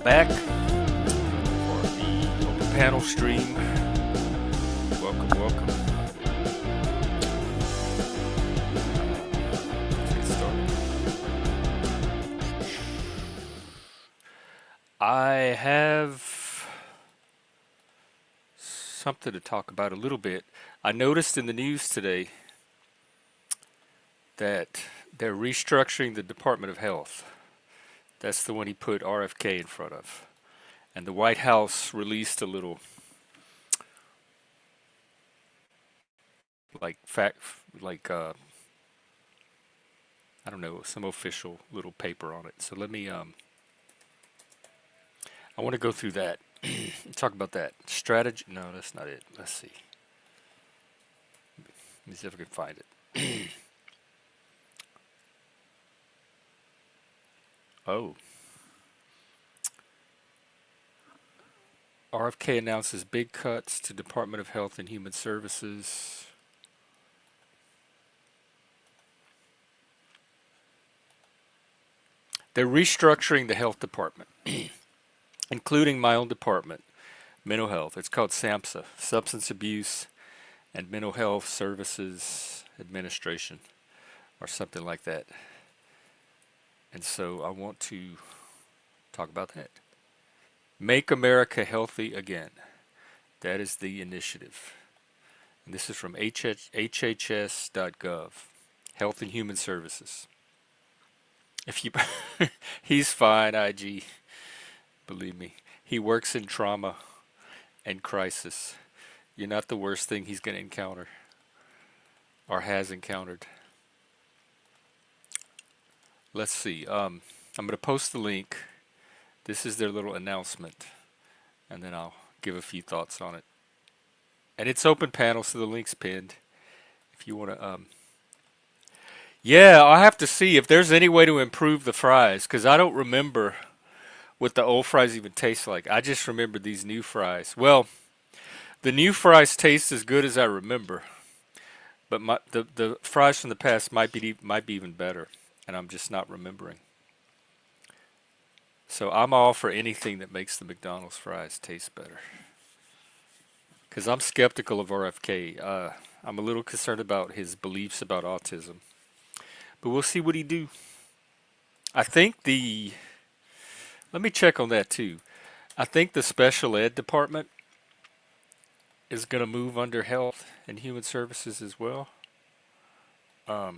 back for the open panel stream. Welcome, welcome. Let's get started. I have something to talk about a little bit. I noticed in the news today that they're restructuring the Department of Health. That's the one he put RFK in front of. And the White House released a little, like, like, I don't know, some official little paper on it. So let me, I want to go through that, talk about that. Strategy, no, that's not it. Let's see. Let me see if I can find it. Oh. RFK announces big cuts to Department of Health and Human Services. They're restructuring the health department, including my own department, mental health. It's called SAMHSA, Substance Abuse and Mental Health Services Administration, or something like that. And so I want to talk about that. Make America Healthy Again. That is the initiative. And this is from hhs.gov, Health and Human Services. If you, he's fine, IG. Believe me. He works in trauma and crisis. You're not the worst thing he's going to encounter or has encountered. Let's see. I'm going to post the link. This is their little announcement, and then I'll give a few thoughts on it. And it's open panel, so the link's pinned. If you want to, yeah, I'll have to see if there's any way to improve the fries, because I don't remember what the old fries even taste like. I just remember these new fries. Well, the new fries taste as good as I remember, but the fries from the past might be even better, and I'm just not remembering. So I'm all for anything that makes the McDonald's fries taste better. Because I'm skeptical of RFK. I'm a little concerned about his beliefs about autism. But we'll see what he do. I think let me check on that too. I think the special ed department is going to move under health and human services as well. I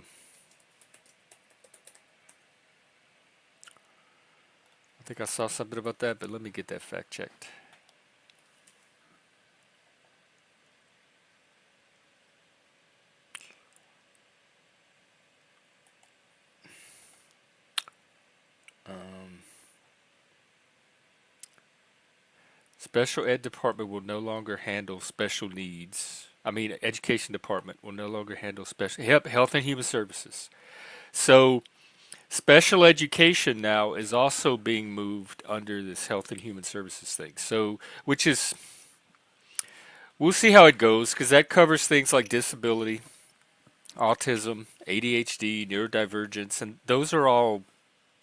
think I saw something about that, but let me get that fact checked. Special ed department will no longer handle special needs. I mean, education department will no longer handle special health and human services. So special education now is also being moved under this health and human services thing. So, which is, we'll see how it goes, because that covers things like disability, autism, ADHD, neurodivergence, and those are all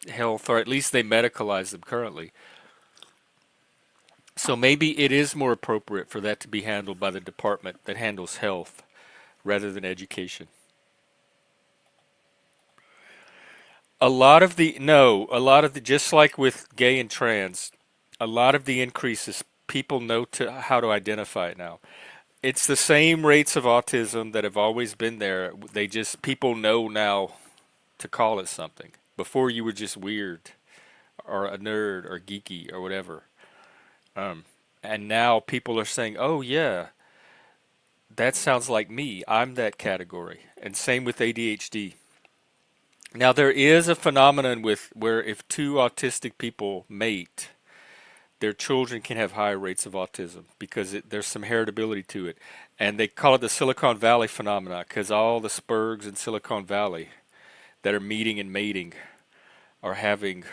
health, or at least they medicalize them currently. So maybe it is more appropriate for that to be handled by the department that handles health rather than education. A lot of the, just like with gay and trans, a lot of the increases, people know how to identify it now. It's the same rates of autism that have always been there. People know now to call it something. Before you were just weird or a nerd or geeky or whatever. And now people are saying, oh yeah, that sounds like me. I'm that category. And same with ADHD. Now there is a phenomenon with where if two autistic people mate, their children can have higher rates of autism because there's some heritability to it. And they call it the Silicon Valley phenomena because all the spurgs in Silicon Valley that are meeting and mating are having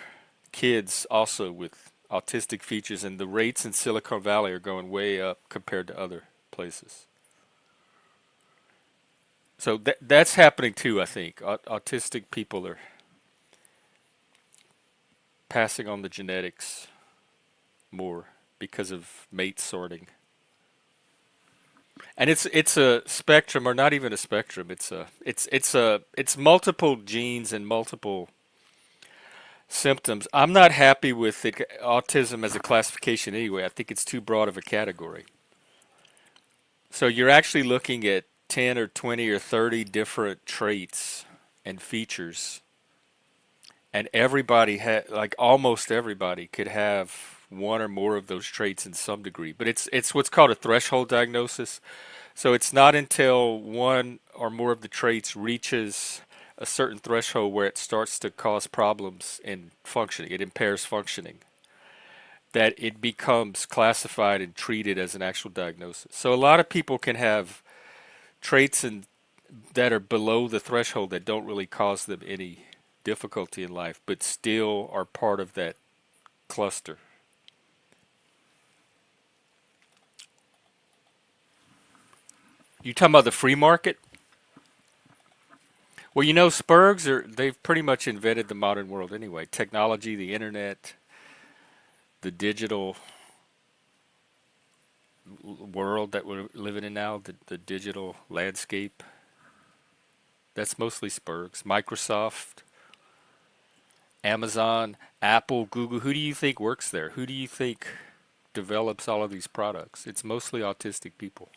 kids also with autistic features, and the rates in Silicon Valley are going way up compared to other places. So that's happening too, I think. Autistic people are passing on the genetics more because of mate sorting. And it's a spectrum, or not even a spectrum. It's multiple genes and multiple symptoms. I'm not happy with autism as a classification anyway. I think it's too broad of a category. So you're actually looking at 10 or 20 or 30 different traits and features, and everybody like almost everybody could have one or more of those traits in some degree. But it's what's called a threshold diagnosis. So it's not until one or more of the traits reaches a certain threshold where it starts to cause problems in functioning, it impairs functioning, that it becomes classified and treated as an actual diagnosis. So a lot of people can have traits that are below the threshold that don't really cause them any difficulty in life, but still are part of that cluster. You talking about the free market? Well, Spurgs they've pretty much invented the modern world anyway. Technology, the internet, the digital world that we're living in now, the digital landscape. That's mostly Spurgs. Microsoft, Amazon, Apple, Google. Who do you think works there? Who do you think develops all of these products? It's mostly autistic people.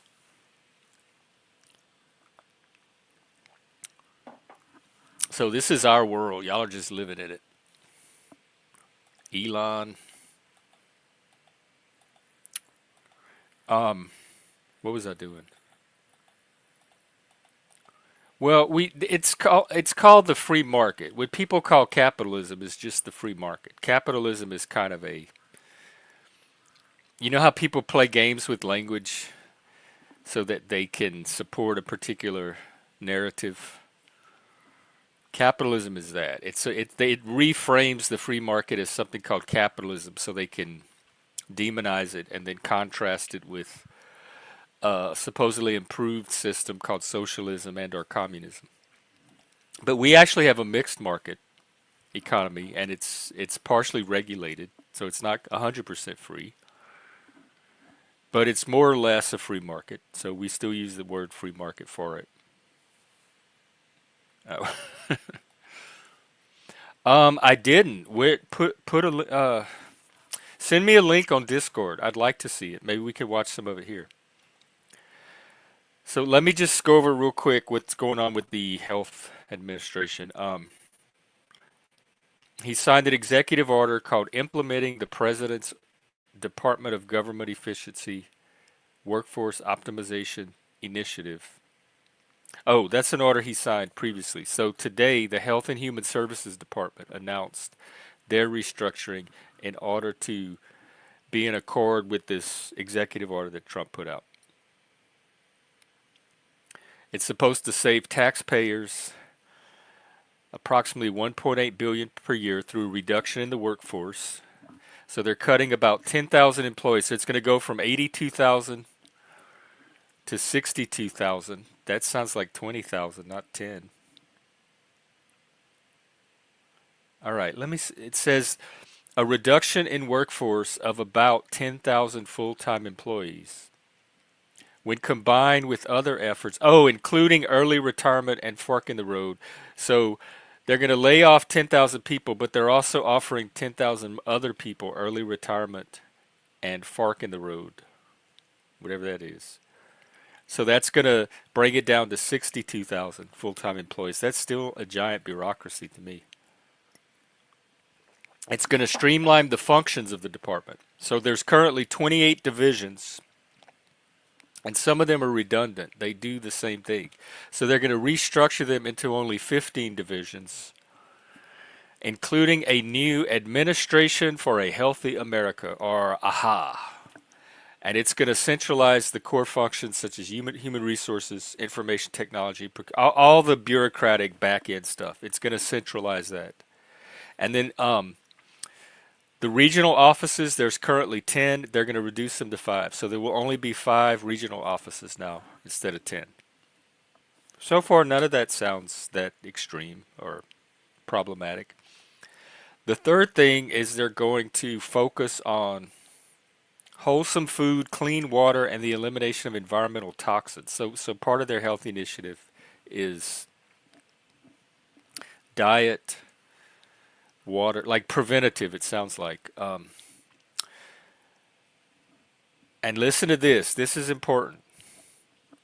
So this is our world. Y'all are just living in it. Elon. Um, what was I doing? Well, it's called the free market. What people call capitalism is just the free market. Capitalism is kind of how people play games with language so that they can support a particular narrative. Capitalism is that. It reframes the free market as something called capitalism so they can demonize it and then contrast it with a supposedly improved system called socialism and or communism. But we actually have a mixed market economy, and it's partially regulated, so it's not 100% free, but it's more or less a free market. So we still use the word free market for it. Oh. I didn't. Send me a link on Discord. I'd like to see it. Maybe we could watch some of it here. So let me just go over real quick what's going on with the health administration. He signed an executive order called Implementing the President's Department of Government Efficiency Workforce Optimization Initiative. Oh, that's an order he signed previously. So today, the Health and Human Services Department announced their restructuring in order to be in accord with this executive order that Trump put out. It's supposed to save taxpayers approximately 1.8 billion per year through a reduction in the workforce. So they're cutting about 10,000 employees. So it's going to go from 82,000 to 62,000. That sounds like 20,000, not 10. All right, it says a reduction in workforce of about 10,000 full-time employees. When combined with other efforts, including early retirement and fork in the road. So they're going to lay off 10,000 people, but they're also offering 10,000 other people early retirement and fork in the road, whatever that is. So that's going to bring it down to 62,000 full-time employees. That's still a giant bureaucracy to me. It's going to streamline the functions of the department. So there's currently 28 divisions, and some of them are redundant. They do the same thing. So they're going to restructure them into only 15 divisions, including a new Administration for a Healthy America, or AHA. And it's going to centralize the core functions such as human resources, information technology, all the bureaucratic back end stuff. It's going to centralize that. And then the regional offices, there's currently 10. They're going to reduce them to 5. So there will only be 5 regional offices now instead of 10. So far, none of that sounds that extreme or problematic. The third thing is they're going to focus on wholesome food, clean water, and the elimination of environmental toxins. So part of their health initiative is diet, water, like preventative. It sounds like. And listen to this. This is important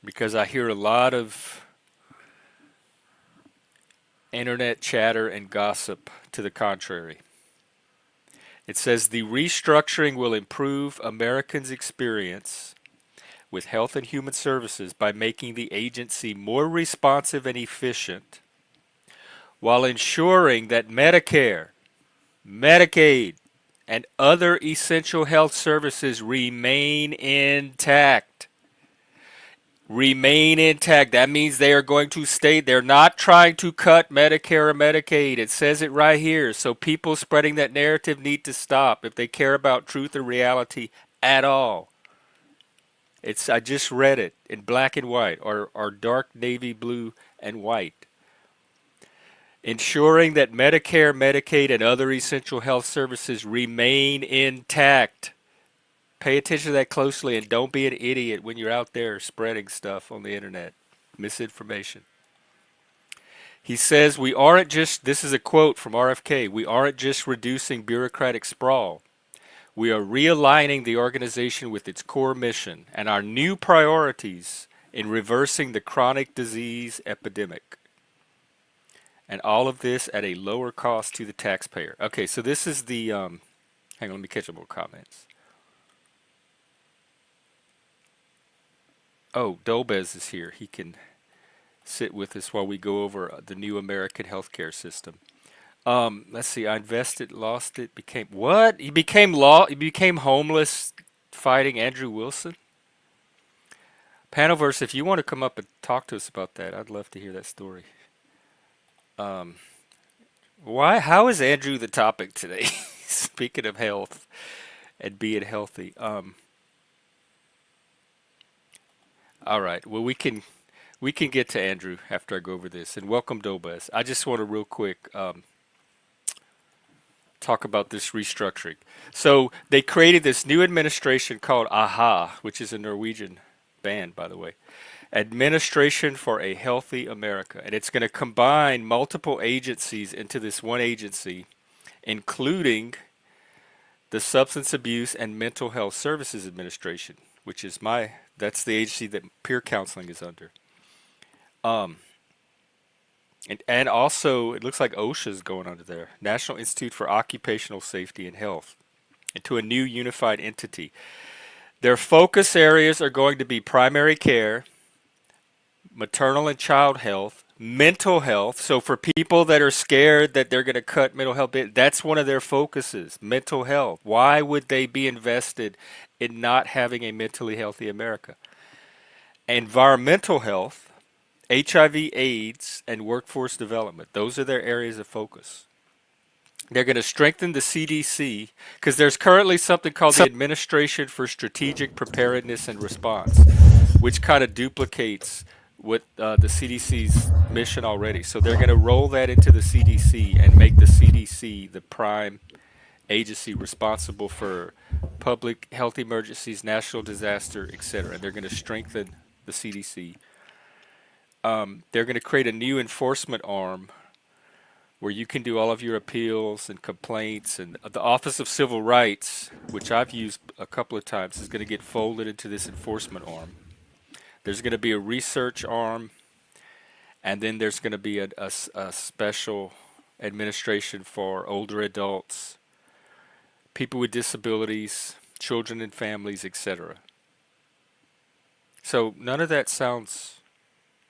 because I hear a lot of internet chatter and gossip to the contrary. It says the restructuring will improve Americans' experience with Health and Human Services by making the agency more responsive and efficient while ensuring that Medicare, Medicaid, and other essential health services remain intact. Remain intact. That means they are going to stay. They're not trying to cut Medicare or Medicaid. It says it right here. So people spreading that narrative need to stop if they care about truth or reality at all. I just read it in black and white or dark navy blue and white. Ensuring that Medicare, Medicaid, and other essential health services remain intact. Pay attention to that closely and don't be an idiot when you're out there spreading stuff on the internet. Misinformation. He says, we aren't just, this is a quote from RFK, we aren't just reducing bureaucratic sprawl. We are realigning the organization with its core mission and our new priorities in reversing the chronic disease epidemic. And all of this at a lower cost to the taxpayer. Okay, so this is the, hang on, let me catch up more comments. Oh, Dolbez is here. He can sit with us while we go over the new American healthcare system. Let's see. I invested, lost it, became what? He became homeless fighting Andrew Wilson. Panelverse, if you want to come up and talk to us about that, I'd love to hear that story. Um, why? How is Andrew the topic today? Speaking of health and being healthy. All right. Well, we can get to Andrew after I go over this. And welcome, Dobes. I just want to real quick talk about this restructuring. So they created this new administration called AHA, which is a Norwegian band, by the way. Administration for a Healthy America. And it's going to combine multiple agencies into this one agency, including the Substance Abuse and Mental Health Services Administration, which is that's the agency that peer counseling is under. Um, and also, it looks like OSHA is going under there, National Institute for Occupational Safety and Health, into a new unified entity. Their focus areas are going to be primary care, maternal and child health, mental health. So for people that are scared that they're going to cut mental health, that's one of their focuses, mental health. Why would they be invested in not having a mentally healthy America? Environmental health, HIV, AIDS, and workforce development. Those are their areas of focus. They're going to strengthen the CDC because there's currently something called the Administration for Strategic Preparedness and Response, which kind of duplicates what the CDC's mission already. So they're going to roll that into the CDC and make the CDC the prime agency responsible for public health emergencies, national disaster, etc. They're going to strengthen the CDC. They're going to create a new enforcement arm where you can do all of your appeals and complaints. And the Office of Civil Rights, which I've used a couple of times, is going to get folded into this enforcement arm. There's going to be a research arm, and then there's going to be a special administration for older adults, people with disabilities, children and families, etc. So none of that sounds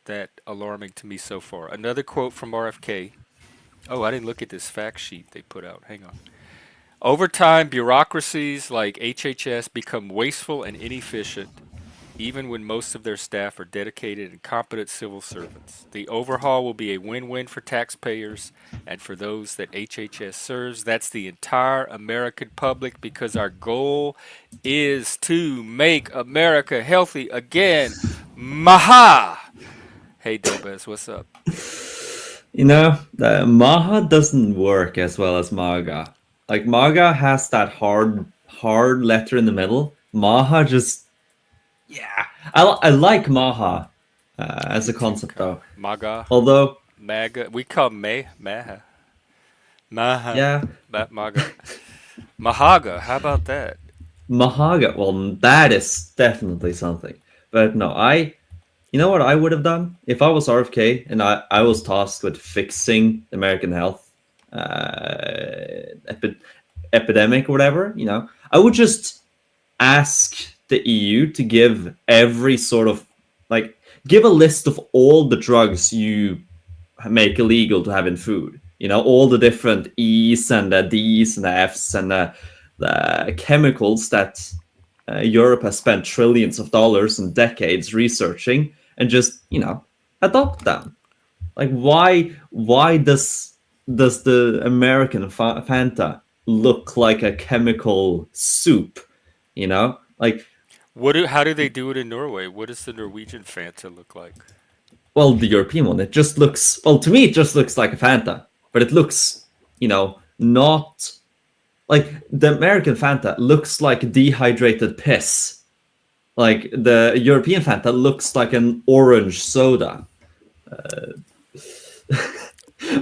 that alarming to me so far. Another quote from RFK. Oh, I didn't look at this fact sheet they put out. Hang on. Over time, bureaucracies like HHS become wasteful and inefficient, even when most of their staff are dedicated and competent civil servants. The overhaul will be a win-win for taxpayers and for those that HHS serves. That's the entire American public because our goal is to make America healthy again. Maha! Hey, Dobes, what's up? Maha doesn't work as well as MAGA. Like MAGA has that hard letter in the middle, Maha just, yeah. I like Maha as Me a too, concept kind of. though. Maga, Although, Maga. We call Maha. Maha. yeah, Maga. Mahaga. How about that? Mahaga, well, that is definitely something. But no, you know what I would have done? If I was RFK and I was tasked with fixing American health epi- epidemic or whatever, I would just ask the EU to give every sort of, like, give a list of all the drugs you make illegal to have in food. All the different E's and the D's and the F's and the chemicals that Europe has spent trillions of dollars and decades researching, and just adopt them. Like, why does the American Fanta look like a chemical soup? Like, How do they do it in Norway? What does the Norwegian Fanta look like? well, the European one, it just looks, well, to me, it just looks like a Fanta, but it looks, not like the American Fanta looks like dehydrated piss. Like the European Fanta looks like an orange soda.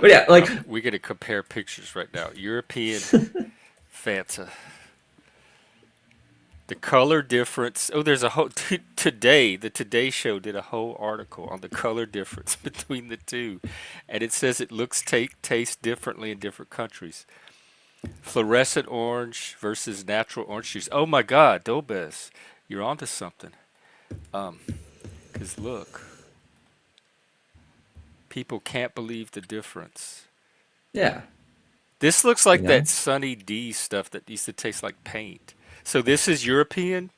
But yeah, like, We got to compare pictures right now. European Fanta. The color difference. Oh, there's a whole today. The Today Show did a whole article on the color difference between the two, and it says it looks taste differently in different countries. Fluorescent orange versus natural orange juice. Oh my God, Dobes, you're onto something. Um, 'Cause look, people can't believe the difference. yeah, This looks you like that know, Sunny D stuff that used to taste like paint. So this is European,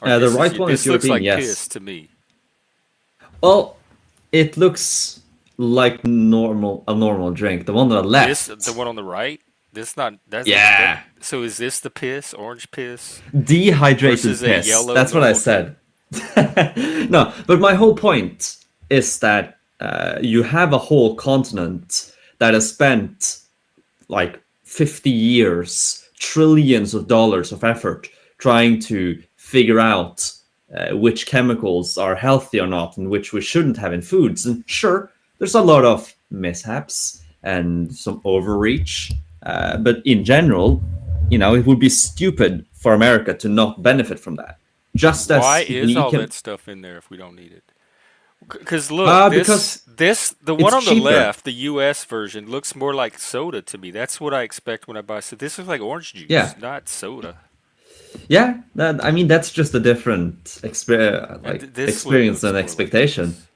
or the this is right one is this looks European, like yes. piss to me. Well, it looks like a normal drink. The one on the This the left, one on the right. This not that's that. yeah, So is this the piss, orange piss, dehydrated versus a piss. yellow That's what I normal drink? said. No, but my whole point is that you have a whole continent that has spent like 50 years, trillions of dollars of effort trying to figure out which chemicals are healthy or not and which we shouldn't have in foods. And sure, there's a lot of mishaps and some overreach, but in general, it would be stupid for America to not benefit from that. Just Why as is we all can, that stuff in there if we don't need it? Because look, because the one it's on the cheaper. left, the U.S. version, looks more like soda to me. That's what I expect when I buy. So this is like orange juice, Yeah, not soda. yeah. I mean, that's just a different And this one experience looks and more like expectation. piss.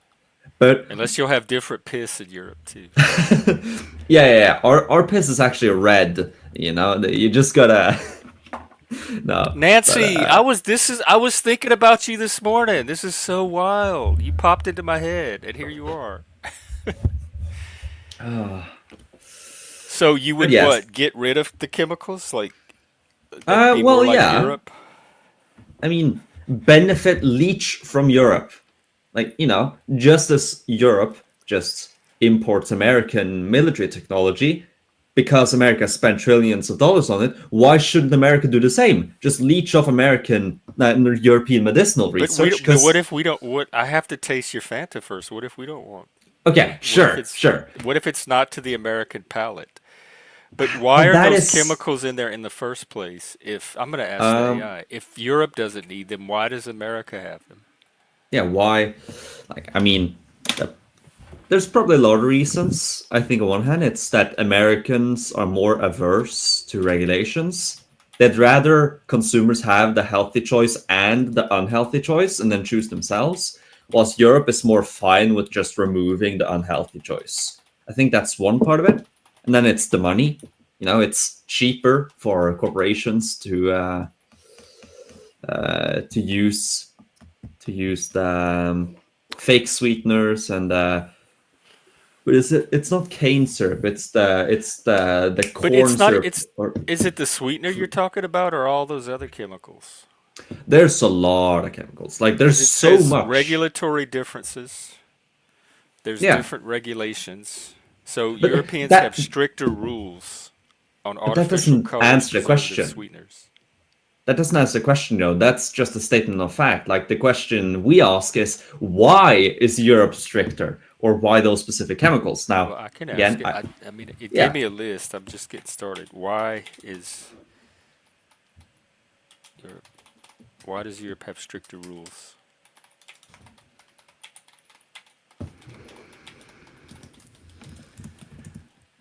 But Unless you'll have different piss in Europe too. yeah. Our piss is actually red. You just gotta no. But Nancy, I was thinking about you this morning. This is so wild. You popped into my head, and here you are. So you but would yes. what? Get rid of the chemicals, like that? Be more Well, like yeah. Europe. I mean, benefit leech from Europe. Like, just as Europe just imports American military technology because America spent trillions of dollars on it, why shouldn't America do the same? Just leech off American, European medicinal But we research? don't. But what Because, if we don't? What I have to taste your Fanta first. What if we don't want? okay, What if sure, it's sure. what if it's not to the American palate? But why Well, are that those is, chemicals in there in the first place? If I'm going to ask the um, AI, if Europe doesn't need them, why does America have them? yeah, why? Like, I mean, there's probably a lot of reasons. I think on one hand, it's that Americans are more averse to regulations. They'd rather consumers have the healthy choice and the unhealthy choice and then choose themselves, whilst Europe is more fine with just removing the unhealthy choice. I think that's one part of it. And then it's the money. It's cheaper for corporations to use the fake sweeteners and what is it? It's not cane syrup. It's the But corn it's not. syrup. It's Or is it the sweetener you're talking about, or all those other chemicals? there's a lot of chemicals. Like, there's Because it so says much. regulatory differences. There's Yeah, different regulations. So but Europeans have that stricter rules on but that artificial doesn't colors, answer the preservatives, question. sweeteners. that doesn't answer the question, though. That's just a statement of fact. Like the question we ask is, why is Europe stricter, or why those specific chemicals? Well, Now, I can ask again, it. I mean, it gave yeah, me a list. I'm just getting started. Europe, why does Europe have stricter rules?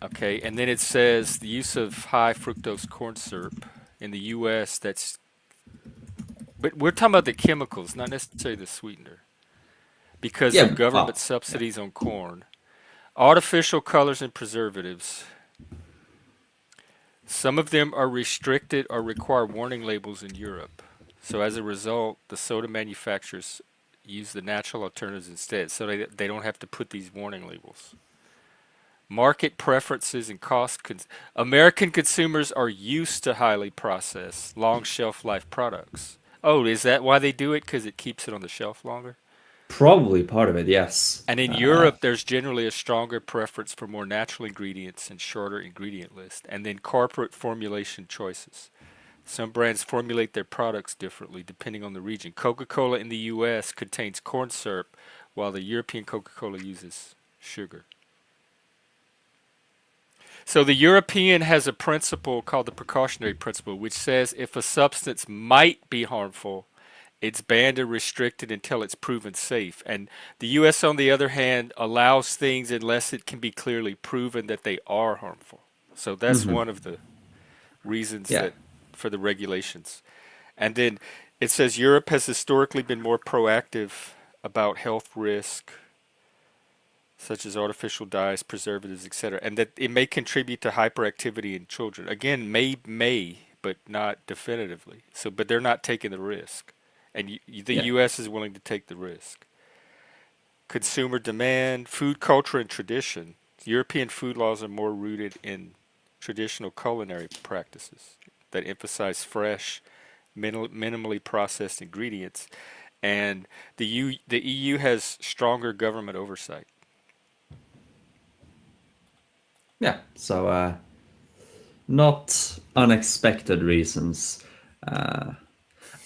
Okay, and then it says the use of high fructose corn syrup in the U.S. But we're talking about the chemicals, not necessarily the sweetener, because of yeah, government yeah, subsidies on corn, artificial colors and preservatives. Some of them are restricted or require warning labels in Europe. So as a result, the soda manufacturers use the natural alternatives instead, so they don't have to put these warning labels. Market preferences and cost. American consumers are used to highly processed, long shelf life products. Oh, is that why they do it? Because it keeps it on the shelf longer? probably part of it. Yes. And in Europe, there's generally a stronger preference for more natural ingredients and shorter ingredient lists, and then corporate formulation choices. Some brands formulate their products differently depending on the region. Coca-Cola in the US contains corn syrup, while the European Coca-Cola uses sugar. So the European has a principle called the precautionary principle, which says if a substance might be harmful, it's banned or restricted until it's proven safe. And the US, on the other hand, allows things unless it can be clearly proven that they are harmful. So that's Hmm. one of the reasons Yeah. that for the regulations. And then it says Europe has historically been more proactive about health risk, such as artificial dyes, preservatives, etc., and that it may contribute to hyperactivity in children. Again, may, but not definitively. So, but they're not taking the risk, and the Yeah. U.S. is willing to take the risk. Consumer demand, food culture, and tradition. European food laws are more rooted in traditional culinary practices that emphasize fresh, minimally processed ingredients, and the EU has stronger government oversight. Yeah. So, not unexpected reasons. Uh,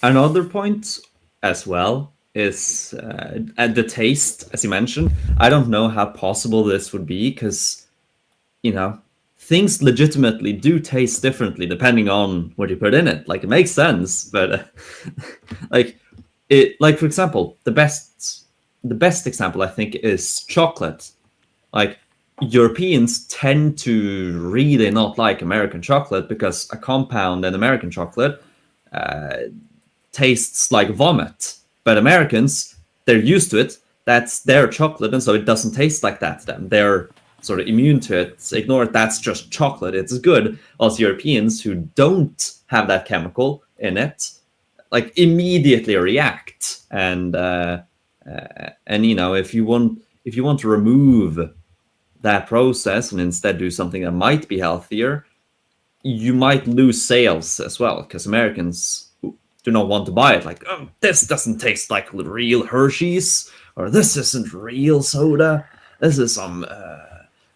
Another point as well is at the taste, as you mentioned. I don't know how possible this would be because, you know, things legitimately do taste differently depending on what you put in it. Like, it makes sense, but like like for example, the best example I think is chocolate. Like, Europeans tend to really not like American chocolate because a compound in American chocolate tastes like vomit. But Americans, they're used to it. That's their chocolate, and so it doesn't taste like that to them. They're sort of immune to it. Ignore it. That's just chocolate. It's good. Us Europeans who don't have that chemical in it, like, immediately react. And if you want to remove that process and instead do something that might be healthier, you might lose sales as well because Americans do not want to buy it. Like, oh, this doesn't taste like real Hershey's, or this isn't real soda. This is some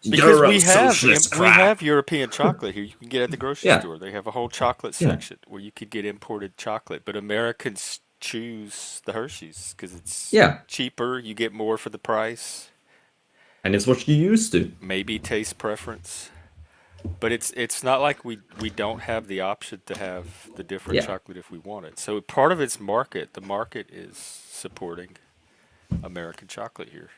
Because Euro socialist we crap. have European chocolate here. You can get at the grocery Yeah, store. They have a whole chocolate yeah, section where you could get imported chocolate. But Americans choose the Hershey's because it's yeah. cheaper. You get more for the price. And it's what you used to. Maybe taste preference. But it's not like we don't have the option to have the different Yeah. chocolate if we want it. So part of it's market. The market is supporting American chocolate here.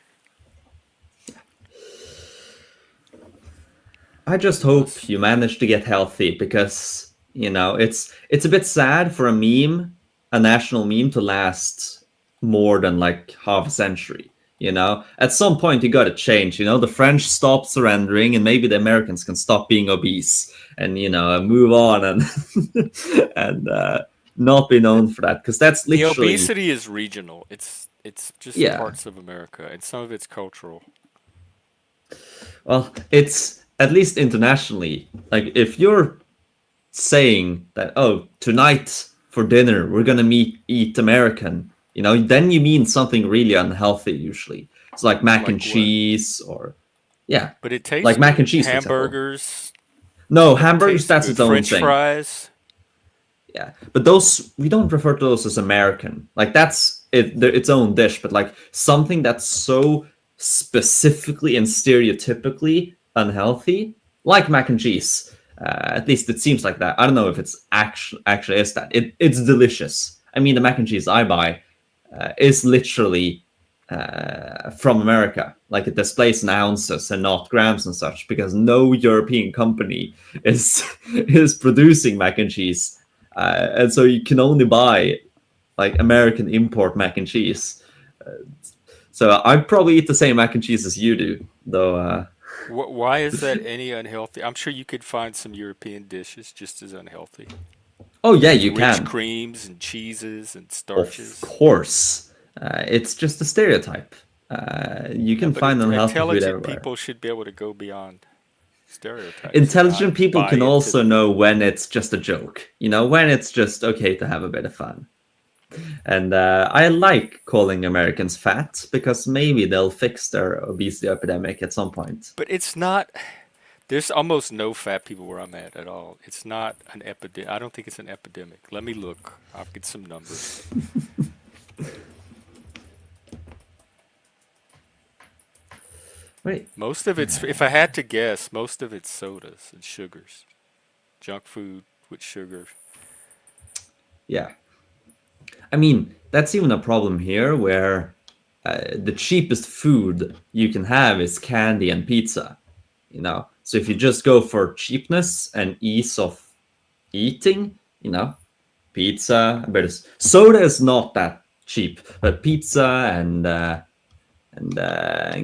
I just What else? hope you manage to get healthy because it's a bit sad for a national meme to last more than like half a century. At some point you got to change. The French stop surrendering, and maybe the Americans can stop being obese and move on and and not be The known for that because that's the literally, obesity is regional. It's just yeah. parts of America, and some of it's cultural. Well, it's at least internationally. Like, if you're saying that, oh, tonight for dinner we're gonna eat American, then you mean something really unhealthy usually. It's like mac and Like what? cheese, or yeah, But it tastes like mac and good. cheese, for example. Hamburgers No, hamburgers, taste that's good. its own French thing. fries. Yeah, but those we don't refer to those as American. Like that's its own dish, but like something that's so specifically and stereotypically unhealthy, like mac and cheese. At least it seems like that. I don't know if it's actually is that. It's delicious. I mean, the mac and cheese I buy is literally from America. Like it displays in ounces and not grams and such, because no European company is is producing mac and cheese, and so you can only buy like American import mac and cheese. So I probably eat the same mac and cheese as you do, though. Why is that any unhealthy? I'm sure you could find some European dishes just as unhealthy, Oh yeah, with you rich can. creams and cheeses and Of starches. course, it's just a stereotype. You Yeah, can but find unhealthy food intelligent everywhere. people should be able to go beyond stereotypes and not Intelligent people buy can into also them. know when it's just a joke. When it's just okay to have a bit of fun. And I like calling Americans fat because maybe they'll fix their obesity epidemic at some point. But it's not. There's almost no fat people where I'm at all. It's not an epidemic. I don't think it's an epidemic. Let me look. I'll get some numbers. Wait, Most of it's, if I had to guess, most of it's sodas and sugars, junk food with sugar. yeah. I mean, that's even a problem here where the cheapest food you can have is candy and pizza. So if you just go for cheapness and ease of eating, pizza, but soda is not that cheap, but pizza and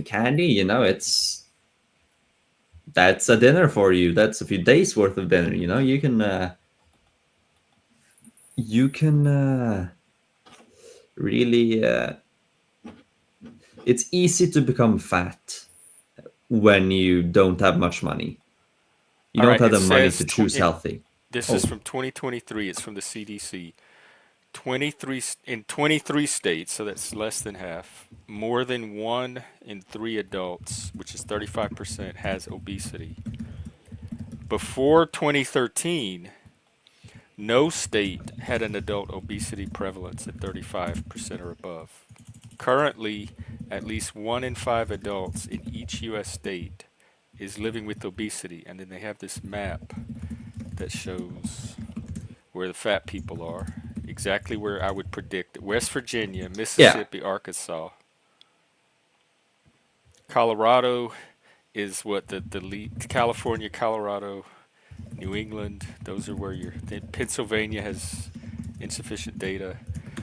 candy, it's that's a dinner for you. That's a few days worth of dinner. You can really. It's easy to become fat when you don't have much money. You All don't right, have it the money says to choose healthy. this is Oh, from 2023. It's from the CDC. 23 in 23 states, so that's less than half. More than 1 in 3 adults, which is 35%, has obesity. Before 2013, no state had an adult obesity prevalence at 35% or above. Currently, at least 1 in 5 adults in each U.S. state is living with obesity, and then they have this map that shows where the fat people are, exactly where I would predict it. West Virginia, yeah, Mississippi, Arkansas, Colorado is what the lead. California, Colorado, New England. Those are where you're. Pennsylvania has insufficient data.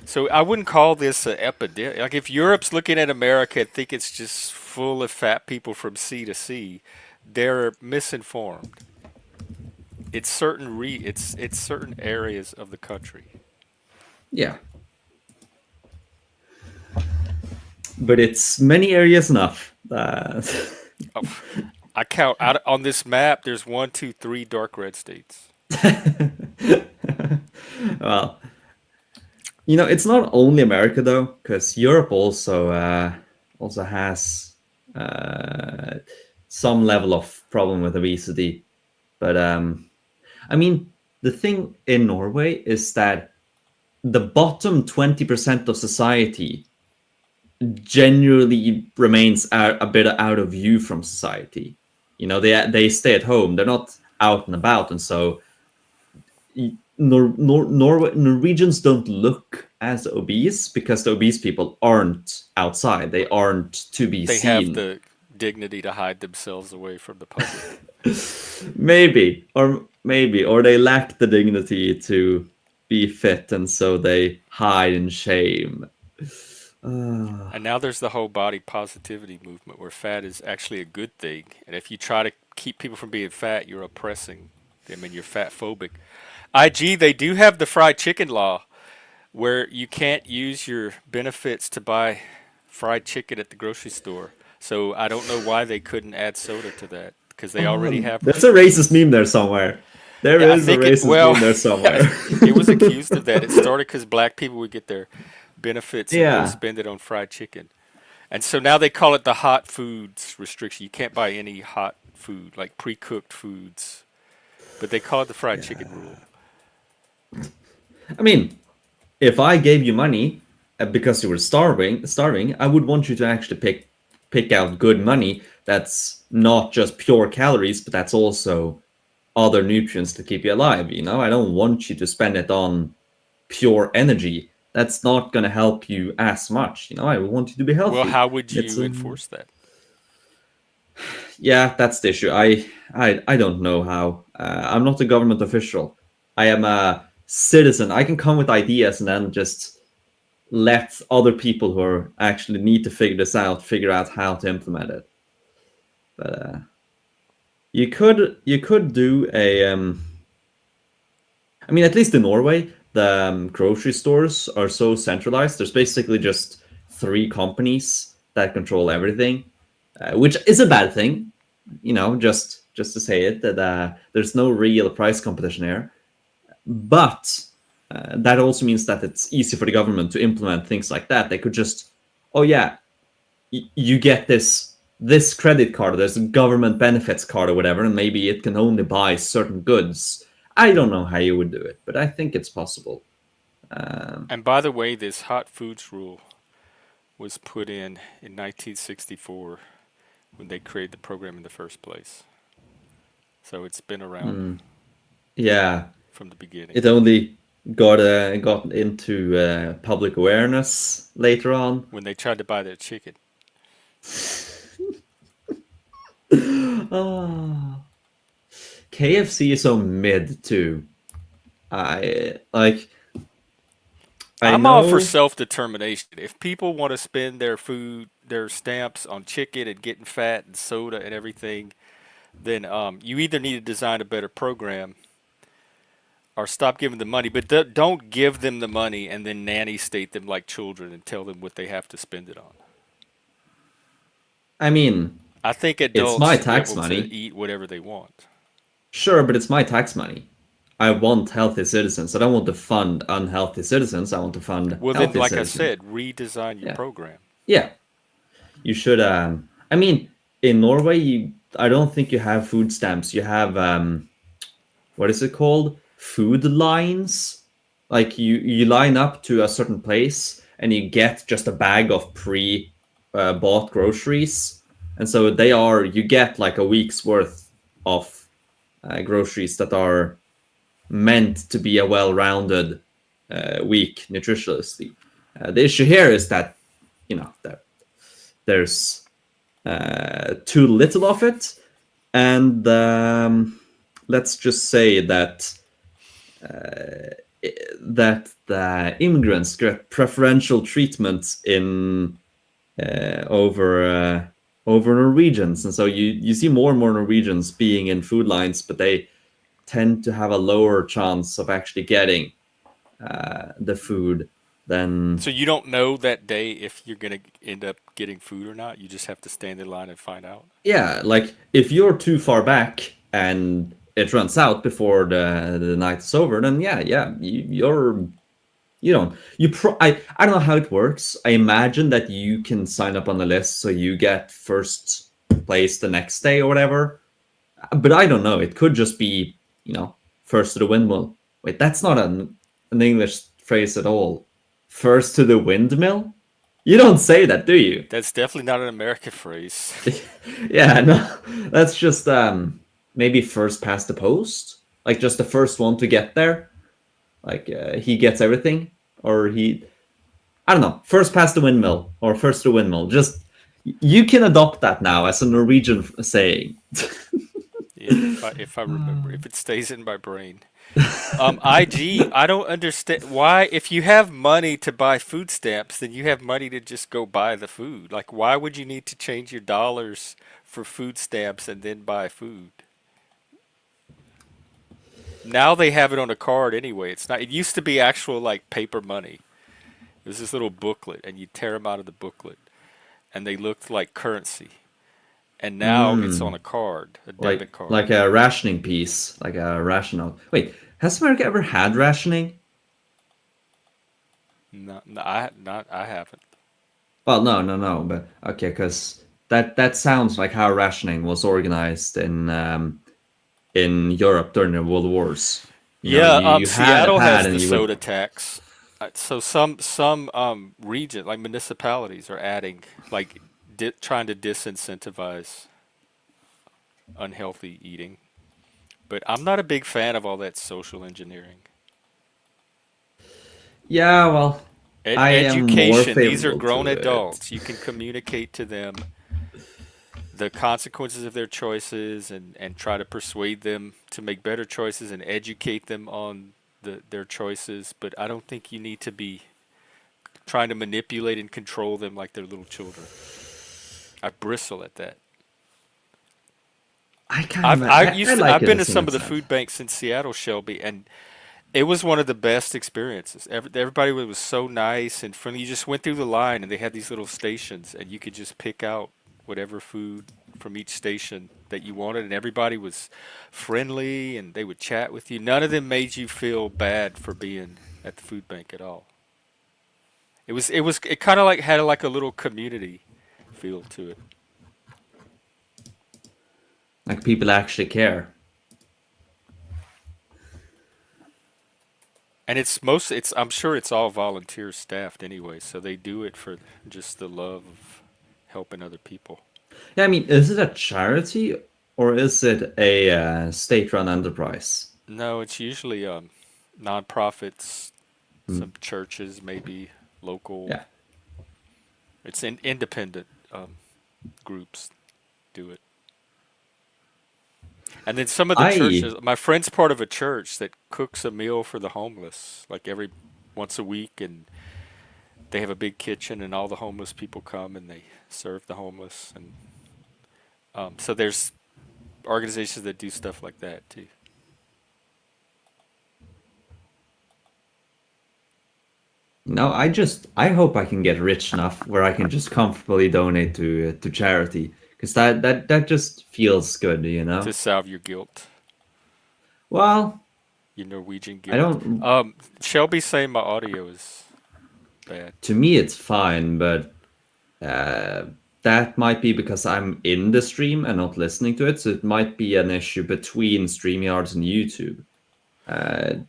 So I wouldn't call this an epidemic. Like if Europe's looking at America and think it's just full of fat people from sea to sea, they're misinformed. It's certain areas of the country. yeah. But it's many areas enough. Oh, I count out on this map. There's 1, 2, 3 dark red states. Well, it's not only America though, because Europe also has uh, some level of problem with obesity. But I mean, the thing in Norway is that the bottom 20% of society generally remains a bit out of view from society. They stay at home. They're not out and about, and so Norwegians don't look as obese because the obese people aren't outside. They aren't to be They have seen. the dignity to hide themselves away from the public. Maybe, or they lack the dignity to be fit, and so they hide in shame. Uh, And now there's the whole body positivity movement where fat is actually a good thing. And if you try to keep people from being fat, you're oppressing them and you're fat phobic. IG, they do have the fried chicken law where you can't use your benefits to buy fried chicken at the grocery store. So I don't know why they couldn't add soda to that because they already have there's a racist restrictions. meme there somewhere. There Yeah, I is a think it, racist well, meme there somewhere. it was accused of that. It started because black people would get their benefits and go Yeah. spend it on fried chicken. And so now they call it the hot foods restriction. You can't buy any hot food, like pre cooked foods, but they call it the fried chicken rule. I mean, if I gave you money because you were starving, I would want you to actually pick out good money that's not just pure calories, but that's also other nutrients to keep you alive. I don't want you to spend it on pure energy. That's not gonna help you as much. I want you to be Well, healthy. how would It's you enforce that? Yeah, that's the issue. I don't know how. I'm not a government official. I am a citizen. I can come with ideas and then just let other people who are actually need to figure this out figure out how to implement it. But you could do a I mean, at least in Norway, the grocery stores are so centralized. There's basically just three companies that control everything, which is a bad thing. Just to say it, that there's no real price competition here. But that also means that it's easy for the government to implement things like that. They could just, oh yeah, you get this credit card, there's a government benefits card or whatever, and maybe it can only buy certain goods. I don't know how you would do it, but I think it's possible. Um, And by the way, this hot foods rule was put in 1964 when they created the program in the first place. So it's been around mm, yeah, from the beginning. it only got into public awareness later on. When they tried to buy that chicken. Oh, KFC is so mid too. I like. I I'm all for know. self-determination. If people want to spend their food, their stamps on chicken and getting fat and soda and everything, then you either need to design a better program or stop giving them money. But don't give them the money and then nanny state them like children and tell them what they have to spend it on. I mean, I think it's adults my should be tax able to money. eat whatever they want. Sure, but it's my tax money. I want healthy citizens. I don't want to fund unhealthy citizens. I want to fund Well, then, healthy like I citizens. said, redesign your Yeah. program. Yeah. You should I mean, in Norway I don't think you have food stamps. You have what is it called? Food lines. Like you line up to a certain place and you get just a bag of pre bought groceries. And so you get like a week's worth of groceries that are meant to be a well-rounded week nutritionally. The issue here is that there's too little of it, and let's just say uh, that the immigrants get preferential treatment in over Norwegians, and so you see more and more Norwegians being in food lines, but they tend to have a lower chance of actually getting the food than So you don't know that day if you're going to end up getting food or not. You just have to stand in line and find out. yeah, like if you're too far back and it runs out before the night is over, then yeah, you don't I don't know how it works. I imagine that you can sign up on the list so you get first place the next day or whatever. But I don't know. It could just be, first to the windmill. Wait, that's not an English phrase at all. First to the windmill? You don't say that, do you? That's definitely not an American phrase. Yeah, no. That's just maybe first past the post. Like just the first one to get there. Like he gets everything. Or I don't know, first past the windmill or first to the windmill. Just you can adopt that now as a Norwegian saying. Yeah, if I remember, if it stays in my brain. IG, I don't understand why, if you have money to buy food stamps, then you have money to just go buy the food. Like, why would you need to change your dollars for food stamps and then buy food? Now they have it on a card anyway. It's not, it used to be actual like paper money. It was this little booklet, and you tear them out of the booklet, and they looked like currency. And now it's on Mm. a card, a like debit card. like a rationing piece, like a rational. Wait, has America ever had rationing? I haven't. Well, no, no, no, but okay, because that sounds like how rationing was organized in Europe during the World Wars. Yeah, You had a Seattle pad has and the you would. soda tax. So some region like municipalities are adding like trying to disincentivize unhealthy eating. But I'm not a big fan of all that social engineering. Yeah, well, I am more Education, these are favorable grown to it. adults. You can communicate to them the consequences of their choices and try to persuade them to make better choices and educate them on their choices. But I don't think you need to be trying to manipulate and control them like they're little children. I bristle at that. I kind of I like I've it been to as an some of the extent. food banks in Seattle, Shelby, and it was one of the best experiences. Everybody was so nice and friendly. You just went through the line, and they had these little stations, and you could just pick out whatever food from each station that you wanted, and everybody was friendly, and they would chat with you. None of them made you feel bad for being at the food bank at all. It kind of like had like a little community feel to it. Like people actually care. And it's I'm sure it's all volunteer staffed anyway, so they do it for just the love of helping other people. Yeah, I mean, is it a charity or is it a state-run enterprise? No, it's usually nonprofits, Hmm. some churches, maybe local. Yeah, It's independent groups do it. And then some of the I churches, my friend's part of a church that cooks a meal for the homeless, like every once a week, and they have a big kitchen, and all the homeless people come and they serve the homeless, and so there's organizations that do stuff like that too. I hope I can get rich enough where I can just comfortably donate to charity because that just feels good, you To know. salve your guilt, Well, your Norwegian I guilt. don't. Shelby's saying my audio is bad. To me, it's fine, but uh, that might be because I'm in the stream and not listening to it. So it might be an issue between StreamYards and YouTube. Uh,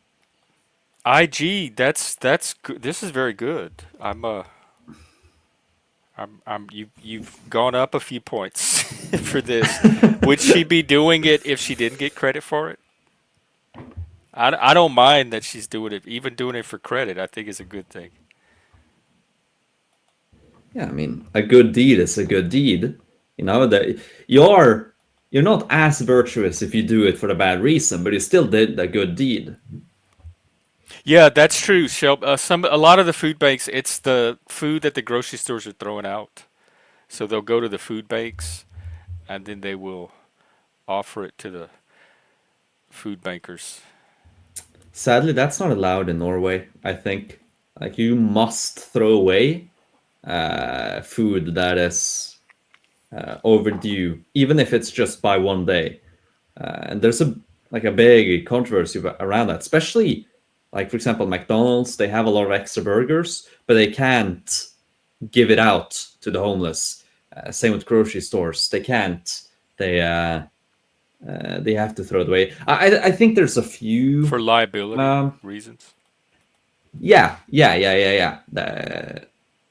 IG, that's good. This is very good. You've gone up a few points for this. Would she be doing it if she didn't get credit for it? I don't mind that she's doing it, even doing it for credit. I think is a good thing. yeah, I mean, a good deed is a good deed. You know that you're you're not as virtuous if you do it for a bad reason, but you still did a good deed. Yeah, that's true, Shelby. A lot of the food banks, it's the food that the grocery stores are throwing out. So they'll go to the food banks, and then they will offer it to the food bankers. Sadly, that's not allowed in Norway. I think like you must throw away food that is overdue, even if it's just by one day. And there's a big controversy around that, especially like for example McDonald's. They have a lot of extra burgers, but they can't give it out to the homeless. Same with grocery stores. They can't. They they have to throw it away. I think there's a few. For liability Um, reasons. yeah.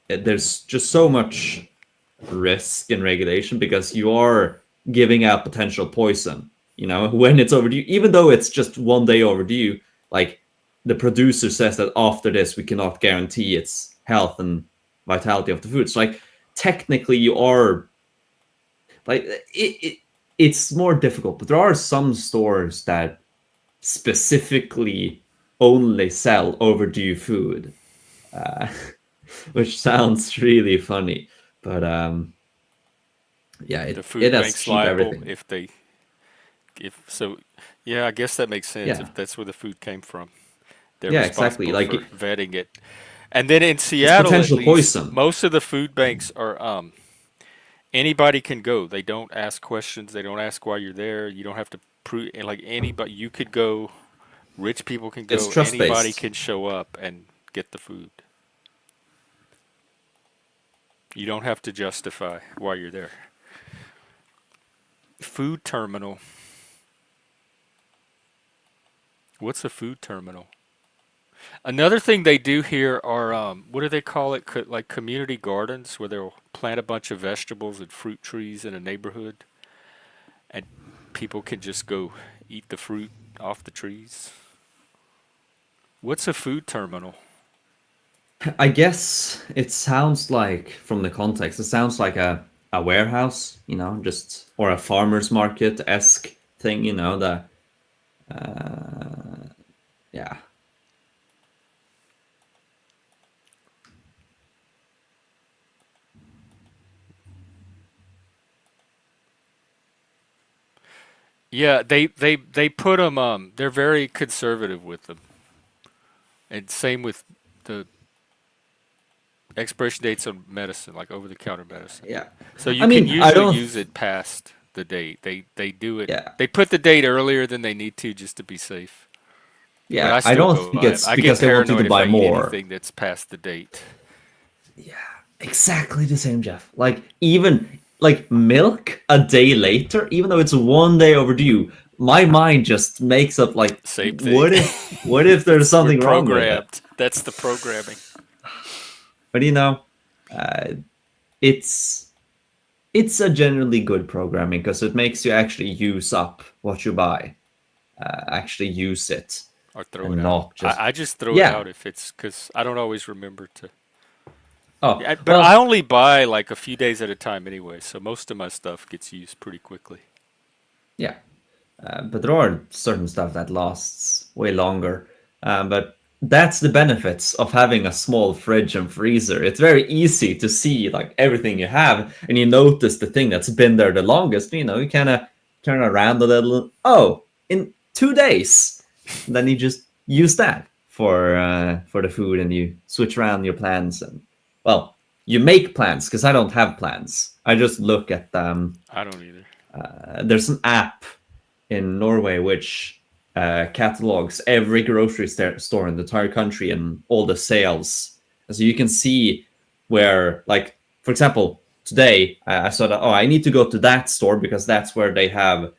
There's just so much risk and regulation because you are giving out potential poison, you know, when it's overdue, even though it's just one day overdue. Like the producer says that after this we cannot guarantee its health and vitality of the food. So like technically you are like it's more difficult, but there are some stores that specifically only sell overdue food, uh, which sounds really funny, but yeah, The it food has bank's cheap liable everything. if they if so. Yeah, I guess that makes sense Yeah, if that's where the food came from. They're yeah, exactly. responsible Like for vetting it. And then in it's Seattle, at potential least, poison. most of the food banks are anybody can go. They don't ask questions. They don't ask why you're there. You don't have to prove like anybody. You could go. Rich people can It's go. trust Anybody based. can show up and get the food. You don't have to justify why you're there. Food terminal. What's a food terminal? Another thing they do here are what do they call it? Like community gardens where they'll plant a bunch of vegetables and fruit trees in a neighborhood, and people can just go eat the fruit off the trees. What's a food terminal? I guess it sounds like, from the context, it sounds like a warehouse, just or a farmer's market esque thing, the yeah. Yeah, they put them. They're very conservative with them, and same with the expiration dates on medicine, like over-the-counter medicine. Yeah. So I you can mean, I usually don't. use it past the date. They do it. Yeah. They put the date earlier than they need to just to be safe. But Yeah. I I still don't go think buy them. it's I get because they want you to paranoid if I buy eat more. anything that's past the date. Yeah. Exactly the same, Jeff. Like, even like milk a day later, even though it's 1 day overdue, my mind just makes up like, Same thing. what if there's We're something wrong with it? programmed. That's the programming. But uh, it's it's a generally good programming because it makes you actually use up what you buy, actually use it, Or throw it and out. not just I just throw it yeah. out if it's because I don't always remember to. Oh Yeah, but I well, only buy like a few days at a time anyway, so most of my stuff gets used pretty quickly. yeah. But there are certain stuff that lasts way longer. But that's the benefits of having a small fridge and freezer. It's very easy to see like everything you have, and you notice the thing that's been there the longest. You kind of turn around a little. Oh, in 2 days, and then you just use that for the food, and you switch around your plans. And well, you make plans because I don't have plans. I just look at them. I don't either. There's an app in Norway which catalogs every grocery store in the entire country and all the sales. And so you can see where, like, for example, today I saw that, oh, I need to go to that store because that's where they have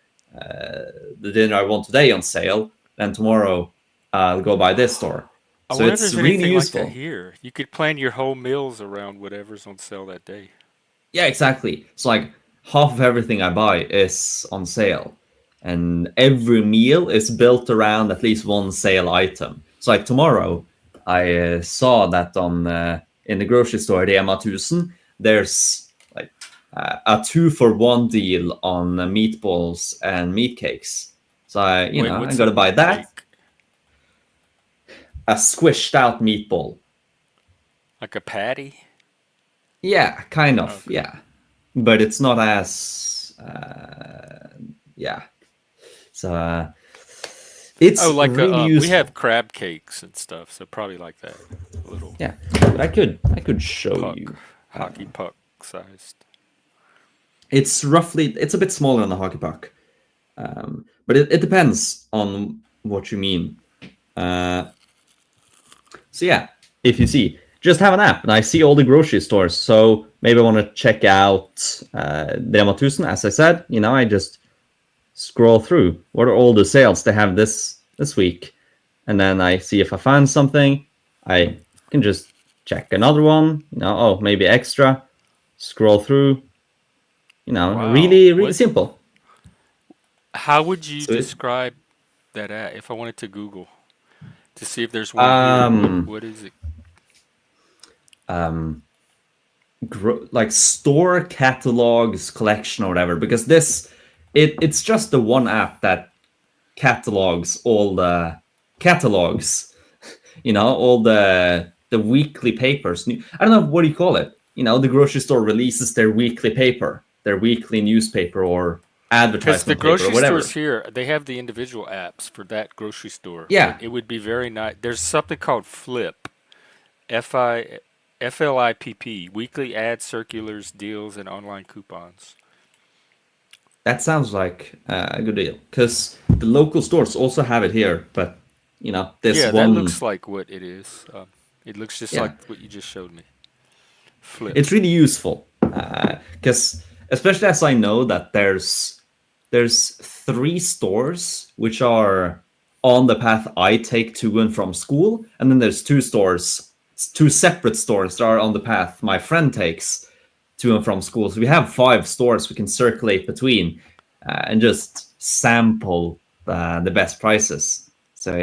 the dinner I want today on sale. And tomorrow I'll go by this store. I So wonder if it's there's really anything like that useful. here. You could plan your whole meals around whatever's on sale that day. Yeah, exactly. It's like half of everything I buy is on sale, and every meal is built around at least one sale item. So like tomorrow, I saw that on in the grocery store, the Emma 1000, there's like a 2-for-1 deal on meatballs and meat cakes. So Wait, I what's a gotta buy meat that. cake? A squished out meatball. Like a patty? Yeah, kind of. Okay. Yeah, but it's not as yeah. So Oh, it's like really we have useful. crab cakes and stuff, so probably like that. A little Yeah, but I could show puck, you. hockey puck sized. It's a bit smaller than the hockey puck, but it depends on what you mean. Uh, so yeah, if you see, just have an app, and I see all the grocery stores. So maybe I want to check out the Rema 1000, as I said. I just scroll through. What are all the sales they have this week? And then I see if I find something. I can just check another one. Oh, maybe extra. Scroll through. Wow. Really, really What? simple. How would you So describe that at if I wanted to Google to see if there's one here? What um what is it? um like store catalogs collection or whatever, because it's just the one app that catalogs all the catalogs, all the weekly papers. I don't know, what do you call it. The grocery store releases their weekly paper, their weekly newspaper, or Because the advertisement paper, or grocery stores whatever. here, they have the individual apps for that grocery store, but Yeah, it would be very nice. There's something called Flip, FLIPP, weekly ad circulars, deals, and online coupons. that sounds like a good deal, because the local stores also have it here, but this Yeah, that one. looks like what it is. It looks just Yeah, like what you just showed me. Flip. it's really useful, because especially as I know that there's 3 stores which are on the path I take to and from school, and then there's two separate stores that are on the path my friend takes to and from school. So we have 5 stores we can circulate between and just sample the best prices. So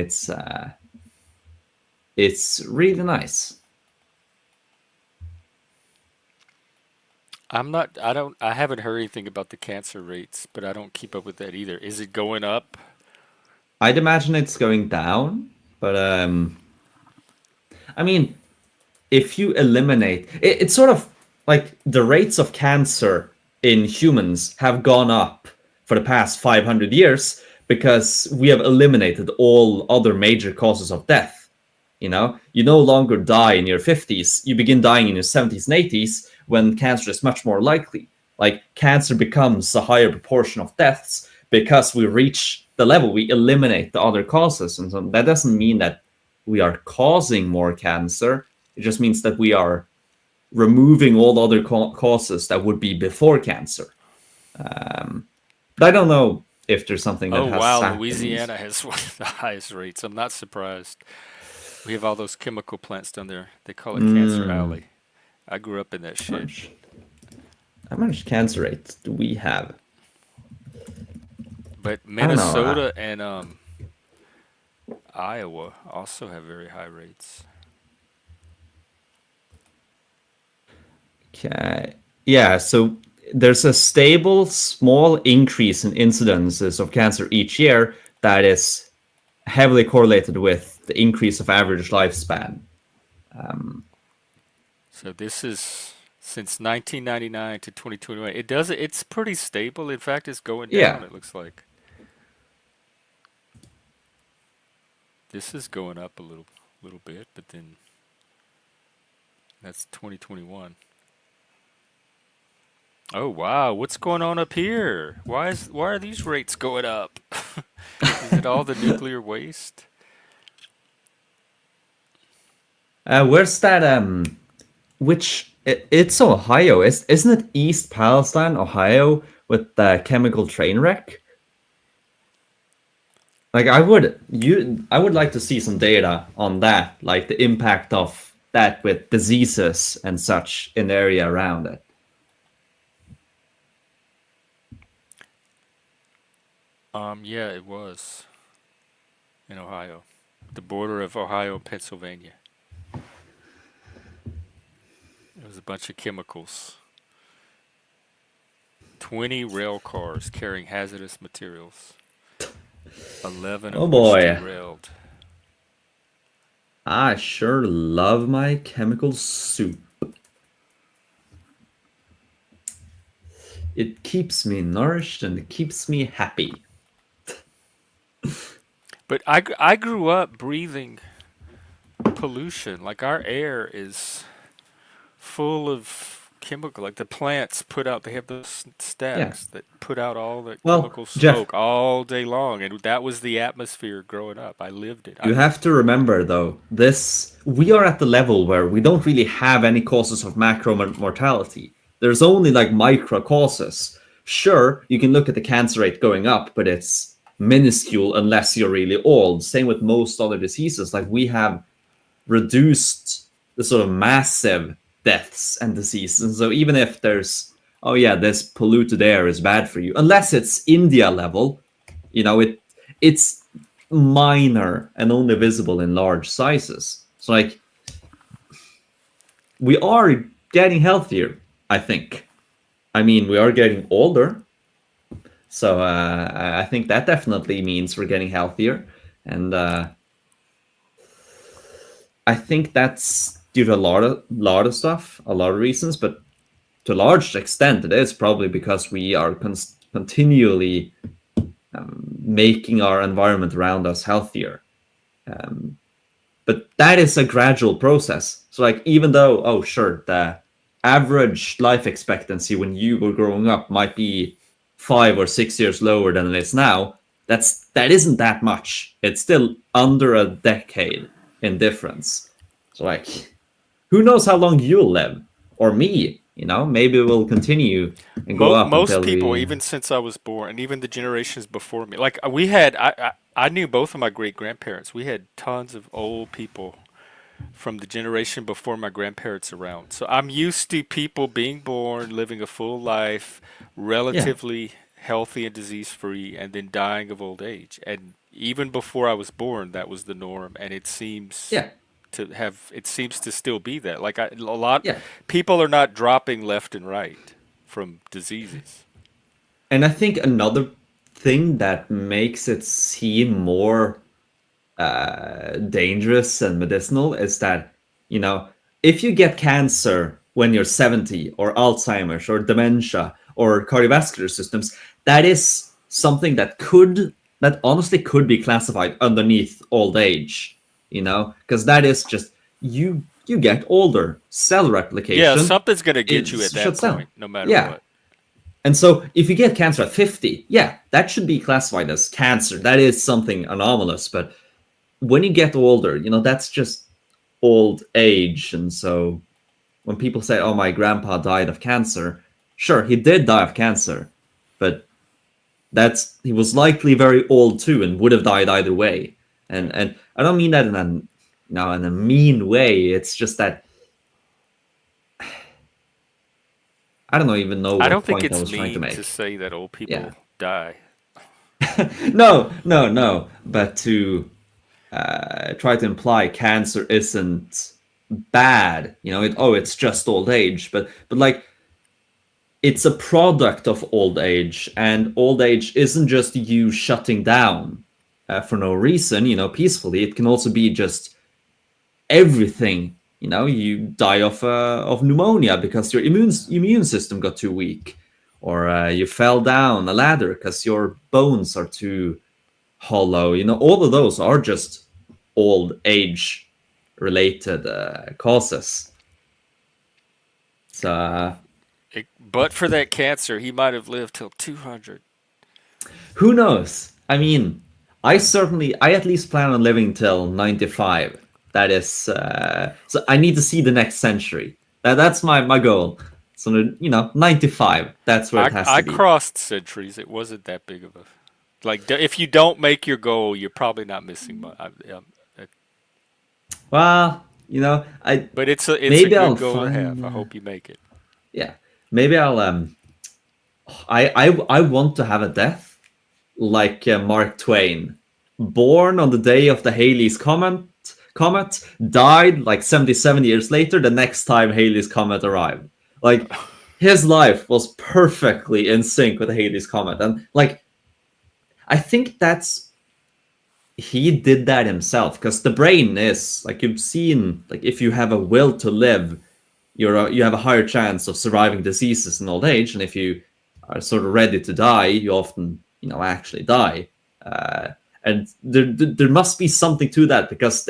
it's really nice. I haven't heard anything about the cancer rates, but I don't keep up with that either. Is it going up? I'd imagine it's going down, but I mean, if you eliminate it's sort of like the rates of cancer in humans have gone up for the past 500 years because we have eliminated all other major causes of death. You no longer die in your 50s, you begin dying in your 70s and 80s when cancer is much more likely. Like, cancer becomes a higher proportion of deaths because we reach the level, we eliminate the other causes. And so that doesn't mean that we are causing more cancer. It just means that we are removing all other causes that would be before cancer. But I don't know if there's something that Oh has wow, happened. Louisiana has one of the highest rates. I'm not surprised. We have all those chemical plants down there. They call it Cancer Mm, Alley. I grew up in that how shit. much how much cancer rate do we have? But I don't know. Minnesota and Iowa also have very high rates. Okay. Yeah, so there's a stable, small increase in incidences of cancer each year that is heavily correlated with the increase of average lifespan. So this is since 1999 to 2021. It's pretty stable. In fact, it's going down, Yeah. it looks like. This is going up a little bit, but then that's 2021. Oh wow, what's going on up here? Why are these rates going up? Is it all the nuclear waste? Where's that? It's Ohio. Isn't it East Palestine, Ohio, with the chemical train wreck? Like, I would like to see some data on that, like the impact of that with diseases and such in the area around it. Yeah, it was in Ohio, the border of Ohio and Pennsylvania. It was a bunch of chemicals. 20 rail cars carrying hazardous materials, 11 Oh of which boy, derailed. I sure love my chemical soup. It keeps me nourished and it keeps me happy. But I grew up breathing pollution. Like our air is full of chemical. Like the plants put out, they have those Yeah. stacks that put out all the Well, chemical Jeff, smoke all day long. And that was the atmosphere growing up. I lived it. you have to remember though, this we are at the level where we don't really have any causes of macro mortality. There's only like micro causes. Sure, you can look at the cancer rate going up, but it's minuscule unless you're really old. Same with most other diseases. Like, we have reduced the sort of massive deaths and diseases. And so even if there's, oh yeah, this polluted air is bad for you, unless it's India level, it's minor and only visible in large sizes. So, like, we are getting healthier, I think. I mean, we are getting older, so I think that definitely means we're getting healthier, and I think that's due to a lot of stuff, a lot of reasons, but to a large extent, it is probably because we are continually making our environment around us healthier. Um, but that is a gradual process. So, like, even though, oh sure, the average life expectancy when you were growing up might be 5 or 6 years lower than it is now, that isn't that much. It's still under a decade in difference. So, like, who knows how long you'll live, or me? Maybe we'll continue and go up Most until people, we. even since I was born, and even the generations before me, like we had, I knew both of my great grandparents. We had tons of old people from the generation before my grandparents around. So I'm used to people being born, living a full life, Yeah, relatively healthy and disease free, and then dying of old age. And even before I was born, that was the norm. And yeah, it seems to still be that. A lot, yeah. people are not dropping left and right from diseases. And I think another thing that makes it seem more dangerous and medicinal is that, you know, if you get cancer when you're 70 or Alzheimer's or dementia or cardiovascular systems, that is something that honestly could be classified underneath old age, because that is just you get older, cell Yeah, replication something's going to it get you at that shuts down. point, no matter Yeah. what. And so if you get cancer at 50, yeah, that should be classified as cancer. That is something anomalous. But when you get older, that's just old age. And so when people say, oh, my grandpa died of cancer, sure, he did die of cancer, but he was likely very old too and would have died either way. And Right. and I don't mean that in a mean way. It's just that I don't even know I what don't think point I it's was trying to mean to make. say that old Yeah. people die. No, no, no. But to try to imply cancer isn't bad, it's just old age, but like it's a product of old age, and old age isn't just you shutting down for no reason, peacefully. It can also be just everything. You die of pneumonia because your immune system got too weak, or you fell down a ladder because your bones are too hollow. All of those are just old age related causes. So But for that cancer, he might have lived till 200. who knows? I mean, I at least plan on living till 95. That is, so I need to see the next century. That's my goal. So 95. That's where it has I to be. crossed centuries. It wasn't that big of a if you don't make your goal, you're probably not missing much. Well, I But it's a maybe I'll good goal to have. find. I hope you make it. Yeah, maybe I'll. I want to have a death like Mark Twain, born on the day of the Halley's comet, died like 77 years later. The next time Halley's comet arrived, like his life was perfectly in sync with Halley's comet, and like I think that's he did that himself because the brain is like you've seen like if you have a will to live you have a higher chance of surviving diseases in old age, and if you are sort of ready to die, you often actually die. Uh, and there must be something to that because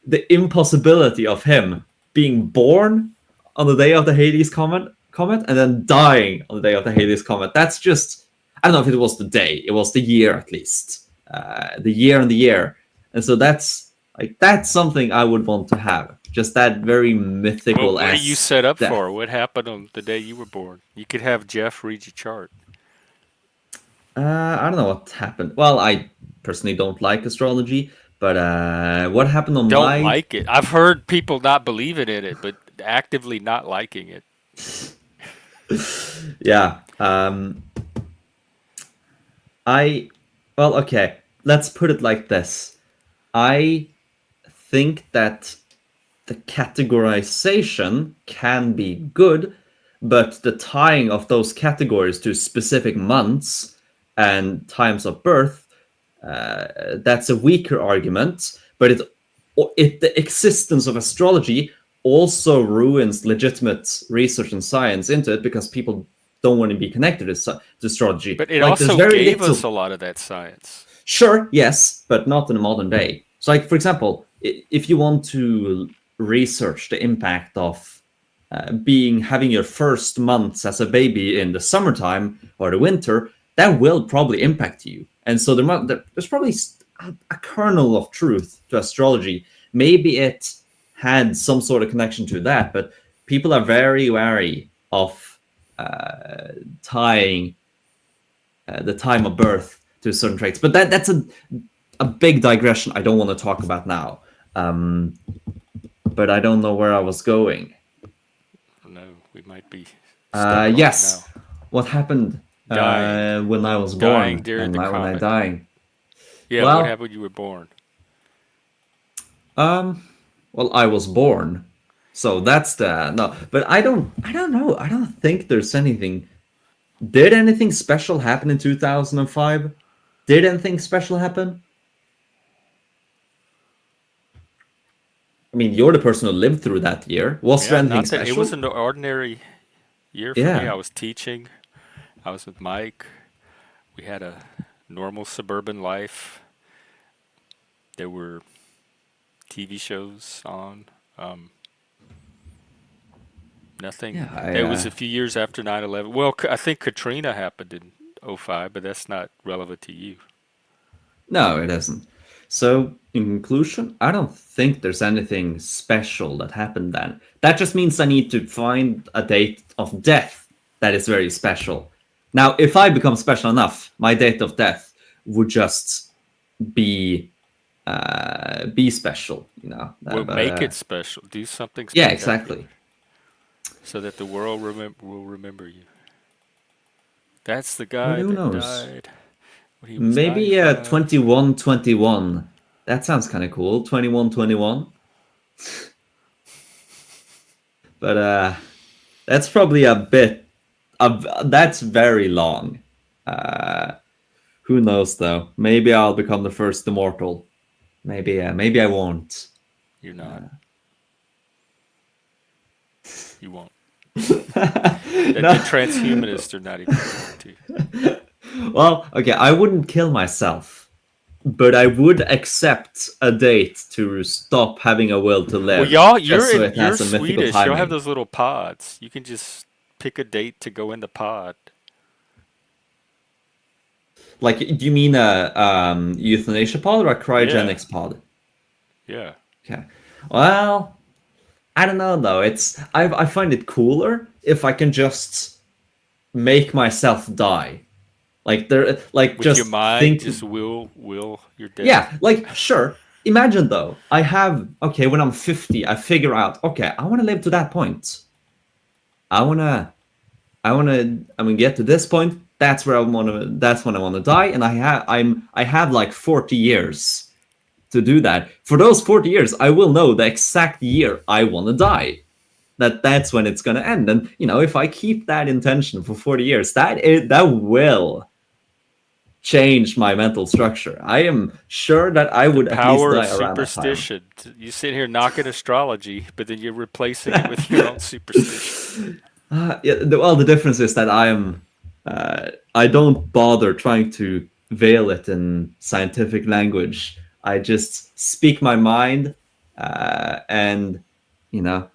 the impossibility of him being born on the day of the Hades comet and then dying on the day of the Hades comet. That's just I don't know if it was the day, it was the year at least, the year and the year, and so that's something I would want to have. Just that very mythical What are you as set up death. for? What happened on the day you were born? You could have Jeff read your chart. I don't know what happened. Well, I personally don't like astrology, but what happened on Don't my like it. I've heard people not believing in it, but actively not liking it. yeah. I well, okay. Let's put it like this. I think that the categorization can be good, but the tying of those categories to specific months and times of birth, that's a weaker argument. But the existence of astrology also ruins legitimate research and science into it because people don't want to be connected to astrology. But it Like, there's also very gave us little. a lot of that science. Sure, yes, but not in the modern day. So, like for example, if you want to research the impact of being having your first months as a baby in the summertime or the winter, that will probably impact you. And so there's probably a kernel of truth to astrology. Maybe it had some sort of connection to that, but people are very wary of tying the time of birth to certain traits. But that's a a big digression I don't want to talk about now. Um, but I don't know where I was going. No, we might be stuck on it now. Yes, what happened Dying. when I was Dying born during and the when I comet. dying? Yeah, what Well, happened when you were born? um, well, I was born, so that's the no. But I don't know. I don't think there's anything. Did anything special happen in 2005? Did anything special happen? I mean, you're the person who lived through that year. Was there Yeah, anything not that it was special? an ordinary year for me. Yeah, I was teaching. I was with Mike. We had a normal suburban life. There were TV shows on. Um, Nothing. yeah. I It was a few years after 9/11. Well, I think Katrina happened in '05, but that's not relevant to you. No, it isn't. So, in conclusion, I don't think there's anything special that happened then. That just means I need to find a date of death that is very special. Now, if I become special enough, my date of death would just be be special, you know. We'll But make it special. Do something yeah, spectacular exactly. so that the world will remember you. That's the But guy who that knows? died when he was Maybe 95. 2121. That sounds kind of cool. 2121. But that's probably a bit of that's very long. Uh, who knows though? Maybe I'll become the first immortal. Maybe I won't. You're not. You won't. That the No. transhumanists are not even going to. Well, okay, I wouldn't kill myself, but I would accept a date to stop having a will to Well, live, y'all, just so it you're has a mythical Swedish. Y'all have timing. those little pods. You can just pick a date to go in the pod. Like, do you mean a euthanasia pod or a Yeah, cryogenics pod? yeah. Okay. Well, I don't know though. I find it cooler if I can just make myself die. Like With your just mind, think. just will your death. Yeah, like sure. Imagine though, I have okay when I'm 50, I figure out okay, I want to live to that point. I wanna I mean get to this point. That's where I want to. That's when I want to die, and I have like 40 years to do that. For those 40 years, I will know the exact year I want to die. That's when it's going to end. And you know, if I keep that intention for 40 years, that will change my mental structure. I am sure that I The would at least power of die around that time. superstition. You sit here knocking astrology, but then you're replacing it with your own superstition. Yeah, well, the difference is that I don't bother trying to veil it in scientific language. I just speak my mind, and you know,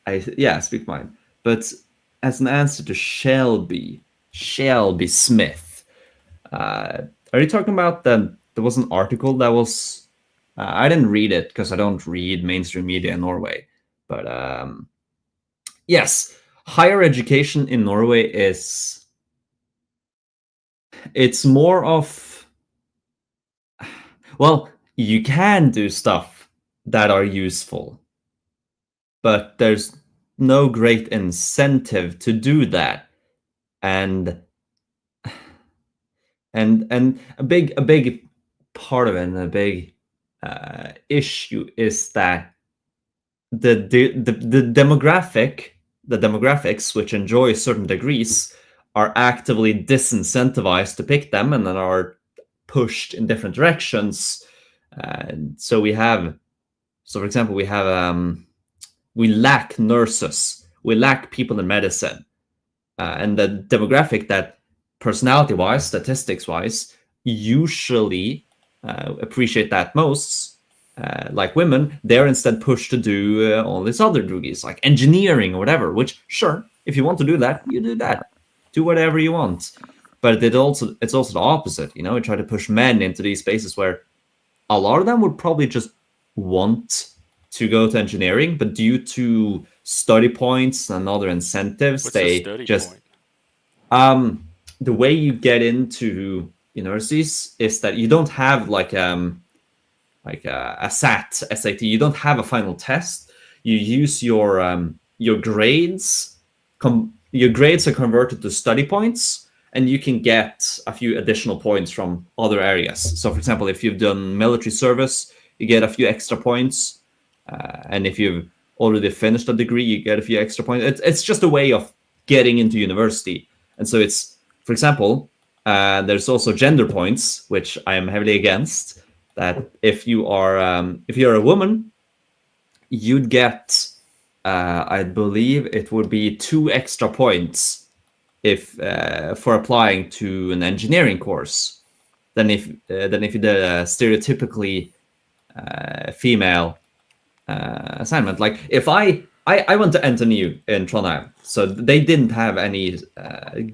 I speak mine. But as an answer to Shelby Smith, are you talking about the? There was an article that was. I didn't read it because I don't read mainstream media in Norway. But yes, higher education in Norway is. It's more of. Well, you can do stuff that are useful, but there's no great incentive to do that. And and a big part of it and a big issue is that the demographics which enjoy certain degrees are actively disincentivized to pick them and then are pushed in different directions. So we have so for example we lack nurses, we lack people in medicine, and the demographic that personality wise, statistics wise, usually appreciate that most, like women, they're instead pushed to do all these other doogies like engineering or whatever. Which, sure, if you want to do that, you do that. Do whatever you want. But it's also the opposite. You know, we try to push men into these spaces where a lot of them would probably just want to go to engineering, but due to study points and other incentives, What's the they study just point? the way you get into. universities is that you don't have like a SAT. You don't have a final test. You use your grades. Your grades are converted to study points, and you can get a few additional points from other areas. So, for example, if you've done military service, you get a few extra points, and if you've already finished a degree, you get a few extra points. It's just a way of getting into university, and so it's, for example, there's also gender points, which I am heavily against. That if you're a woman, you'd get, I believe it would be 2 extra points if for applying to an engineering course than if you did a stereotypically female assignment. Like if I went to NTNU in Trondheim, so they didn't have any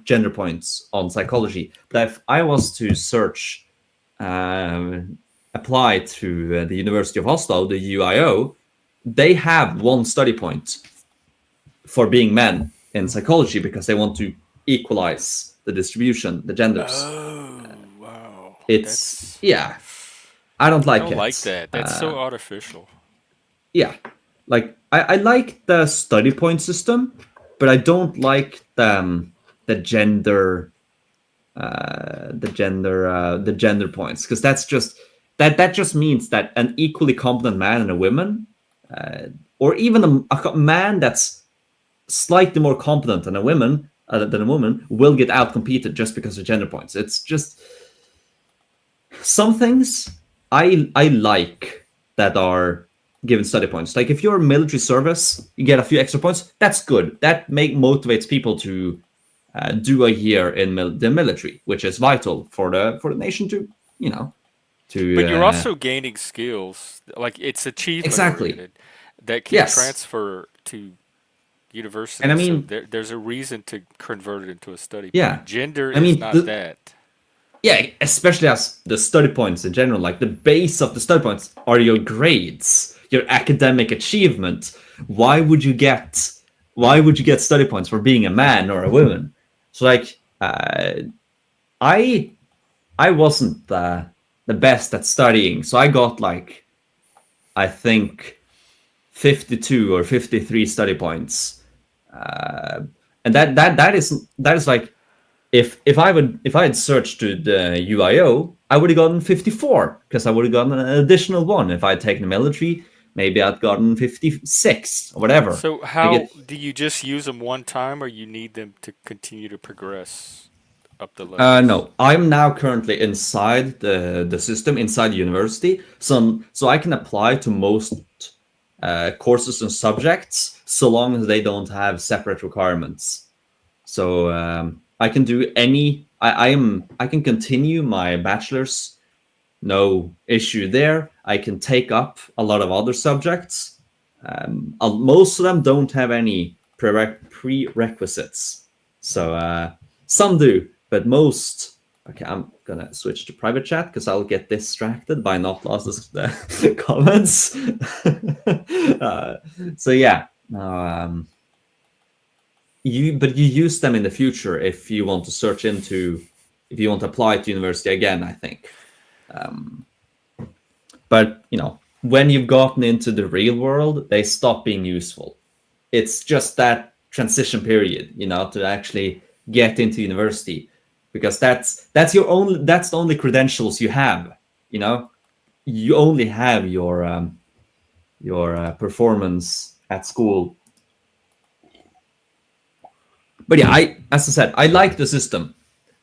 gender points on psychology. But if I was to search, apply to the University of Oslo, the UIO, they have 1 study point for being men in psychology because they want to equalize the distribution, the genders. Oh, wow. It's, yeah, I don't I like don't like it. that. That's so artificial. Yeah, like I like the study point system, but I don't like the gender the gender points, because that's just that just means that an equally competent man and a woman, or even a man that's slightly more competent than a woman will get outcompeted just because of gender points. It's just some things I like that are given study points. Like if you're military service, you get a few extra points. That's good. That motivates people to do a year in the military, which is vital for the nation to, But you're to also gaining skills, like it's achievement exactly. oriented, that can Yes, transfer to and I university. So mean, there's a reason to convert it into a study yeah, point. Gender I is mean, not that. yeah, especially as the study points in general, like the base of the study points are your grades, your academic achievement. Why would you get why would you get study points for being a man or a woman? So like I I wasn't the best at studying, so I got like, I think 52 or 53 study points, and that is like, if I had searched to the UIO, I would have gotten 54 because I would have gotten an additional one. If I had taken the military, maybe I'd gotten 56 or whatever. So Like how it, do you just use them one time, or you need them to continue to progress up the levels? no, I'm now currently inside the system, inside the university, so I can apply to most courses and subjects so long as they don't have separate requirements. So I can do any. I can continue my bachelor's, no issue there. I can take up a lot of other subjects. Most of them don't have any prerequisites. So some do, but most. Okay, I'm gonna switch to private chat because I'll get distracted by not lost the comments. So yeah, you use them in the future if you want to search into, if you want to apply to university again, I think. But when you've gotten into the real world, they stop being useful. It's just that transition period, to actually get into university, because that's the only credentials you have. You only have your performance at school. But yeah, as I said, I like the system.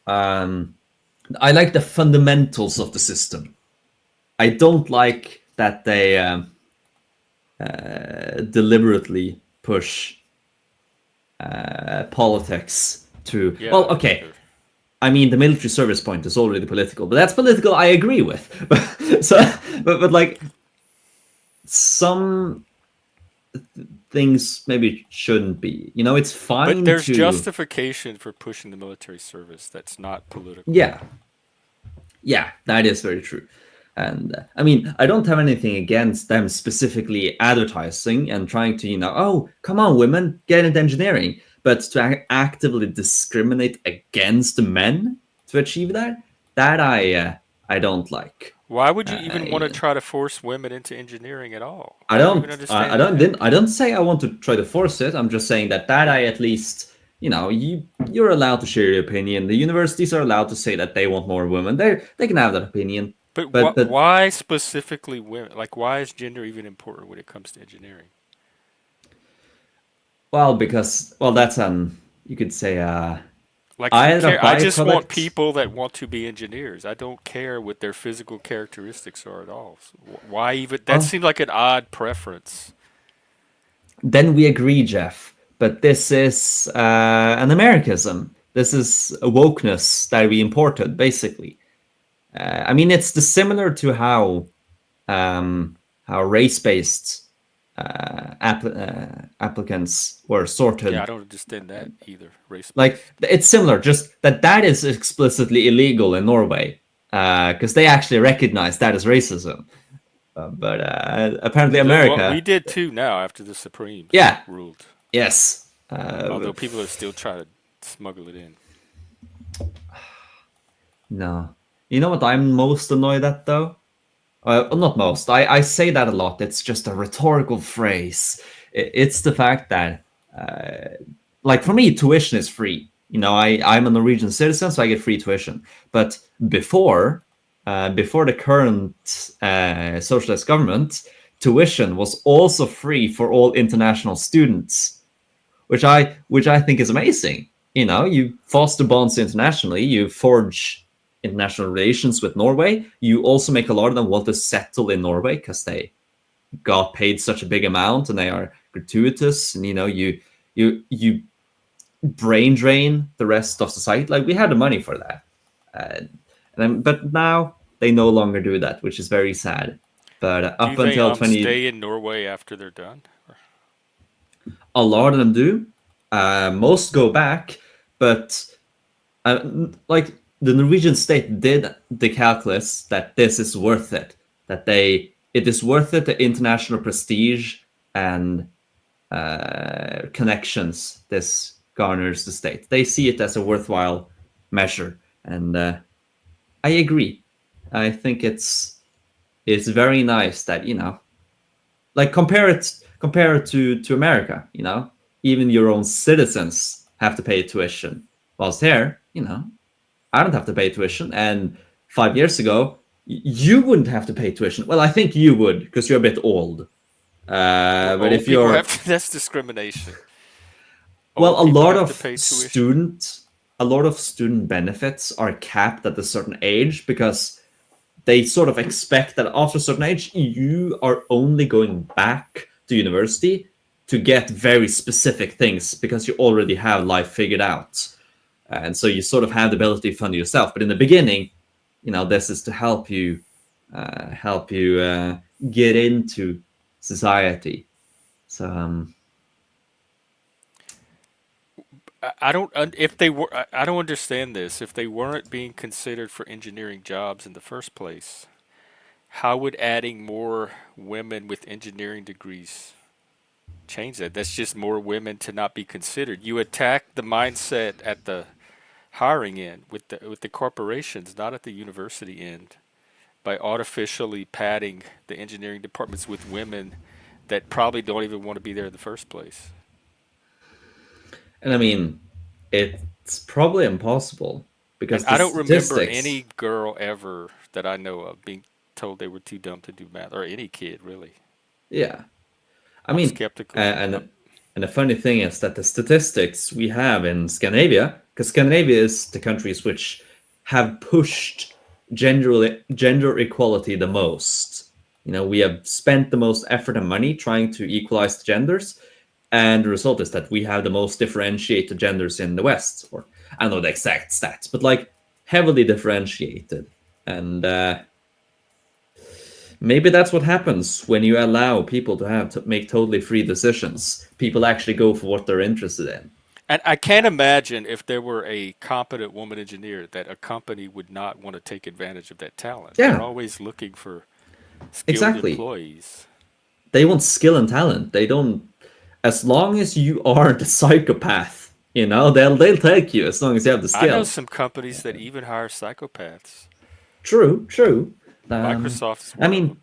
I like the fundamentals of the system. I don't like that they deliberately push politics to. Yeah, Well, I okay. neither. I mean, the military service point is already political, but that's political. I agree with. So, but like some things maybe shouldn't be. It's But fine there's to. justification for pushing the military service that's not political. Yeah, yeah, that is very true. And I mean, I don't have anything against them specifically advertising and trying to, oh, come on, women, get into engineering. But to actively discriminate against men to achieve that, that I don't like. Why would you even want to I try to force women into engineering at all? I I don't even don't I understand don't that. didn't I don't say I want to try to force it. I'm just saying that I at least, you're allowed to share your opinion. The universities are allowed to say that they want more women. They can have that opinion. But But why specifically women? Like, why is gender even important when it comes to engineering? well, because that's you could say Like, who either a care? I just want byproduct. people that want to be engineers. I don't care what their physical characteristics are at all. So why even? That Well, seems like an odd preference. then we agree, Jeff. But this is an Americanism. This is a wokeness that we imported, basically. I mean, it's similar to um, how race-based applicants were Yeah, I sorted. don't understand that either. Race Like based. it's similar, just that is explicitly illegal in Norway because they actually recognize that as racism. But apparently, Well, we America, did too now after the Supremes yeah, ruled. yes. Although people are still trying to smuggle it in. No, you know what I'm most annoyed at though? Not most. I say that a lot. It's just a rhetorical phrase. It's the fact that, like, for me, tuition is free. I'm a Norwegian citizen, so I get free tuition. But before the current socialist government, tuition was also free for all international students, which I think is amazing. You foster bonds internationally, you forge international relations with Norway. You also make a lot of them want to settle in Norway because they got paid such a big amount and they are gratuitous. And you brain drain the rest of society. Like we had the money for that, but now they no longer do that, which is very sad. But Do up they until 20, stay in Norway after they're done? a lot of them do. Most go back, but like the Norwegian state did the calculus that this is worth it, it is worth it, the international prestige and connections this garners the state. They see it as a worthwhile measure, and I agree. I think it's very nice that like compare it to America. Even your own citizens have to pay tuition, whilst here, I don't have to pay tuition. And 5 years ago, you wouldn't have to pay tuition. Well, I think you would because you're a bit old. Well, But old if people have you're to, that's discrimination. well, Old people have to pay tuition. a lot of student benefits are capped at a certain age because they sort of expect that after a certain age, you are only going back to university to get very specific things because you already have life figured out. And so you sort of have the ability to fund yourself. But in the beginning, this is to help you get into society. So I don't if they were. I don't understand this. If they weren't being considered for engineering jobs in the first place, how would adding more women with engineering degrees change that? That's just more women to not be considered. You attack the mindset at the hiring end with the corporations, not at the university end, by artificially padding the engineering departments with women that probably don't even want to be there in the first place. and I mean, it's probably impossible And because I the don't remember statistics. any girl ever that I know of being told they were too dumb to do math, or any kid really. Yeah, I I'm mean, skeptical. and the funny thing is that the statistics we have in Scandinavia, because Scandinavia is the countries which have pushed gender equality the most. We have spent the most effort and money trying to equalize the genders, and the result is that we have the most differentiated genders in the West. Or I don't know the exact stats, but like heavily differentiated. And maybe that's what happens when you allow people to have to make totally free decisions. People actually go for what they're interested in. And I can't imagine if there were a competent woman engineer that a company would not want to take advantage of that talent. They're Yeah, always looking for skilled exactly. employees. They want skill and talent. They don't. As long as you aren't a psychopath, they'll take you as long as you have the I know skill. some companies that even hire psychopaths. True, true. Um, Microsoft is I one of them. mean,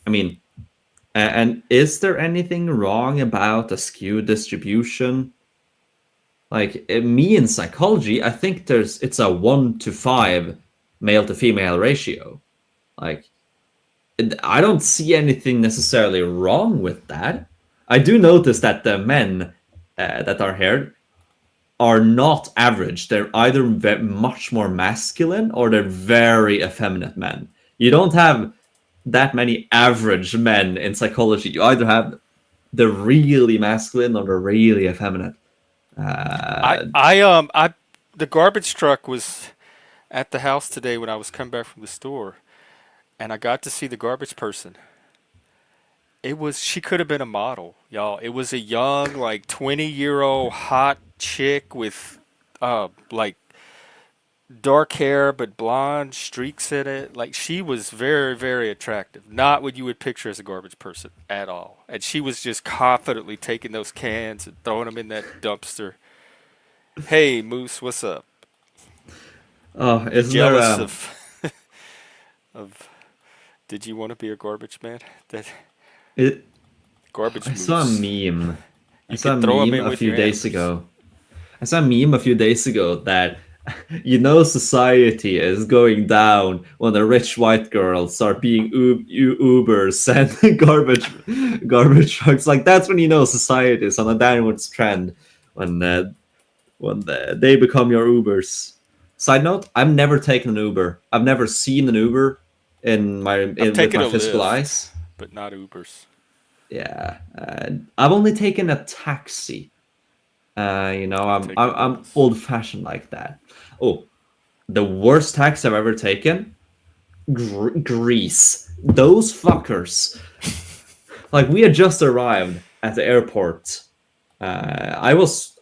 I mean, and is there anything wrong about a skewed distribution? Like me in psychology, I think it's a 1 to 5 male to female ratio. Like I don't see anything necessarily wrong with that. I do notice that the men that are here are not average. They're either much more masculine or they're very effeminate men. You don't have that many average men in psychology. You either have the really masculine or the really effeminate. I Uh, I I the garbage truck was at the house today when I was coming back from the store, and I got to see the garbage person. It was she could have been a model, y'all. It was a young, like 20-year-old hot chick with like dark hair but blonde streaks in it. Like she was very, very attractive. Not what you would picture as a garbage person at all. And she was just confidently taking those cans and throwing them in that dumpster. Hey, Moose, what's up? oh, You isn't there jealous of did you want to be a garbage man? That it, garbage I saw a moose. meme. I You saw a could throw them meme in a with few your days animals. ago. I saw a meme a few days ago that society is going down when the rich white girls start being Ubers and garbage trucks. Like that's when society is on a downwards trend when they become your Ubers. Side note: I've never taken an Uber. I've never seen an Uber I've with taken my a physical lift, eyes. but not Ubers. Yeah, I've only taken a taxi. I've taken I'm those. old fashioned like that. Oh, the worst taxi I've ever taken, Greece. Those fuckers. Like we had just arrived at the airport.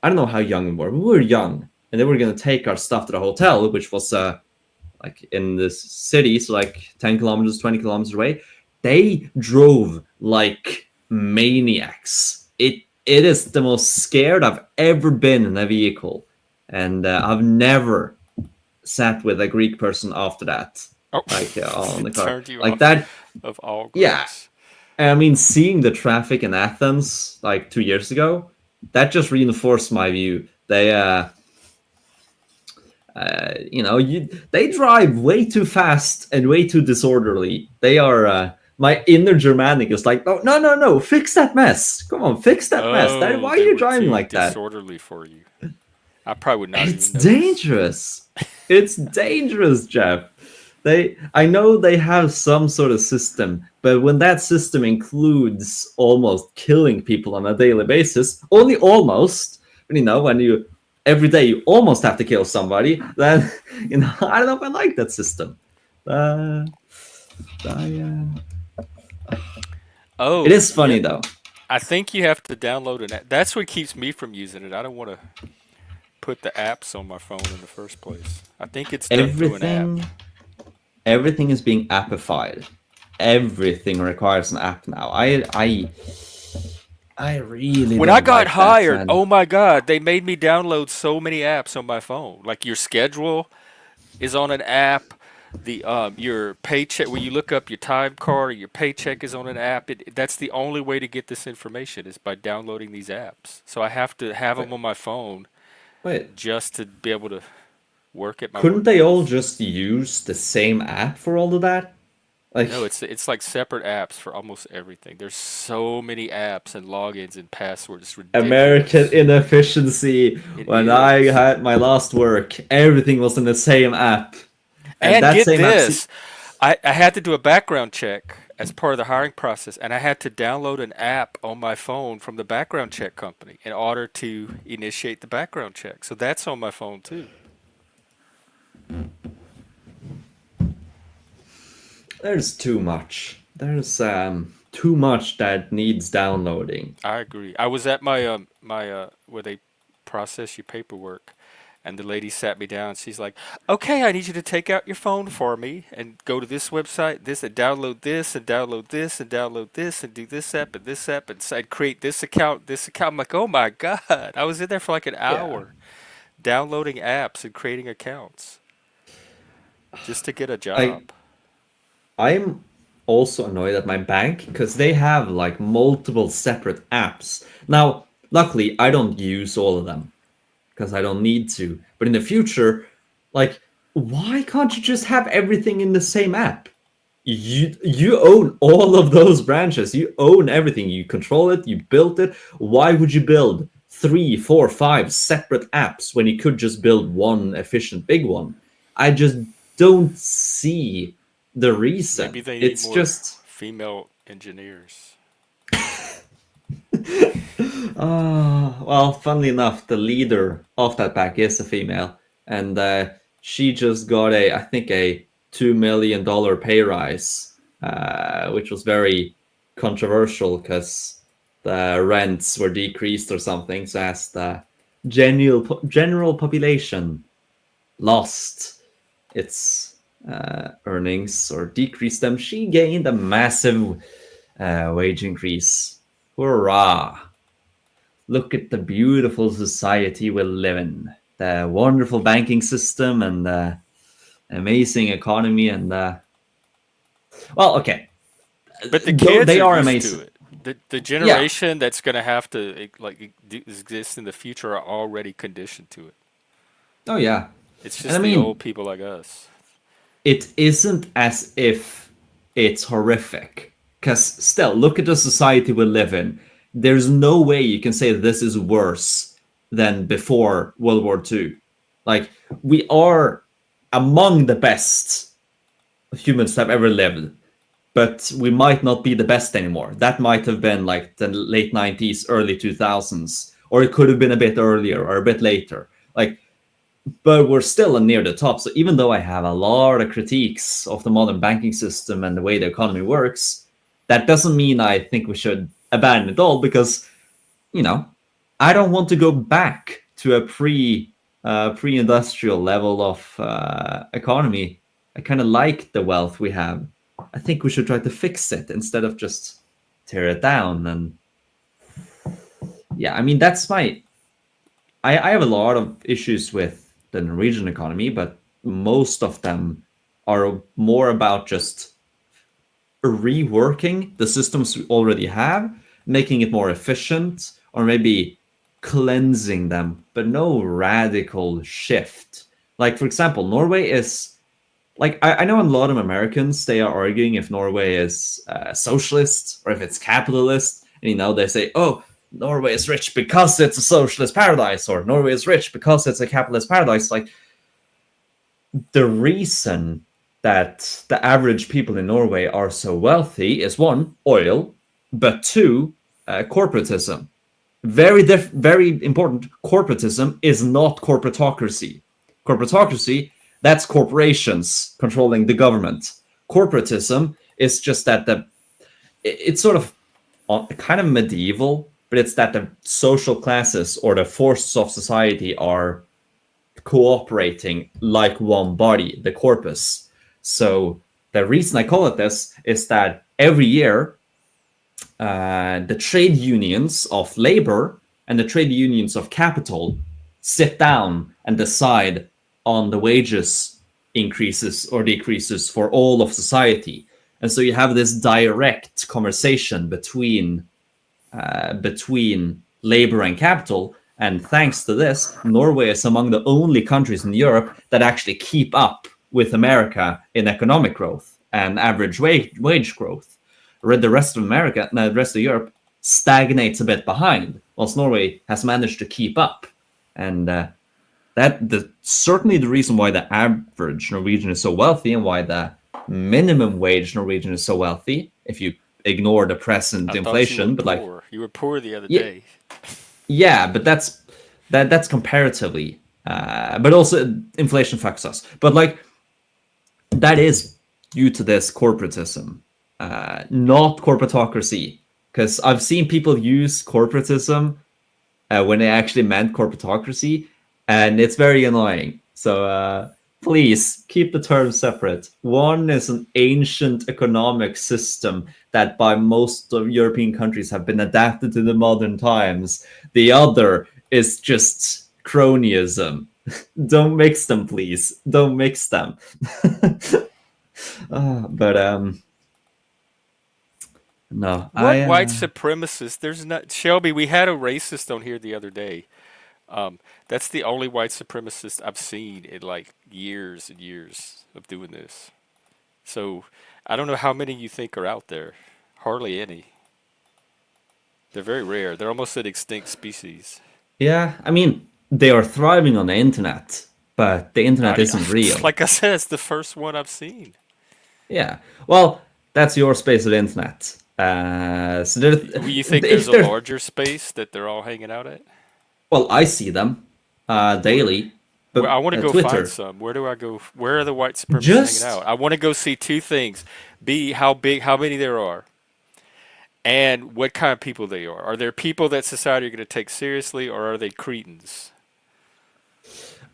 I don't know how young we were. We were young, and they were gonna take our stuff to the hotel, which was like in this city, so like 10 kilometers, 20 kilometers away. They drove like maniacs. It is the most scared I've ever been in a vehicle, and I've never sat with a Greek person after that, Oh, like on the it car, turned you like off that. of all Yeah, Greeks. I mean, seeing the traffic in Athens like 2 years ago, that just reinforced my view. They drive way too fast and way too disorderly. They are my inner Germanic is like, no, no, no, no, fix that mess. Come on, fix that mess. Why Oh, are they you were driving too like that? disorderly for you. I probably would not It's even notice. dangerous. It's dangerous, Jeff. I know they have some sort of system, but when that system includes almost killing people on a daily basis, only almost, when you every day you almost have to kill somebody, then I don't know if I like that system. Uh, it Oh, is yeah. funny though. I think you have to download an app. That's what keeps me from using it. I don't want to put the apps on my phone in the first place. I think it's done through an app. Everything, everything is being appified. Everything requires an app now. I really When I don't got like that, hired, man. oh my God, they made me download so many apps on my phone. Like your schedule is on an app. The your paycheck where you look up your time card or your paycheck is on an app. That's the only way to get this information is by downloading these apps. So I have to have Wait, them on my phone wait. just to be able to work at my Couldn't they all workplace. just use the same app for all of that? No, Like it's like separate apps for almost everything. There's so many apps and logins and passwords. It's American ridiculous. inefficiency. It When I is. had my last work, everything was in the same app, and And that get same app. this, I had to do a background check as part of the hiring process, and I had to download an app on my phone from the background check company in order to initiate the background check. So that's on my phone too. There's too much. There's too much that needs downloading. I agree. I was at my where they process your paperwork, and the lady sat me down. She's like, "Okay, I need you to take out your phone for me and go to this website, this and download this and download this and download this and do this app and create this account, this account." I'm like, "Oh my God!" I was in there for like an Yeah. hour downloading apps and creating accounts. just to get a I job. I'm also annoyed at my bank because they have like multiple separate apps. Now, luckily, I don't use all of them because I don't need to. But in the future, like, why can't you just have everything in the same app? You own all of those branches. You own everything. You control it. You built it. Why would you build three, four, five separate apps when you could just build one efficient big one? I just don't see the Maybe reason. they need It's more just female engineers. well, funnily enough, the leader of that pack is a female, and she just got I think, a $2 million pay rise, which was very controversial because the rents were decreased or something. So as the general population lost its earnings or decreased them, she gained a massive wage increase. Hurrah! Look at the beautiful society we live in, the wonderful banking system and the amazing economy and well, okay, But the though kids they are are used to amazing. it. The Yeah. generation that's going to have to exist in the future are already conditioned to it. Oh yeah. It's And I just the old mean, people like us. it isn't as if it's horrific. Because still, look at the society we live in. There's no way you can say that this is worse than before World War II. Like, we are among the best humans have ever lived, but we might not be the best anymore. That might have been like the late 90s, early 2000s, or it could have been a bit earlier or a bit later. Like, but we're still near the top. So even though I have a lot of critiques of the modern banking system and the way the economy works, that doesn't mean I think we should abandon it all because, you know, I don't want to go back to a pre-industrial level of economy. I kind of like the wealth we have. I think we should try to fix it instead of just tear it down. And yeah, I mean that's my. I have a lot of issues with the Norwegian economy, but most of them are more about just reworking the systems we already have, making it more efficient, or maybe cleansing them, but no radical shift. Like, for example, Norway is like, I know a lot of Americans, they are arguing if Norway is socialist or if it's capitalist. And, they say, oh, Norway is rich because it's a socialist paradise, or Norway is rich because it's a capitalist paradise. Like, the reason that the average people in Norway are so wealthy is one, oil, but two, corporatism. Very important. Corporatism is not corporatocracy. Corporatocracy, that's corporations controlling the government. Corporatism is just that it's sort of kind of medieval, but it's that the social classes or the forces of society are cooperating like one body, the corpus. So the reason I call it this is that every year the trade unions of labor and the trade unions of capital sit down and decide on the wages increases or decreases for all of society. And so you have this direct conversation between labor and capital. And thanks to this, Norway is among the only countries in Europe that actually keep up with America in economic growth and average wage growth. The rest of America, no, the rest of Europe stagnates a bit behind, whilst Norway has managed to keep up. And certainly the reason why the average Norwegian is so wealthy and why the minimum wage Norwegian is so wealthy, if you ignore the present I thought you were inflation, but like, poor. You were poor the other yeah, day. yeah, but that's comparatively. But also inflation fucks us. But like that is due to this corporatism, not corporatocracy. Because I've seen people use corporatism when they actually meant corporatocracy, and it's very annoying. So please keep the terms separate. One is an ancient economic system that by most of European countries have been adapted to the modern times. The other is just cronyism. Don't mix them, please. Don't mix them. But no, What white supremacist? There's not Shelby. We had a racist on here the other day. That's the only white supremacist I've seen in like years and years of doing this. So I don't know how many you think are out there. Hardly any. They're very rare. They're almost an extinct species. yeah, I mean, they are thriving on the internet, but the internet I, isn't real. like I said, it's the first one I've seen. Yeah. Well, that's your space of the internet. So there, You think there's if a there, larger space that they're all hanging out at? well, I see them Where? daily, Where but I want to go find Twitter, some. Where do I go? Where are the white supremacists hanging just out? I want to go see two things: B, how big, how many there are, and what kind of people they are. Are there people that society are going to take seriously, or are they cretins?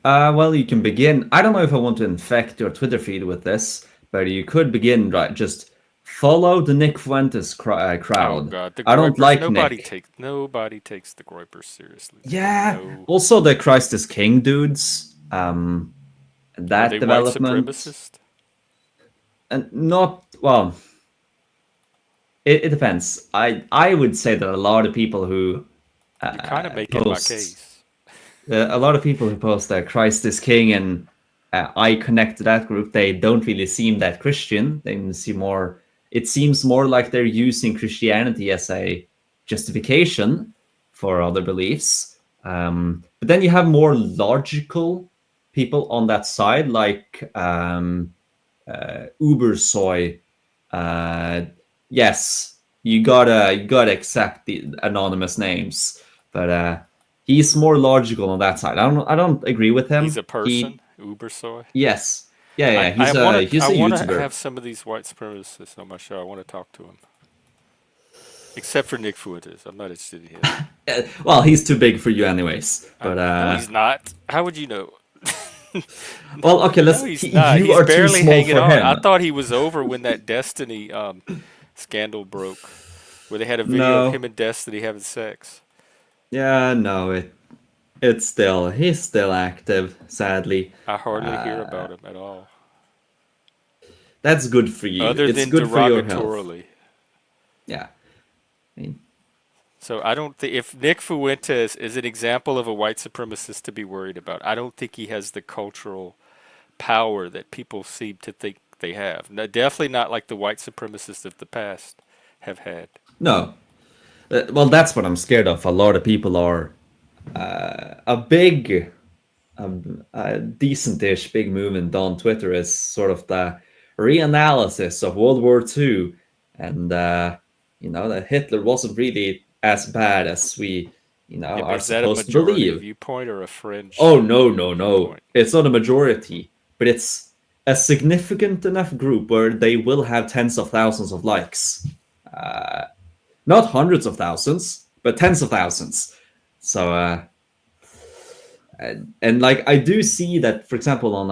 well, you can begin. I don't know if I want to infect your Twitter feed with this, but you could begin right. Just follow the Nick Fuentes Oh crowd. God, the I don't Groypers. like Nick. Nobody takes the Groypers seriously, man. Yeah. No. Also, the Christ is King dudes. Are That they white development, supremacist? and not well. It depends. I would say that a lot of people who You're kind of making my post case. a lot of people who post that Christ is King and I connect to that group, they don't really seem that Christian. They seem more. It seems more like they're using Christianity as a justification for other beliefs. But then you have more logical people on that side, like Uber Soy. Uh, yes, you gotta accept the anonymous names, but he's more logical on that side. I don't agree with He's him. a person, He Uber soy. yes, yeah, yeah. I want to He's I a want to YouTuber. have some of these white supremacists on my show. I want to talk to him. Except for Nick Fuentes. I'm not interested in him. Well, he's too big for you, anyways. But No, he's not. How would you know? well, okay. No, Let's. he's not. You He's are too barely small hanging for on. him. I thought he was over when that Destiny scandal broke, where they had a video of him No, and Destiny having sex. yeah, no. It's still he's still active. Sadly, I hardly hear about him at all, that's good for you. other It's than good for your health. derogatorily. Yeah. I mean, So I don't think if Nick Fuentes is an example of a white supremacist to be worried about, I don't think he has the cultural power that people seem to think they have. No, definitely not like the white supremacists of the past have had. no. Well, that's what I'm scared of. A lot of people are a big, a decent-ish big movement on Twitter is sort of the reanalysis of World War II, and that Hitler wasn't really as bad as we, Yeah, but are is that a supposed to majority believe. viewpoint or a fringe Oh no, no, no! viewpoint? It's not a majority, but it's a significant enough group where they will have tens of thousands of likes. Not hundreds of thousands, but tens of thousands. So, and like I do see that, for example, on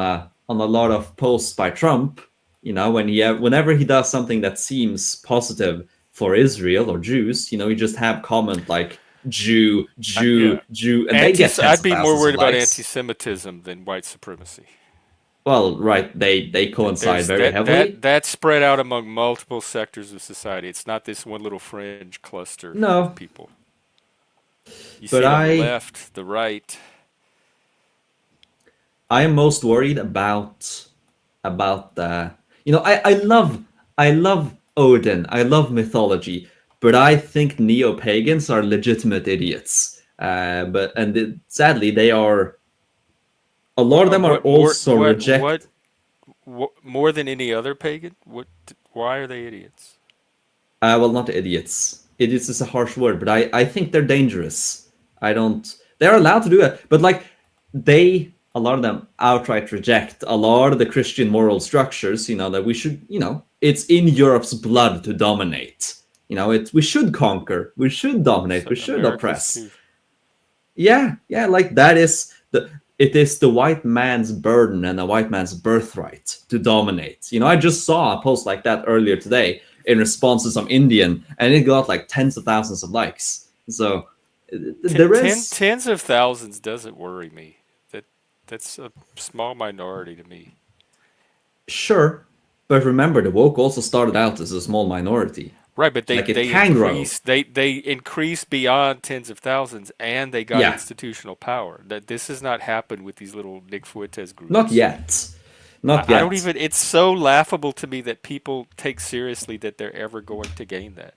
a lot of posts by Trump, whenever he does something that seems positive for Israel or Jews, he just have comment like Jew, Yeah, Jew, Jew, and they get tens I'd of be more thousands of worried about likes. anti-Semitism than white supremacy. Well, right, they coincide There's very heavily. that spread out among multiple sectors of society. It's not this one little fringe cluster of No, people. You but see it on the I left, the right. I am most worried about the I love Odin, I love mythology, but I think neo pagans are legitimate idiots. Sadly, they are. A lot of them are What also reject. what more than any other pagan? What? Why are they idiots? Well, not idiots. Idiots is a harsh word, but I think they're dangerous. I don't. They're allowed to do it, but like a lot of them outright reject a lot of the Christian moral structures. That we should. It's in Europe's blood to dominate. We should conquer. We should dominate. So We should America's oppress. too. Yeah, yeah. Like that is the. It is the white man's burden and the white man's birthright to dominate. I just saw a post like that earlier today in response to some Indian, and it got like tens of thousands of likes. So there is Tens of thousands doesn't worry me. That That's a small minority to me. Sure, but remember, the woke also started out as a small minority. Right, but Like it can grow. they increased beyond tens of thousands, and they got Yeah, institutional power. That this has not happened with these little Nick Fuentes not groups. yet. Not I don't yet. even. It's so laughable to me that people take seriously that they're ever going to gain that.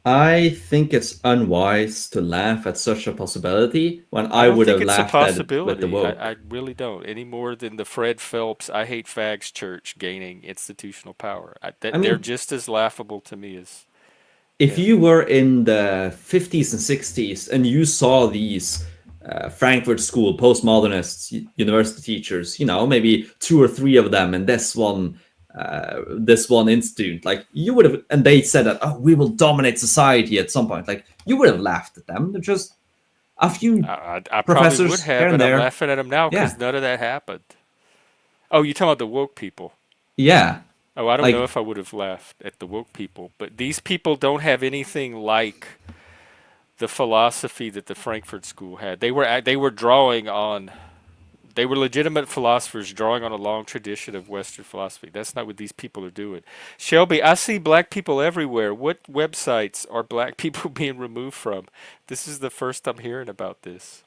I think it's unwise to laugh at such a possibility when I I don't would think have it's a laughed at it with the possibility. I woke. really don't. Any more than the Fred Phelps "I hate fags" church gaining institutional power. I That they're mean, just as laughable to me as if him. you were in the 50s and 60s and you saw these Frankfurt School postmodernists, university teachers, maybe two or three of them in this one institute, like you would have, and they said that, oh, we will dominate society at some point. Like you would have laughed at them. They're just a few I probably would professors here have, and but I'm there. laughing at him now because Yeah, none of that happened. Oh, you talking about the woke people? yeah. Oh, I don't know Like if I would have laughed at the woke people, but these people don't have anything like the philosophy that the Frankfurt School had. They were drawing on they were legitimate philosophers drawing on a long tradition of Western philosophy. That's not what these people are doing. Shelby, I see black people everywhere. What websites are black people being removed from? This is the first I'm hearing about this.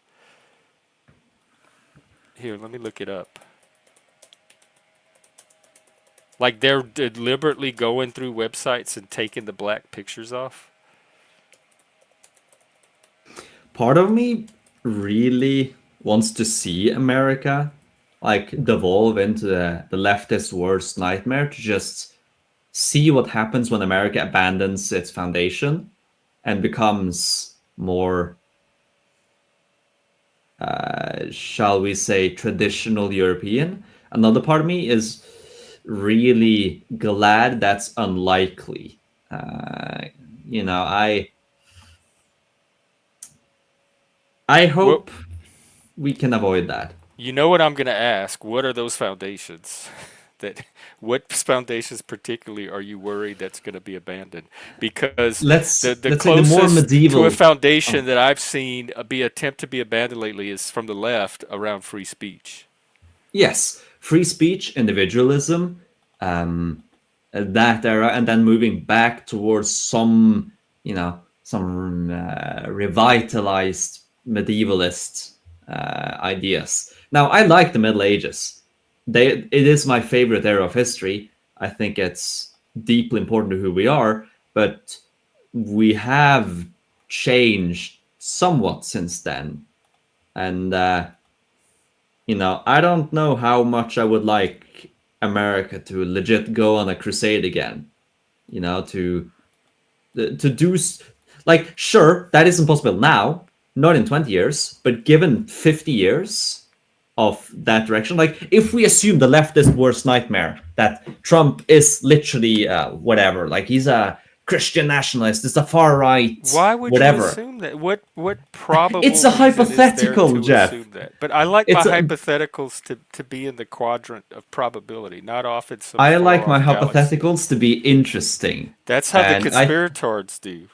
Here, let me look it up. Like they're deliberately going through websites and taking the black pictures off. part of me really wants to see America like devolve into the leftist worst nightmare to just see what happens when America abandons its foundation and becomes more, shall we say, traditional European. Another part of me is really glad that's unlikely. Uh, you know, I Well, hope we can avoid that. you know what I'm going to ask? What are those foundations? That what foundations particularly are you worried that's going to be abandoned? Because the Let's say the more closest to a medieval. foundation Oh, that I've seen be attempt to be abandoned lately is from the left around free speech. yes, free speech, individualism, um, that era, and then moving back towards some revitalized medievalist ideas. Now, I like the Middle Ages. It is my favorite era of history. I think it's deeply important to who we are, but we have changed somewhat since then, and I don't know how much I would like America to legit go on a crusade again. To do like, sure, that isn't possible now, not in 20 years, but given 50 years of that direction, like if we assume the leftist worst nightmare that Trump is literally whatever, like he's a Christian nationalist, it's a far right, Why would you whatever. assume that? What It's probable a reason is there hypothetical, to Jeff. assume that? But I like my It's a hypotheticals to be in the quadrant of probability, not off in some I far like my off galaxy. hypotheticals to be interesting. That's how the And I conspirators do.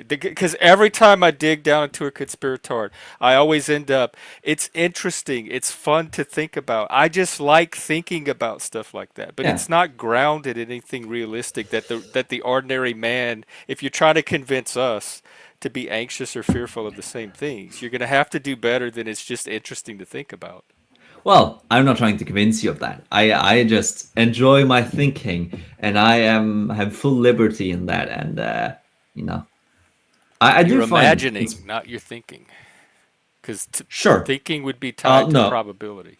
Because every time I dig down into a conspiratord, I always end up. It's interesting. It's fun to think about. I just like thinking about stuff like that. But yeah. it's not grounded in anything realistic. That the ordinary man, if you're trying to convince us to be anxious or fearful of the same things, you're going to have to do better than it's just interesting to think about. Well, I'm not trying to convince you of that. I just enjoy my thinking, and have full liberty in that. And you know, I You're do find imagining, not you're thinking. Because sure. thinking would be tied to No, probability.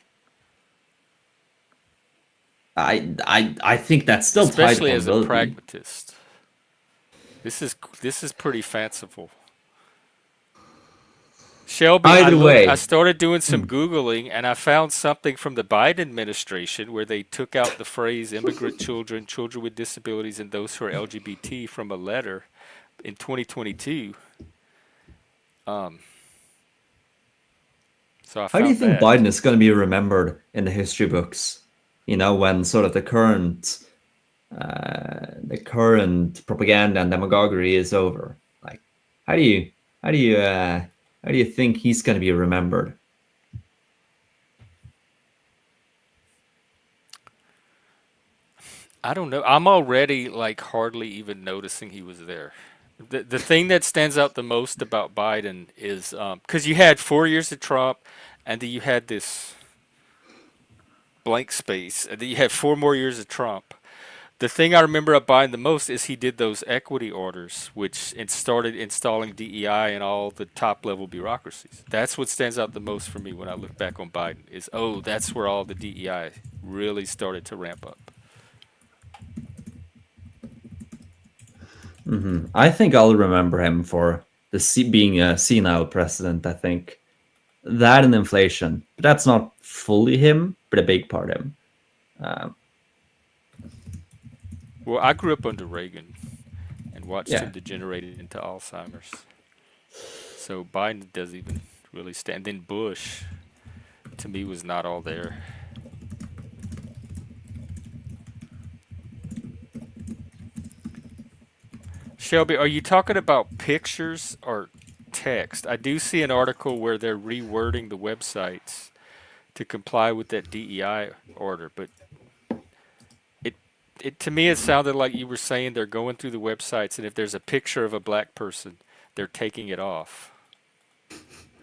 I think that's still tied to Especially as a probability. pragmatist. This is pretty fanciful. Shelby, Either I way, started doing some googling and I found something from the Biden administration where they took out the phrase immigrant children, children with disabilities and those who are LGBT from a letter in 2022. Um, so I how do you found think that. Biden is going to be remembered in the history books? When sort of the current propaganda and demagoguery is over. Like, how do you how do you uh, how do you think he's going to be remembered? I don't know. I'm already like hardly even noticing he was there. The thing that stands out the most about Biden is because you had 4 years of Trump, and then you had this blank space, and then you had 4 more years of Trump. The thing I remember about Biden the most is he did those equity orders, which started installing DEI in all the top level bureaucracies. That's what stands out the most for me when I look back on Biden. Is oh, that's where all the DEI really started to ramp up. I think I'll remember him for being a senile president. I think that and inflation, but that's not fully him, but a big part of him. Um, Well, I grew up under Reagan and watched yeah, him degenerate into Alzheimer's. So Biden doesn't even really stand. Then Bush, to me, was not all there. Shelby, are you talking about pictures or text? I do see an article where they're rewording the websites to comply with that DEI order, but it it to me it sounded like you were saying they're going through the websites, and if there's a picture of a black person, they're taking it off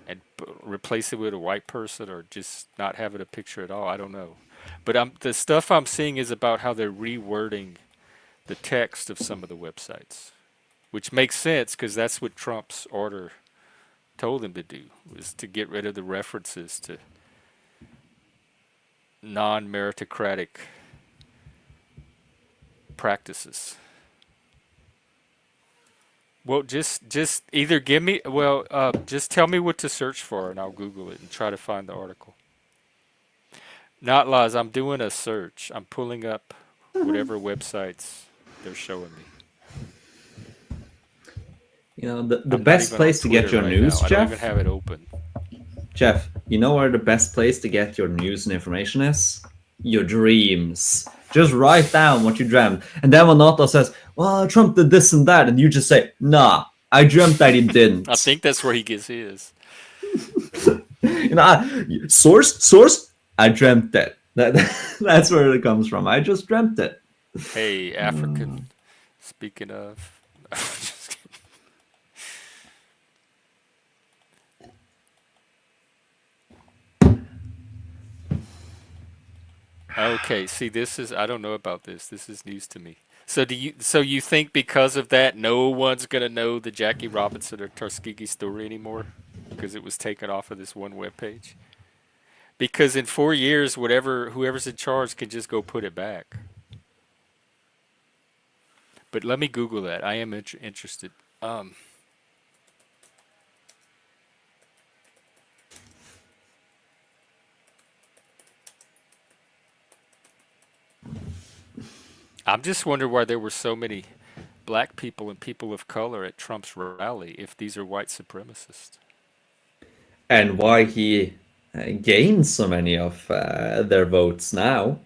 and replace it with a white person, or just not having a picture at all. I don't know. But the stuff I'm seeing is about how they're rewording the text of some of the websites, which makes sense because that's what Trump's order told him to do, was to get rid of the references to non-meritocratic practices. Well, just either give me just tell me what to search for and I'll Google it and try to find the article. Not lies. I'm doing a search. I'm pulling up whatever websites they're showing me. the I'm not best even on place to get Twitter your right now. news, I don't even Jeff. have it open. Jeff, you know where the best place to get your news and information is? Your dreams. Just write down what you dreamt. And then when Otto says, well, Trump did this and that, and you just say, nah, I dreamt that he I didn't. think that's where he gets his. Source, I dreamt it. That's where it comes from. I just dreamt it. Hey, African. Speaking of, just okay, see, this is I don't know about this. This is news to me. So you think because of that, no one's gonna know the Jackie Robinson or Tuskegee story anymore because it was taken off of this one web page? Because in 4 years, whatever whoever's in charge can just go put it back. But let me Google that. I am interested. Um, I'm just wondering why there were so many black people and people of color at Trump's rally if these are white supremacists. And why he gains so many of their votes now.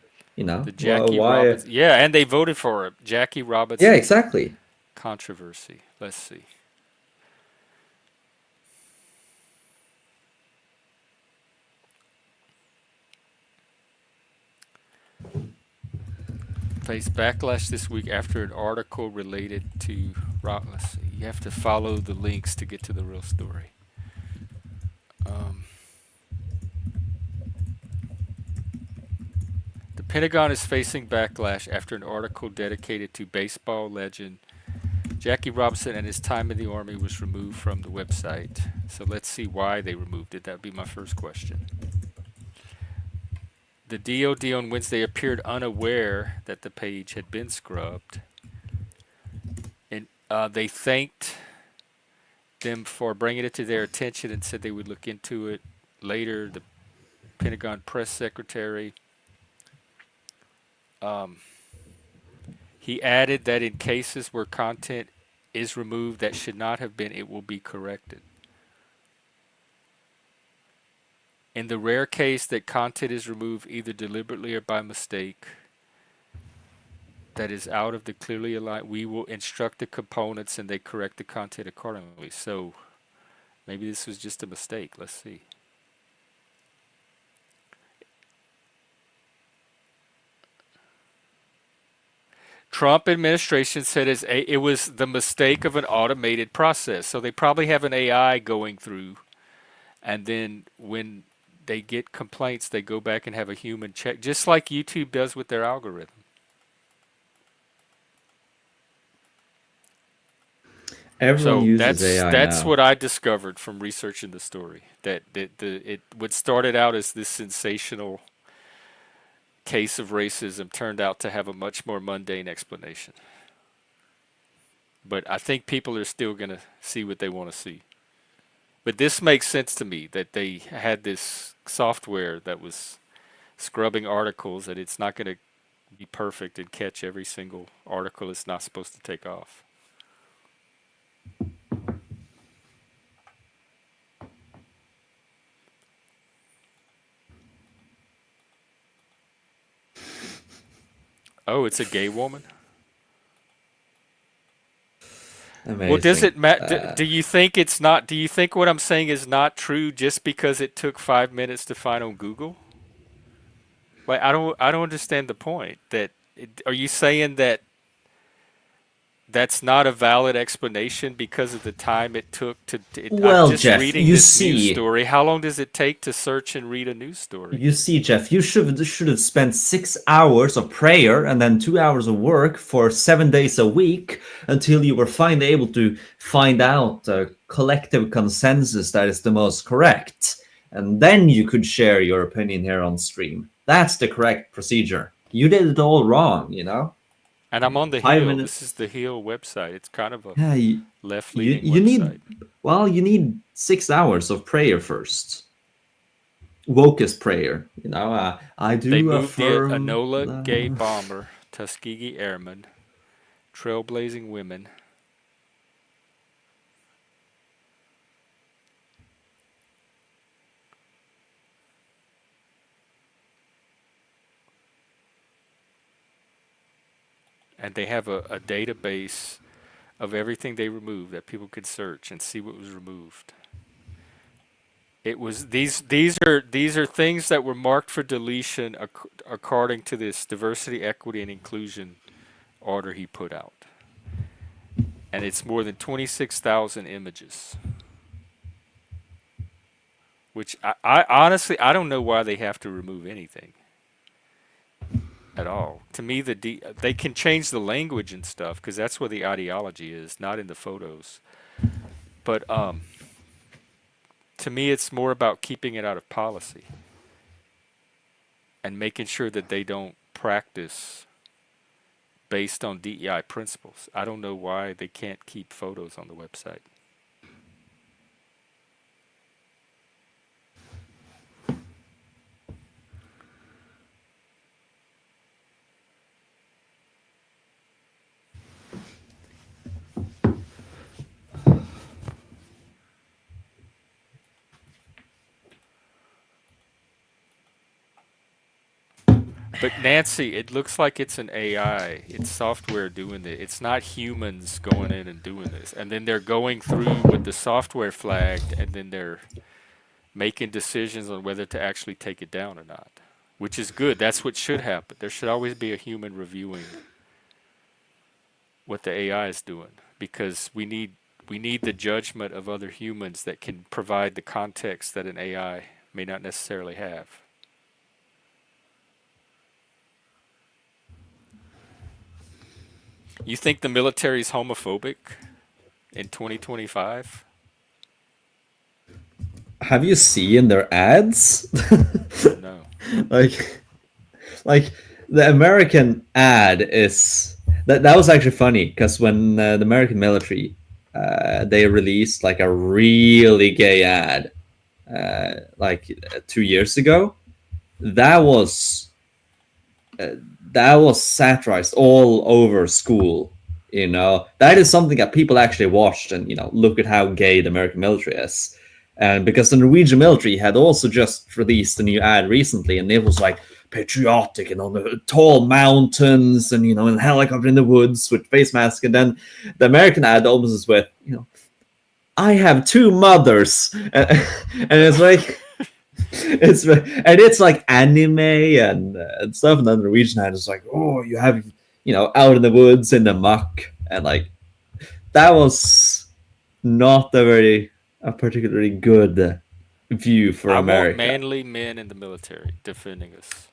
The Well, Jackie why? Robinson, yeah, and they voted for it. Jackie Yeah, Robinson exactly. controversy. Let's see. Faced backlash this week after an article related to rock. Let's see. You have to follow the links to get to the real story. Um, the Pentagon is facing backlash after an article dedicated to baseball legend Jackie Robinson and his time in the Army was removed from the website. So let's see why they removed it. That would be my first question. The DoD on Wednesday appeared unaware that the page had been scrubbed, and they thanked them for bringing it to their attention and said they would look into it later. The Pentagon press secretary, um, he added that in cases where content is removed that should not have been, it will be corrected. In the rare case that content is removed either deliberately or by mistake, that is out of the clearly aligned, we will instruct the components and they correct the content accordingly. So maybe this was just a mistake. Let's see. Trump administration said it was the mistake of an automated process. So they probably have an AI going through, and then when they get complaints, they go back and have a human check, just like YouTube does with their algorithm. Everyone So uses that's AI that's now. what I discovered from researching the story. That it what started out as this sensational case of racism turned out to have a much more mundane explanation. But I think people are still going to see what they want to see. But this makes sense to me that they had this software that was scrubbing articles, that it's not going to be perfect and catch every single article it's not supposed to take off. Oh, it's a gay woman? Well, does Amazing. it matter? Do you think it's not? Do you think what I'm saying is not true just because it took 5 minutes to find on Google? Like, I don't understand the point. Are you saying that that's not a valid explanation because of the time it took I'm Well, just Jeff, reading this news story. How long does it take to search and read a news story? Jeff, you should have spent 6 hours of prayer and then 2 hours of work for 7 days a week until you were finally able to find out a collective consensus that is the most correct, and then you could share your opinion here on stream. That's the correct procedure. You did it all wrong, you know. And I'm on the Five Hill. This minutes. is the Hill website. It's kind of a Yeah, left-leaning you need, website. well, you need 6 hours of prayer first. Wokest prayer, you know. I They do moved the affirm. Enola Gay bomber, Tuskegee Airmen, trailblazing women, and they have a database of everything they removed that people could search and see what was removed. It was these are things that were marked for deletion according to this diversity, equity, and inclusion order he put out, and it's more than 26,000 images. Which I honestly I don't know why they have to remove anything at all. To me, they can change the language and stuff because that's where the ideology is, not in the photos. But to me, it's more about keeping it out of policy and making sure that they don't practice based on DEI principles. I don't know why they can't keep photos on the website. But Nancy, it looks like it's an AI. It's software doing it. It's not humans going in and doing this. And then they're going through with the software flagged, and then they're making decisions on whether to actually take it down or not, which is good. That's what should happen. There should always be a human reviewing what the AI is doing because we need the judgment of other humans that can provide the context that an AI may not necessarily have. You think the military's homophobic in 2025? Have you seen their ads? No. like, like the American ad is that was actually funny because when the American military they released like a really gay ad like 2 years ago, that was that was satirized all over school. You know, that is something that people actually watched, and look at how gay the American military is. And because the Norwegian military had also just released a new ad recently, and it was like patriotic and on the tall mountains, and in a helicopter in the woods with face mask. And then the American ad opens with, I have two mothers, and it's like it's like anime and stuff, and then the Norwegian ad is like, oh, you have out in the woods in the muck, and like that was not a particularly good view for I want America. manly men in the military defending us.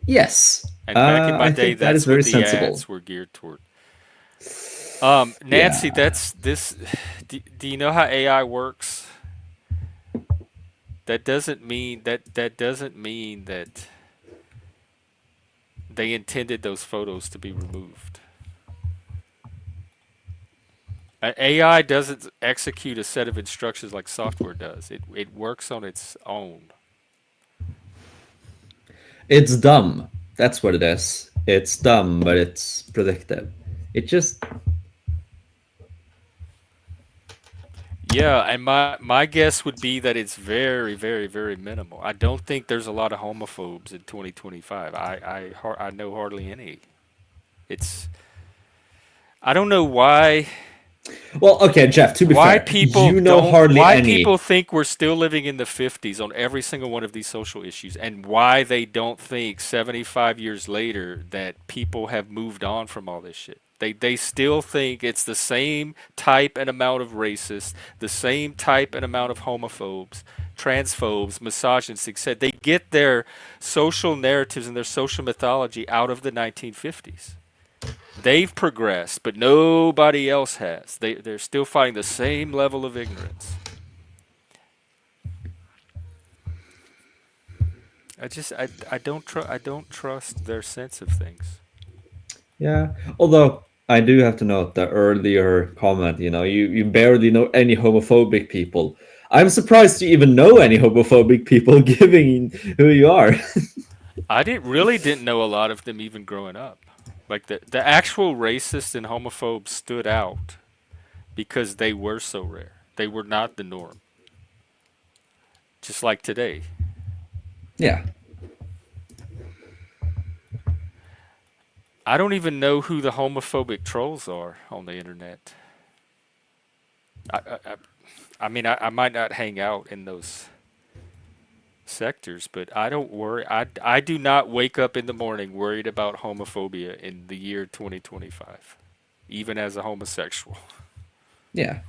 Yes, And back in my I day, think that is that's very what the sensible. ads were geared toward. Nancy, Yeah, that's this. Do you know how AI works? That doesn't mean that they intended those photos to be removed. AI doesn't execute a set of instructions like software does. It works on its own. it's dumb. That's what it is. It's dumb, but it's predictive. It just Yeah, and my guess would be that it's very, very, very minimal. I don't think there's a lot of homophobes in 2025. I know hardly any. It's I don't know well, okay, Jeff. To be fair, you know hardly why any. people think we're still living in the 50s on every single one of these social issues, and why they don't think 75 years later that people have moved on from all this shit. They still think it's the same type and amount of racists, the same type and amount of homophobes, transphobes, misogynists, etc. They get their social narratives and their social mythology out of the 1950s. They've progressed, but nobody else has. They're still fighting the same level of ignorance. I don't trust their sense of things. Yeah. Although I do have to note the earlier comment. You barely know any homophobic people. I'm surprised you even know any homophobic people, given who you are. I didn't know a lot of them even growing up. Like the actual racists and homophobes stood out because they were so rare. They were not the norm. Just like today. Yeah. I don't even know who the homophobic trolls are on the internet. I I, I I might not hang out in those sectors, but I don't worry. I do not wake up in the morning worried about homophobia in the year 2025, even as a homosexual. Yeah.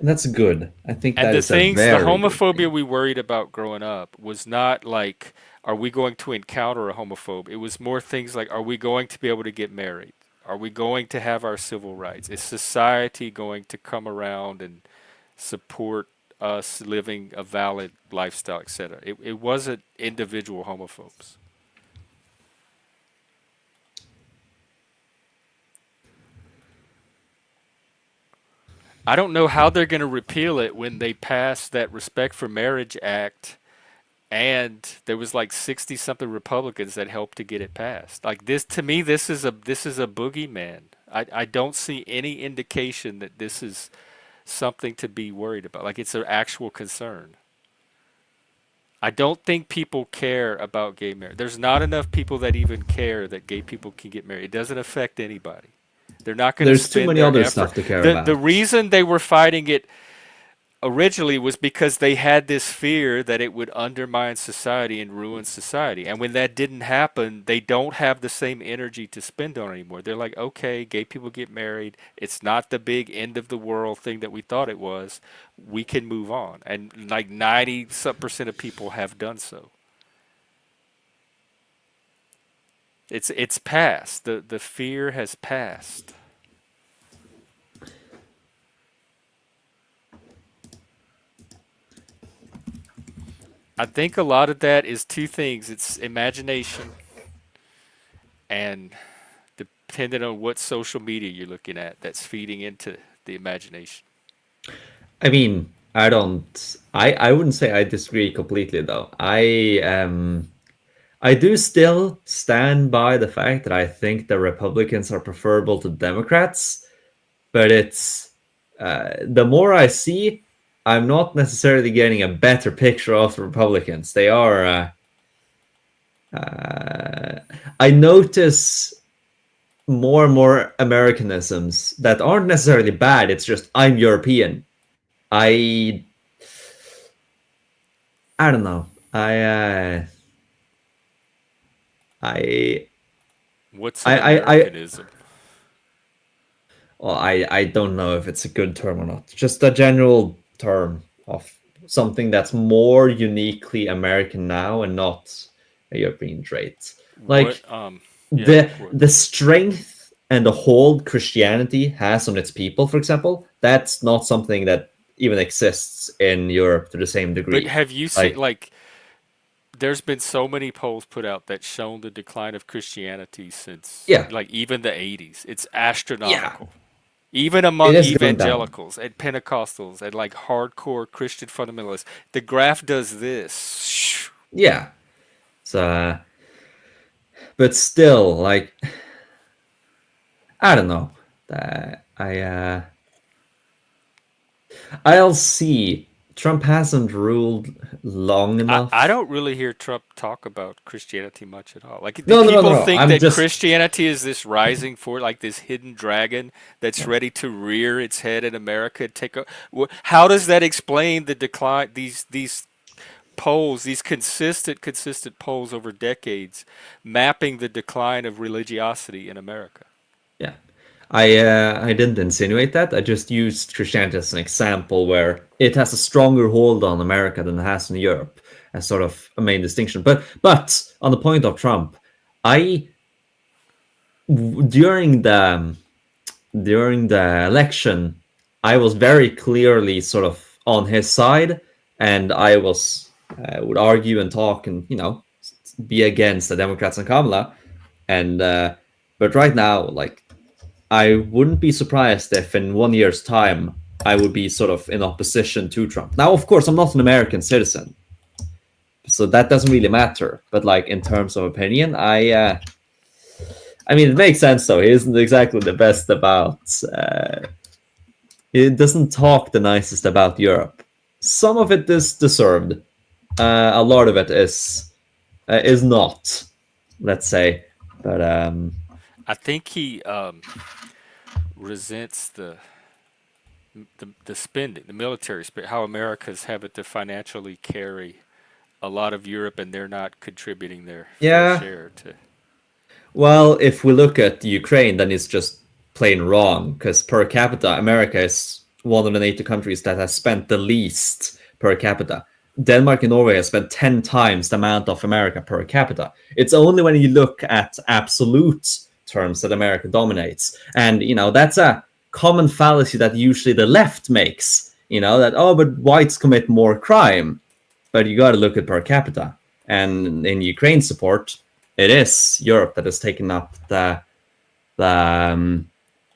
And that's good. I think And that is a the very good homophobia thing. we worried about growing up was not like, are we going to encounter a homophobe? It was more things like, are we going to be able to get married? Are we going to have our civil rights? Is society going to come around and support us living a valid lifestyle, etc.? It wasn't individual homophobes. I don't know how they're going to repeal it when they pass that Respect for Marriage Act, and there was like 60 something Republicans that helped to get it passed. Like this, to me, this is a boogeyman. I don't see any indication that this is something to be worried about. Like it's an actual concern. I don't think people care about gay marriage. There's not enough people that even care that gay people can get married. It doesn't affect anybody. They're not going to There's too spend many their other effort. stuff to care The about. reason they were fighting it originally was because they had this fear that it would undermine society and ruin society. And when that didn't happen, they don't have the same energy to spend on it anymore. They're like, okay, gay people get married. It's not the big end of the world thing that we thought it was. We can move on. And like 90 some percent of people have done so. It's passed. The fear has passed. I think a lot of that is two things. It's imagination and depending on what social media you're looking at, that's feeding into the imagination. I mean, I don't. I wouldn't say I disagree completely though. I do still stand by the fact that I think the Republicans are preferable to Democrats, but it's the more I see, I'm not necessarily getting a better picture of the Republicans. They are. Uh, I notice more and more Americanisms that aren't necessarily bad. It's just I'm European. I I don't know. I What's an I Americanism? well, I don't know if it's a good term or not. Just a general term of something that's more uniquely American now and not a European trait. What Like yeah, the strength and the hold Christianity has on its people, for example, that's not something that even exists in Europe to the same but degree. have you seen Like, like there's been so many polls put out that shown the decline of Christianity since yeah, like even the 80s. It's yeah, astronomical. Even it among is going down. evangelicals and Pentecostals and like hardcore Christian fundamentalists, the graph does this. Yeah. So, but still, like, I don't know. I'll see. Trump hasn't ruled long I enough. don't really hear Trump talk about Christianity much at all. Like, do No, no, no, no, people no. think I'm that just Christianity is this rising for like this hidden dragon that's ready to rear its head in America and take a, how does that explain the decline? These polls, these consistent polls over decades, mapping the decline of religiosity in America. yeah. I didn't insinuate that. I just used Christianity as an example where it has a stronger hold on America than it has in Europe, as sort of a main distinction. But on the point of Trump, I during the election, I was very clearly sort of on his side, and I was would argue and talk and be against the Democrats and Kamala. And but right now, like, I wouldn't be surprised if in 1 year's time I would be sort of in opposition to Trump. Now, of course, I'm not an American citizen, so that doesn't really matter. But like in terms of opinion, I mean, it makes sense though. He isn't exactly the best about. He doesn't talk the nicest about Europe. Some of it is deserved. A lot of it is not. Let's say, but I think he resents the spending, the military spending, how America's having to financially carry a lot of Europe and they're not contributing their fair yeah. share to. Well, if we look at Ukraine, then it's just plain wrong because per capita, America is one of the NATO countries that has spent the least per capita. Denmark and Norway have spent 10 times the amount of America per capita. It's only when you look at absolute terms that America dominates. And, that's a common fallacy that usually the left makes, that, oh, but whites commit more crime. But you got to look at per capita. And in Ukraine support, it is Europe that has taken up the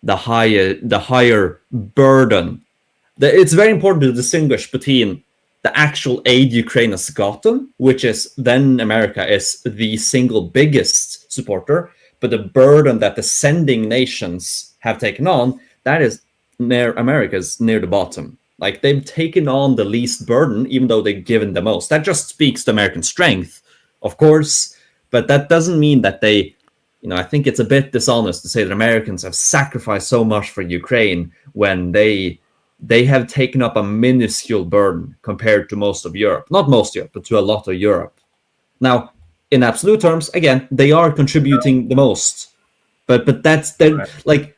higher burden. It's very important to distinguish between the actual aid Ukraine has gotten, which is then America is the single biggest supporter, but the burden that the sending nations have taken on, that is near America's near the bottom. Like they've taken on the least burden, even though they've given the most. That just speaks to American strength, of course, but that doesn't mean that they, I think it's a bit dishonest to say that Americans have sacrificed so much for Ukraine when they have taken up a minuscule burden compared to most of Europe. Not most Europe, but to a lot of Europe. Now, in absolute terms, again, they are contributing the most. But that's like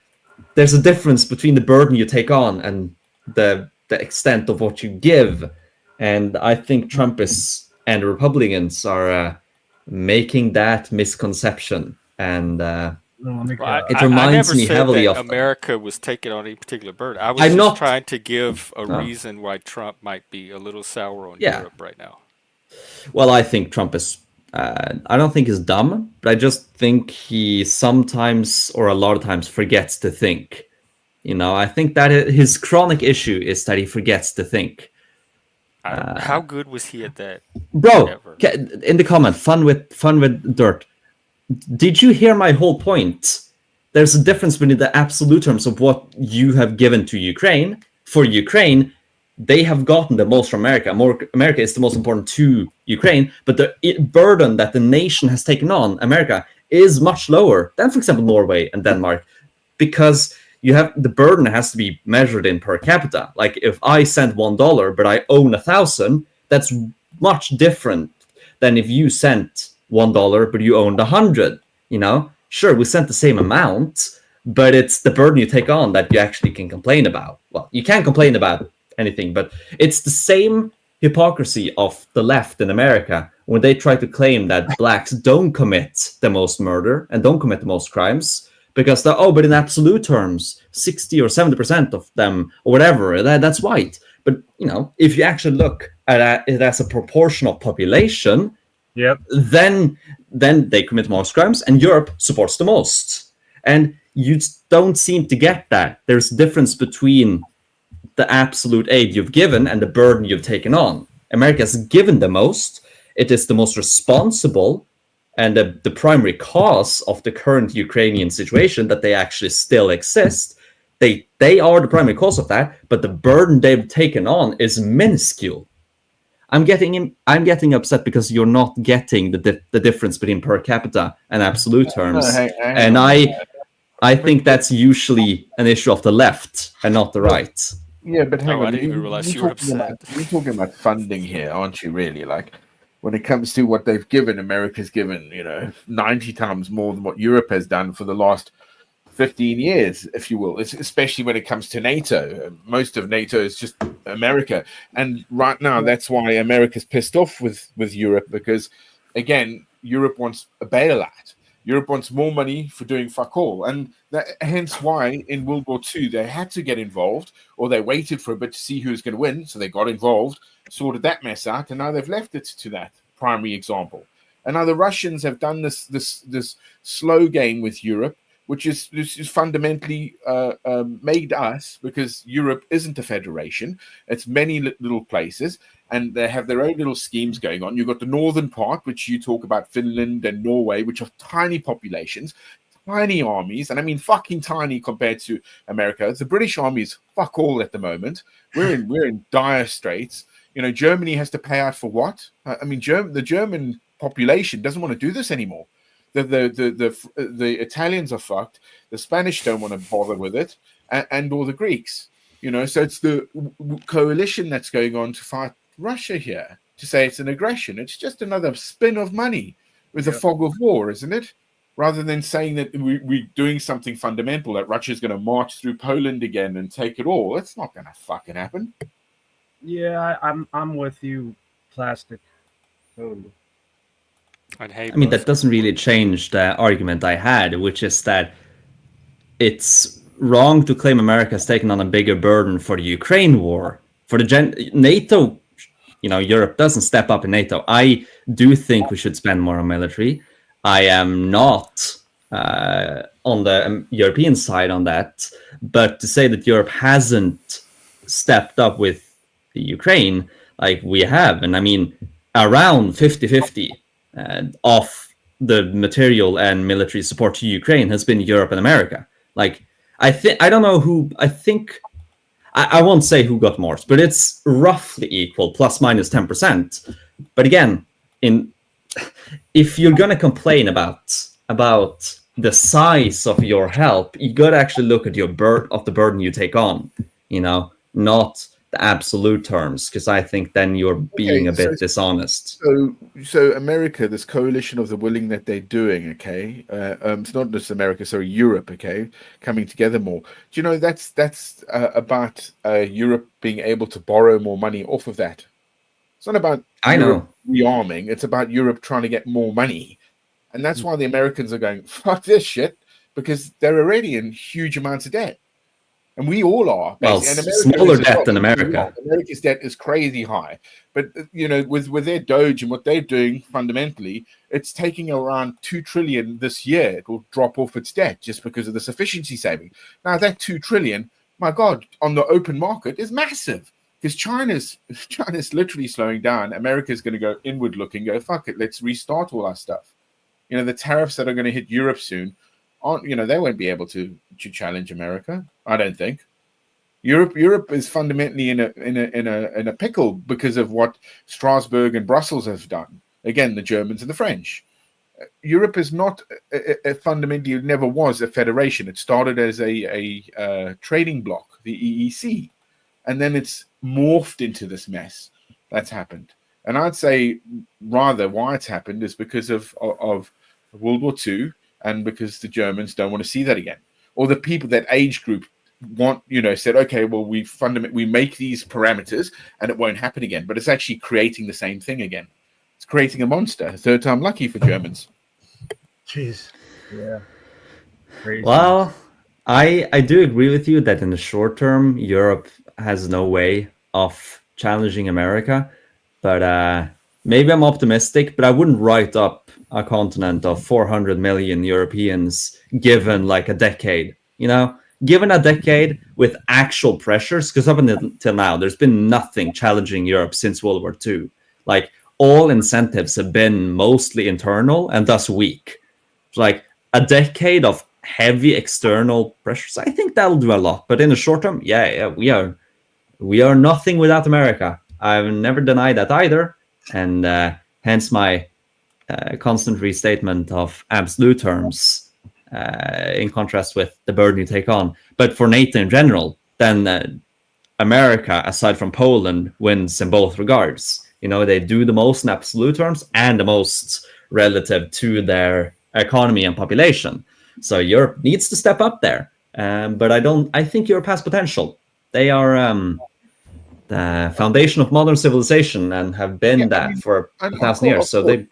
there's a difference between the burden you take on and the extent of what you give. And I think Trump is and Republicans are making that misconception. And Well, it I reminds never me said heavily that of them. America was taking on any particular burden. I was I'm just not. trying to give a No. reason why Trump might be a little sour on Yeah. Europe right now. Well, I think Trump is. I don't think he's dumb, but I just think he sometimes or a lot of times forgets to think. I think that his chronic issue is that he forgets to think. I don't. How good was he at that Bro, ever? in the comment, fun with dirt. Did you hear my whole point? There's a difference between the absolute terms of what you have given to Ukraine. For Ukraine, they have gotten the most from America. America is the most important to Ukraine, but the burden that the nation has taken on America is much lower than, for example, Norway and Denmark, because you have the burden has to be measured in per capita. Like if I send $1, but I own 1,000, that's much different than if you sent $1, but you owned 100. sure, we sent the same amount, but it's the burden you take on that you actually can complain about. Well, you can't complain about anything, but it's the same hypocrisy of the left in America when they try to claim that blacks don't commit the most murder and don't commit the most crimes because they're, oh, but in absolute terms, 60 or 70% of them or whatever, that's white. But, you know, if you actually look at it as a proportion of population, Yep. then they commit most crimes, and Europe supports the most. And you don't seem to get that. There's a difference between the absolute aid you've given and the burden you've taken on. America has given the most. It is the most responsible and the primary cause of the current Ukrainian situation that they actually still exist. They are the primary cause of that, but the burden they've taken on is minuscule. I'm getting upset because you're not getting the difference between per capita and absolute terms, No, hang and on. I think that's usually an issue of the left and not the right. Yeah, but hang Oh, I on. didn't even realize you were upset. You're talking about funding here, aren't you? Really, like when it comes to what they've given, America's given 90 times more than what Europe has done for the last 15 years, if you will. It's especially when it comes to NATO. Most of NATO is just America, and right now that's why America's pissed off with Europe because, again, Europe wants a bailout. Europe wants more money for doing fuck all. And hence why in World War II they had to get involved, or they waited for a bit to see who was going to win. So they got involved, sorted that mess out, and now they've left it to that primary example. And now the Russians have done this slow game with Europe, which is fundamentally made us, because Europe isn't a federation. It's many little places, and they have their own little schemes going on. You've got the northern part, which you talk about, Finland and Norway, which are tiny populations, tiny armies, and I mean fucking tiny compared to America. The British army is fuck all at the moment. We're in dire straits. Germany has to pay out for what? I mean, the German population doesn't want to do this anymore. The Italians are fucked. The Spanish don't want to bother with it, and or the Greeks. So it's the coalition that's going on to fight Russia here, to say it's an aggression. It's just another spin of money with the fog of war, isn't it? Rather than saying that we're doing something fundamental, that Russia's going to march through Poland again and take it all. It's not going to fucking happen. Yeah, I'm with you, plastic. Totally. I mean, that doesn't really change the argument I had, which is that it's wrong to claim America has taken on a bigger burden for the Ukraine war. For the NATO, Europe doesn't step up in NATO. I do think we should spend more on military. I am not on the European side on that, but to say that Europe hasn't stepped up with the Ukraine, like we have, and I mean, around 50-50 of the material and military support to Ukraine has been Europe and America. Like, I don't know who, I won't say who got more, but it's roughly equal, plus minus 10%. But again, if you're gonna complain about the size of your help, you gotta actually look at the burden you take on, not the absolute terms, because I think then you're being a bit dishonest. So America, this coalition of the willing that they're doing, okay, it's not just America, sorry, Europe, okay, coming together more. Do you know that's about Europe being able to borrow more money off of that? It's not about Europe rearming. It's about Europe trying to get more money, and that's why the Americans are going fuck this shit, because they're already in huge amounts of debt. And we all are. Well, and smaller debt than America. America's debt is crazy high. But, with their Doge and what they're doing fundamentally, it's taking around 2 trillion this year. It will drop off its debt just because of this efficiency saving. Now, that 2 trillion, my God, on the open market is massive, because China's literally slowing down. America's going to go inward looking, go, fuck it, let's restart all our stuff. The tariffs that are going to hit Europe soon, they won't be able to challenge America. I don't think. Europe is fundamentally in a pickle because of what Strasbourg and Brussels have done. Again, the Germans and the French. Europe is not fundamentally, it never was a federation. It started as a trading bloc, the EEC, and then it's morphed into this mess that's happened. And I'd say rather why it's happened is because of World War II. and because the Germans don't want to see that again, or the people, that age group, want, said, okay, well, we make these parameters and it won't happen again, but it's actually creating the same thing again. It's creating a monster. Third time lucky for Germans. Jeez. Yeah. Crazy. Well, I do agree with you that in the short term, Europe has no way of challenging America. But maybe I'm optimistic, but I wouldn't write up a continent of 400 million Europeans given like a decade. Given a decade with actual pressures, because up until now, there's been nothing challenging Europe since World War II. Like all incentives have been mostly internal and thus weak. Like a decade of heavy external pressures, I think that'll do a lot. But in the short term, yeah, we are nothing without America. I've never denied that either, and hence my constant restatement of absolute terms, in contrast with the burden you take on. But for NATO in general, then America, aside from Poland, wins in both regards. They do the most in absolute terms and the most relative to their economy and population. So Europe needs to step up there. But I think Europe has potential. They are the foundation of modern civilization and have been for 1,000 years. So the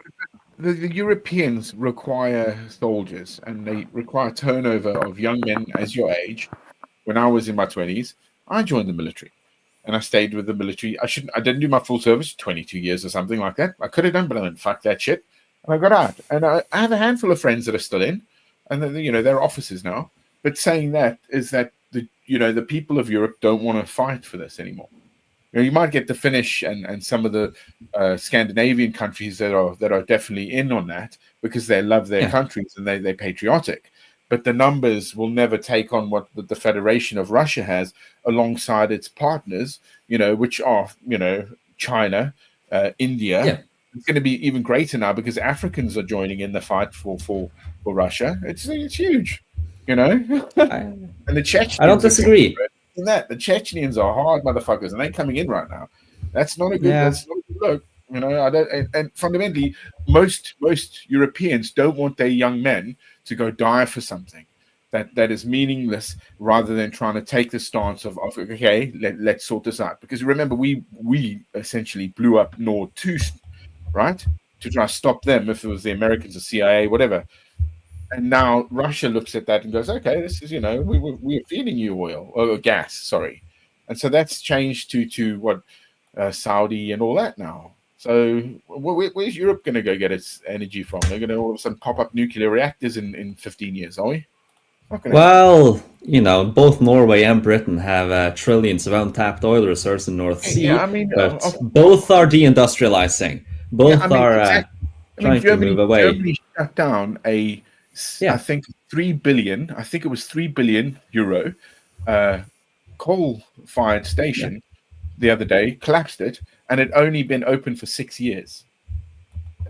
Europeans require soldiers, and they require turnover of young men as your age. When I was in my 20s, I joined the military, and I stayed with the military. I didn't do my full service, 22 years or something like that. I could have done, but I went, fuck that shit. And I got out. And I have a handful of friends that are still in, and they're officers now. But saying that is that the people of Europe don't want to fight for this anymore. You might get the Finnish and some of the Scandinavian countries that are definitely in on that because they love their countries and they're patriotic. But the numbers will never take on what the Federation of Russia has alongside its partners, which are, China, India. Yeah. It's going to be even greater now because Africans are joining in the fight for Russia. It's huge, and the Chechens. I don't disagree. The Chechens are hard motherfuckers, and they're coming in right now. That's not a good. Yeah. That's not a good look. I don't. And fundamentally, most Europeans don't want their young men to go die for something that is meaningless, rather than trying to take the stance of okay, let's sort this out. Because remember, we essentially blew up Nord 2, right, to try to stop them. If it was the Americans, the CIA, whatever. And now Russia looks at that and goes, okay, this is, we're feeding you oil or gas, sorry. And so that's changed to what, Saudi and all that now. So where's Europe going to go get its energy from? They're going to all of a sudden pop up nuclear reactors in 15 years, are we? Well, both Norway and Britain have trillions of untapped oil reserves in North Sea, but both are deindustrializing. Both are trying to move away. Germany shut down I think 3 billion. I think it was 3 billion euro coal-fired station the other day. Collapsed it, and it only been open for 6 years.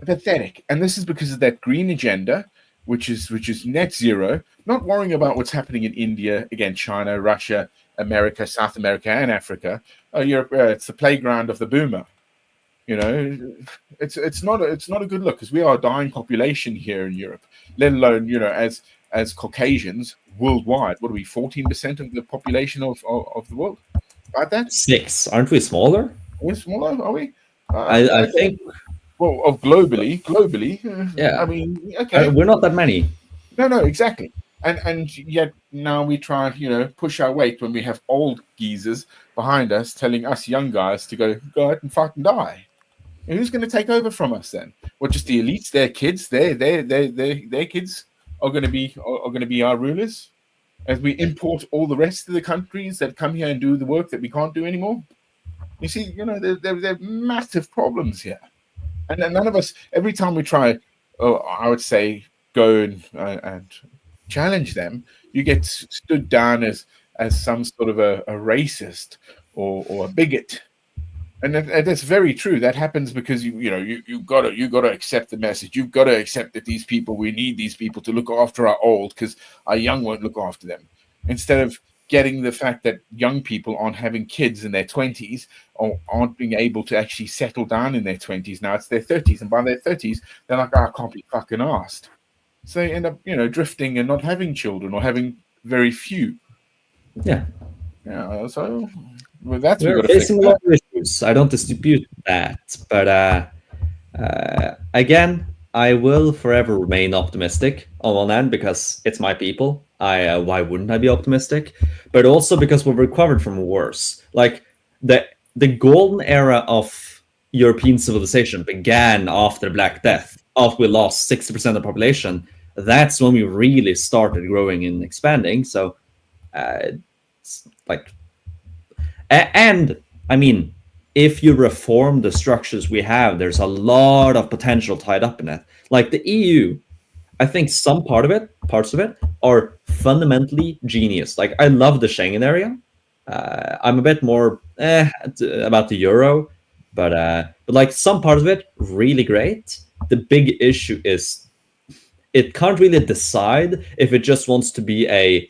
Pathetic. And this is because of that green agenda, which is net zero. Not worrying about what's happening in India, again, China, Russia, America, South America, and Africa. Europe, it's the playground of the boomer. It's not a good look, because we are a dying population here in Europe, let alone as Caucasians worldwide. What are we, 14% of the population of the world? About that? 6. Aren't we smaller? We're smaller, are we? I think. Well, of globally, yeah. I mean, okay, we're not that many. No, exactly. And yet now we try and push our weight when we have old geezers behind us telling us young guys to go out and fucking die. And who's going to take over from us then? What, just the elites? Their kids? Their kids are going to be our rulers, as we import all the rest of the countries that come here and do the work that we can't do anymore. You see, there are massive problems here, and none of us. Every time we try, I would say, go and challenge them, you get stood down as some sort of a racist or a bigot. And that's very true. That happens because you gotta accept the message. You've got to accept that we need these people to look after our old, because our young won't look after them. Instead of getting the fact that young people aren't having kids in their 20s, or aren't being able to actually settle down in their 20s. Now it's their 30s, and by their 30s, they're like, I can't be fucking asked. So they end up, drifting and not having children or having very few. Yeah. Yeah, so with that, we've We're got to fix facing a that. lot of issues. I don't dispute that, but again, I will forever remain optimistic on one end because it's my people. I why wouldn't I be optimistic? But also because we've recovered from worse. Like the golden era of European civilization began after the Black Death. After we lost 60% of the population, that's when we really started growing and expanding. So, like and I mean, if you reform the structures we have, there's a lot of potential tied up in it. Like the EU, I think some parts of it, are fundamentally genius. Like I love the Schengen area. I'm a bit more about the euro, but like some parts of it really great. The big issue is it can't really decide if it just wants to be a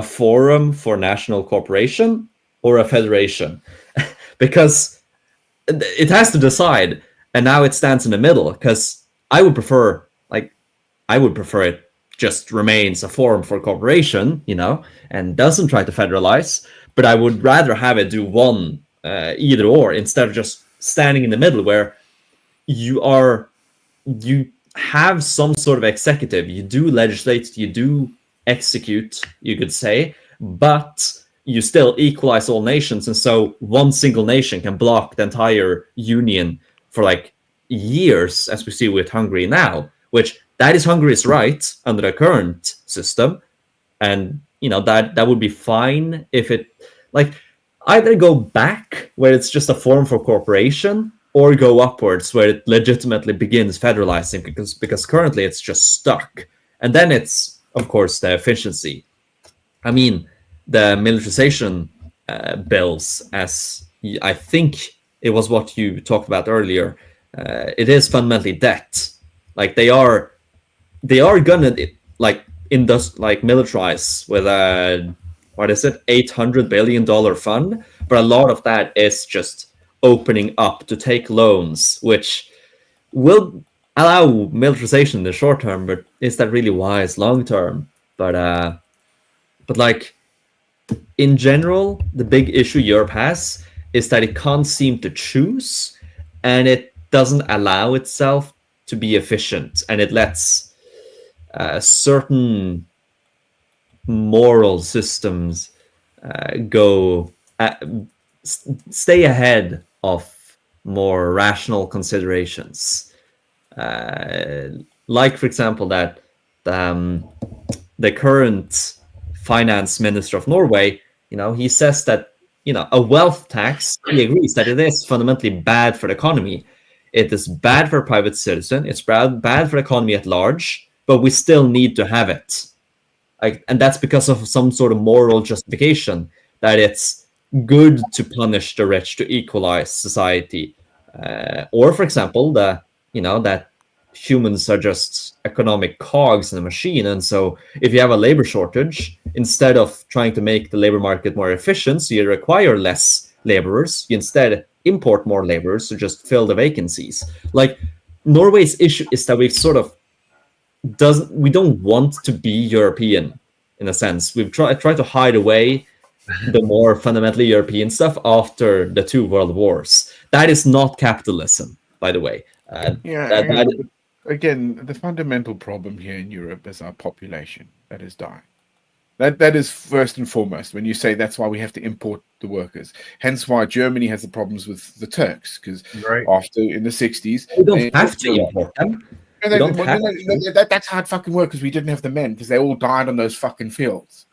forum for national cooperation or a federation because it has to decide, and now it stands in the middle because I would prefer it just remains a forum for cooperation, and doesn't try to federalize, but I would rather have it do one either or instead of just standing in the middle where you are you have some sort of executive, you do legislate, you do execute, you could say, but you still equalize all nations, and so one single nation can block the entire union for like years, as we see with Hungary now, which that is Hungary's right under the current system, and that would be fine if it like either go back where it's just a form for corporation or go upwards where it legitimately begins federalizing because currently it's just stuck. And then it's of course the efficiency. I mean, the militarization bills, as I think it was what you talked about earlier, it is fundamentally debt. Like they are gonna like militarize with a what is it, $800 billion fund, but a lot of that is just opening up to take loans, which will allow militarization in the short term, but is that really wise long term? But like in general, the big issue Europe has is that it can't seem to choose, and it doesn't allow itself to be efficient, and it lets certain moral systems go stay ahead of more rational considerations. Like, for example, that the current finance minister of Norway, he says that a wealth tax. He agrees that it is fundamentally bad for the economy. It is bad for a private citizen. It's bad for the economy at large. But we still need to have it. And that's because of some sort of moral justification that it's good to punish the rich to equalize society, or for example, that humans are just economic cogs in a machine, and so if you have a labor shortage, instead of trying to make the labor market more efficient, so you require less laborers, you instead import more laborers to just fill the vacancies. Like Norway's issue is that we don't want to be European in a sense. We've tried to hide away the more fundamentally European stuff after the two world wars. That is not capitalism, by the way. But again, the fundamental problem here in Europe is our population that is dying. That is first and foremost. When you say that's why we have to import the workers, hence why Germany has the problems with the Turks, because after in the 60s we don't have to import them. That's hard fucking work because we didn't have the men because they all died on those fucking fields.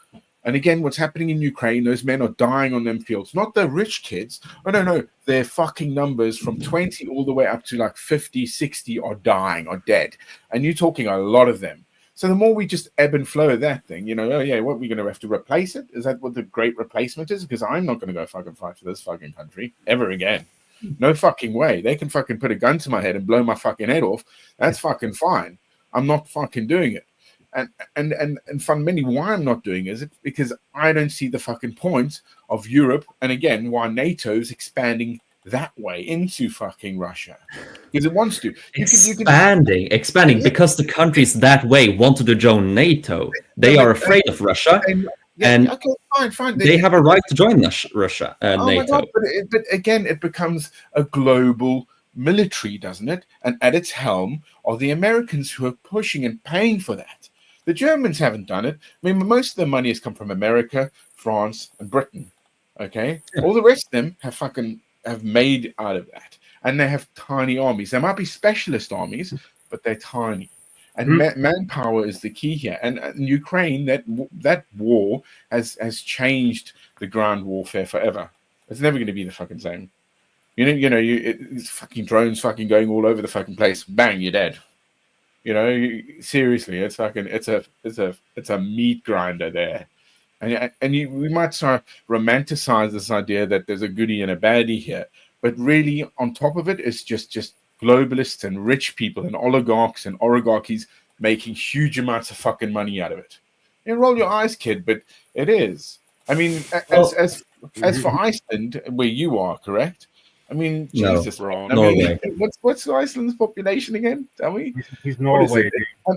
And again, what's happening in Ukraine, those men are dying on them fields. Not the rich kids. Oh, no. Their fucking numbers from 20 all the way up to like 50, 60 are dying, are dead. And you're talking a lot of them. So the more we just ebb and flow of that thing, what are we going to have to replace it? Is that what the great replacement is? Because I'm not going to go fucking fight for this fucking country ever again. No fucking way. They can fucking put a gun to my head and blow my fucking head off. That's fucking fine. I'm not fucking doing it. And fundamentally, why I'm not doing it because I don't see the fucking point of Europe, and again, why NATO's expanding that way into fucking Russia because it wants to. Expanding because the countries that way wanted to join NATO. They are afraid of Russia, and okay, fine. they have a right to join Russia, Oh my NATO. God! But again, it becomes a global military, doesn't it? And at its helm are the Americans who are pushing and paying for that. The Germans haven't done it. I mean, most of the money has come from America, France, and Britain. Okay, all the rest of them have made out of that, and they have tiny armies. They might be specialist armies, but they're tiny. And manpower is the key here. And in Ukraine, that war has changed the ground warfare forever. It's never going to be the fucking same. It's fucking drones fucking going all over the fucking place. Bang, you're dead. Seriously, it's a meat grinder there. And we might start romanticize this idea that there's a goodie and a baddie here, but really on top of it is just globalists and rich people and oligarchs and oligarchies making huge amounts of fucking money out of it. Roll your eyes, kid, but it is. I mean, as for Iceland, where you are, correct? I mean, Jesus, wrong. Norway. What's Iceland's population again? Tell me. He's Norway.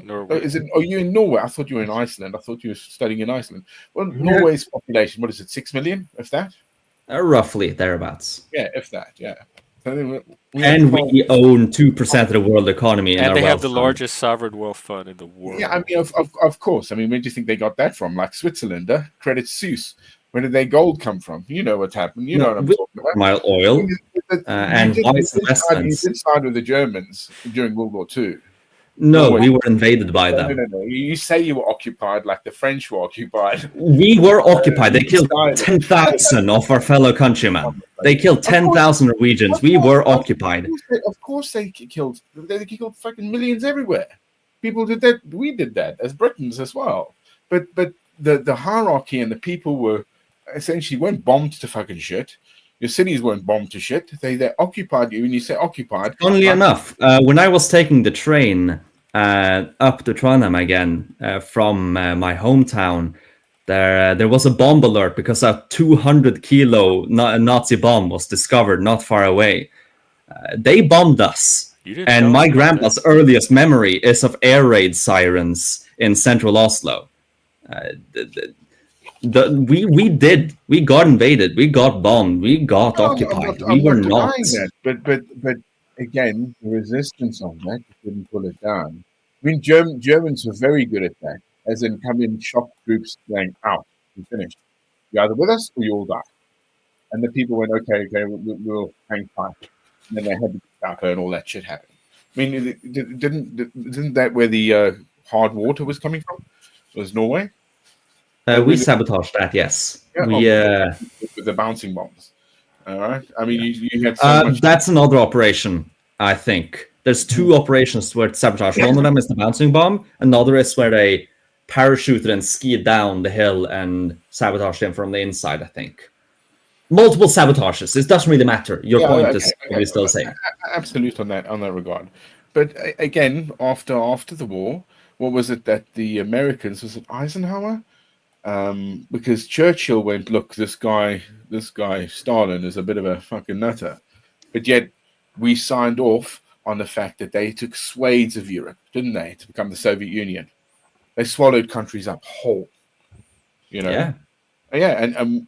Norway. Are you in Norway? I thought you were in Iceland. I thought you were studying in Iceland. Well, Norway's population, what is it, 6 million, if that? Roughly thereabouts. Yeah, if that. Yeah. So we own 2% of the world economy, and they have the largest sovereign wealth fund in the world. Yeah, I mean, of course. I mean, where do you think they got that from? Like Switzerland, Credit Suisse. Where did their gold come from? You know what's happened. You know what I'm talking about. Mild oil and wise investments. You did side with the Germans during World War II. No, we were invaded by them. No. You say you were occupied like the French were occupied. We were occupied. They killed 10,000 of our fellow countrymen. They killed 10,000 Norwegians. We were occupied. Of course they killed fucking millions everywhere. People did that. We did that as Britons as well. But the hierarchy and the people were essentially weren't bombed to fucking shit. Your cities weren't bombed to shit. They occupied you, and you say occupied. Funnily enough, when I was taking the train up to Trondheim again from my hometown, there was a bomb alert because a 200-kilo Nazi bomb was discovered not far away. They bombed us, and my grandpa's earliest memory is of air raid sirens in central Oslo. We got invaded, we got bombed, we got occupied. We were not. But again, the resistance on that didn't pull it down. I mean, Germans were very good at that, as in coming in shock groups saying, "Out, we finished. You're either with us or you'll die." And the people went, "Okay, we'll hang tight." And then they had to stop her and all that shit happened. I mean, isn't that where the hard water was coming from? Was Norway? We sabotaged that, yes. Yeah, with the bouncing bombs. All right. I mean, you had so much. That's another operation, I think. There's two operations where it's sabotage. One of them is the bouncing bomb. Another is where they parachuted and skied down the hill and sabotaged them from the inside, I think. Multiple sabotages. It doesn't really matter. Your point is probably still the same. Absolute on that regard. But again, after the war, what was it that the Americans, was it Eisenhower? Because Churchill went, look, this guy Stalin is a bit of a fucking nutter, but yet we signed off on the fact that they took swathes of Europe, didn't they, to become the Soviet Union? They swallowed countries up whole, and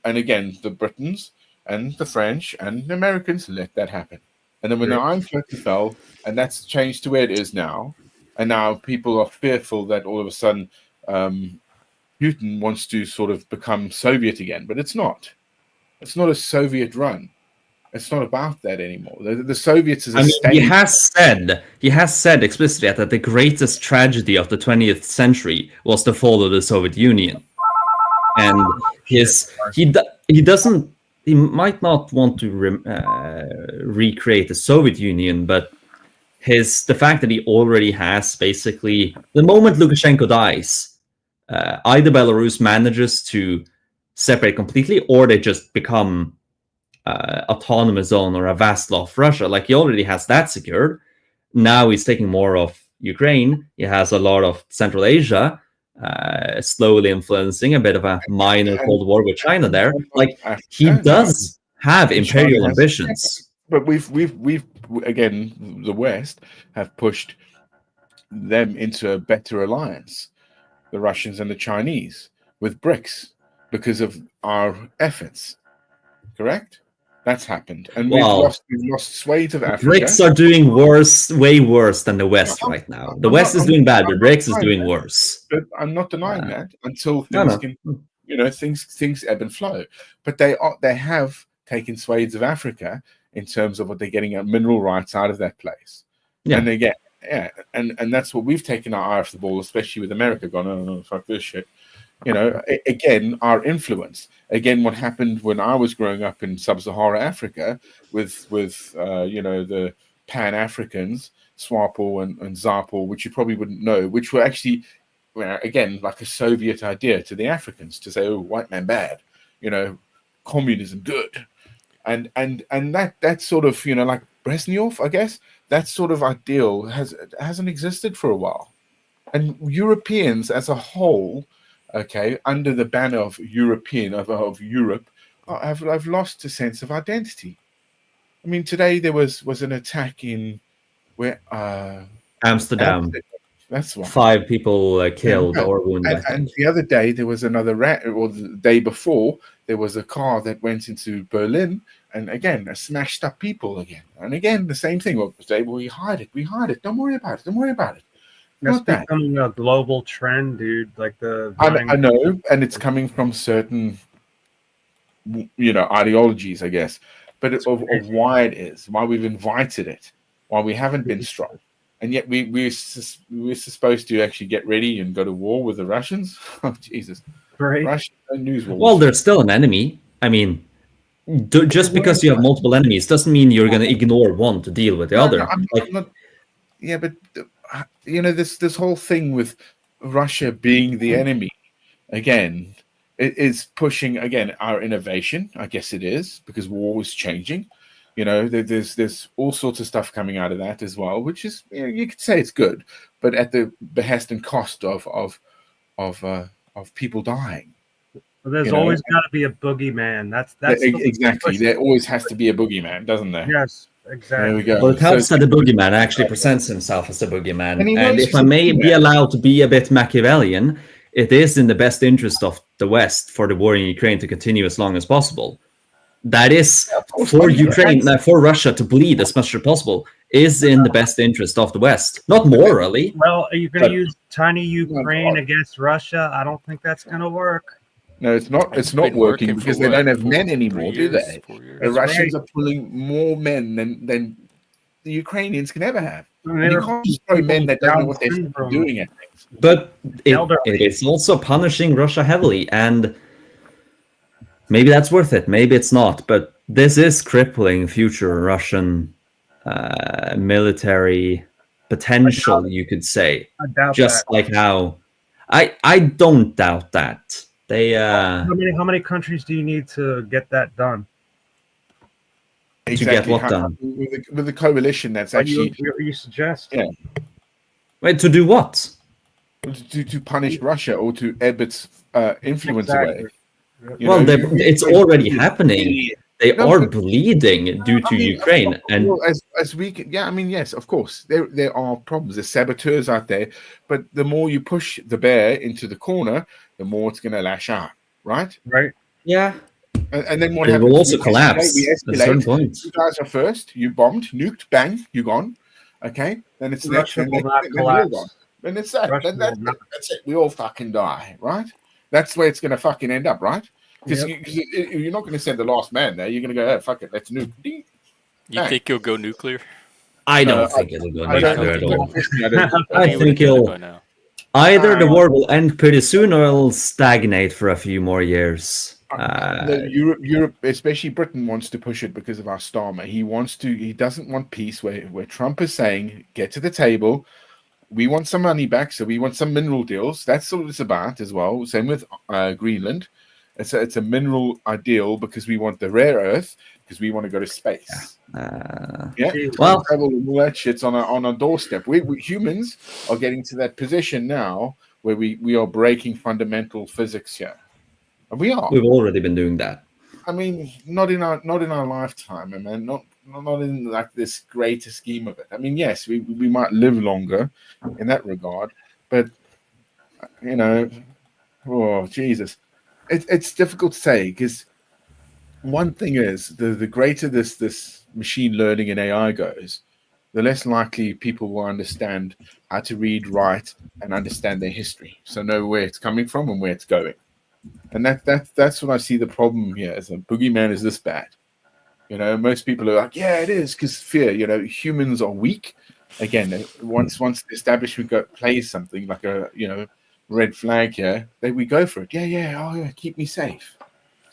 again, the Britons and the French and the Americans let that happen, and then when the Iron Curtain fell, and that's changed to where it is now, and now people are fearful that all of a sudden Putin wants to sort of become Soviet again, but it's not. It's not a Soviet run. It's not about that anymore. The Soviets is a state. He has said explicitly that the greatest tragedy of the 20th century was the fall of the Soviet Union, and he might not want to recreate the Soviet Union, but the fact that he already has basically the moment Lukashenko dies. Either Belarus manages to separate completely, or they just become autonomous zone or a vassal of Russia. Like, he already has that secured. Now he's taking more of Ukraine. He has a lot of Central Asia, slowly influencing a bit of a minor Cold War with China there. Like, he does have imperial ambitions. but we've again, the West have pushed them into a better alliance, the Russians and the Chinese, with BRICS because of our efforts. Correct? That's happened, and Well, we've lost swathes of Africa. BRICS are doing worse, way worse than the West I'm, right now. The West is doing bad, but BRICS is denying doing that, worse. but I'm not denying that until No, things no. can, things ebb and flow. But they have taken swathes of Africa in terms of what they're getting mineral rights out of that place, Yeah. and they get and that's what we've taken our eye off the ball, especially with America. Gone, oh no, fuck this shit. Again, our influence. Again, what happened when I was growing up in sub-Saharan Africa with the Pan-Africans, SWAPO and ZAPO, which you probably wouldn't know, which were actually, again, like a Soviet idea to the Africans to say, oh, white man bad, communism good. And that sort of, like Brezhnev, I guess, that sort of ideal hasn't existed for a while. And Europeans as a whole, okay, under the banner of European of Europe, have lost a sense of identity. I mean, today there was an attack in where Amsterdam. That's one. 5 people killed or wounded, I think. And the other day there was another or the day before there was a car that went into Berlin, and again smashed up people again, and again the same thing. Well, we hide it. Don't worry about it. That's Not that. becoming a global trend, dude. Like I know, and it's coming from certain, ideologies, I guess, but of why it is, why we've invited it, why we haven't been strong, and yet we're supposed to actually get ready and go to war with the Russians. Oh Jesus! Right. Russian news wars. Well, they're still an enemy. I mean, just because you have multiple enemies doesn't mean you're going to ignore one to deal with the other. No, I'm not. Yeah, but this whole thing with Russia being the enemy again, it is pushing again our innovation. I guess it is, because war is changing. There's all sorts of stuff coming out of that as well, which is, you could say it's good, but at the behest and cost of people dying. Well, there's always got to be a boogeyman. That's exactly. There always has to be a boogeyman, doesn't there? Yes, exactly. There we go. Well, it helps that the boogeyman actually presents himself as the boogeyman. And if I may be allowed to be a bit Machiavellian, it is in the best interest of the West for the war in Ukraine to continue as long as possible. That is, for Ukraine, for Russia to bleed as much as possible, is in the best interest of the West. Not morally. Well, are you going to use tiny Ukraine against Russia? I don't think that's going to work. No, it's not. It's not working because they don't have men anymore, do they? The Russians are pulling more men than the Ukrainians can ever have. You can't just throw men that don't know what they're doing at things. But it is also punishing Russia heavily, and maybe that's worth it. Maybe it's not. But this is crippling future Russian military potential, you could say. I doubt just that. Like how I don't doubt that. They how many countries do you need to get that done? Exactly. To get what done? With the coalition, that's actually you suggest. Yeah. Wait, to do what? To punish Russia or to ebb its influence away. Well, it's already happening. They are bleeding due to Ukraine, and as we can, yes, of course, there are problems. There's saboteurs out there, but the more you push the bear into the corner, the more it's going to lash out, right? Right. Yeah. And then what it happens? will also collapse at a certain point. You guys are first. You bombed, nuked, bang, you gone. Okay, then it's next. Russia will not collapse. Then it's that. That's it. We all fucking die, right? That's where it's going to fucking end up, right? Because you're not going to send the last man there. You're going to go, oh, fuck it, let's nuke. You think you'll go nuclear? I don't think it'll go nuclear at all. I think it'll either the war will end pretty soon or it'll stagnate for a few more years. Europe, especially Britain, wants to push it because of our Starmer. He doesn't want peace where Trump is saying, get to the table. We want some money back, so we want some mineral deals. That's what it's about as well. Same with Greenland. It's a mineral ideal because we want the rare earth because we want to go to space. Well, travel and all that shit's on our doorstep. We humans are getting to that position now where we are breaking fundamental physics here, and we are. We've already been doing that. I mean, not in our lifetime, man. Not not in like this greater scheme of it. I mean, yes, we might live longer in that regard, but you know, oh Jesus, it's difficult to say because one thing is the greater this machine learning and AI goes, the less likely people will understand how to read, write, and understand their history, so know where it's coming from and where it's going. And that's what I see the problem here. As a boogeyman is this bad. You know, most people are like, yeah, it is because fear. You know, humans are weak. Again, once the establishment plays something like a red flag here, then we go for it. Yeah, oh yeah, keep me safe,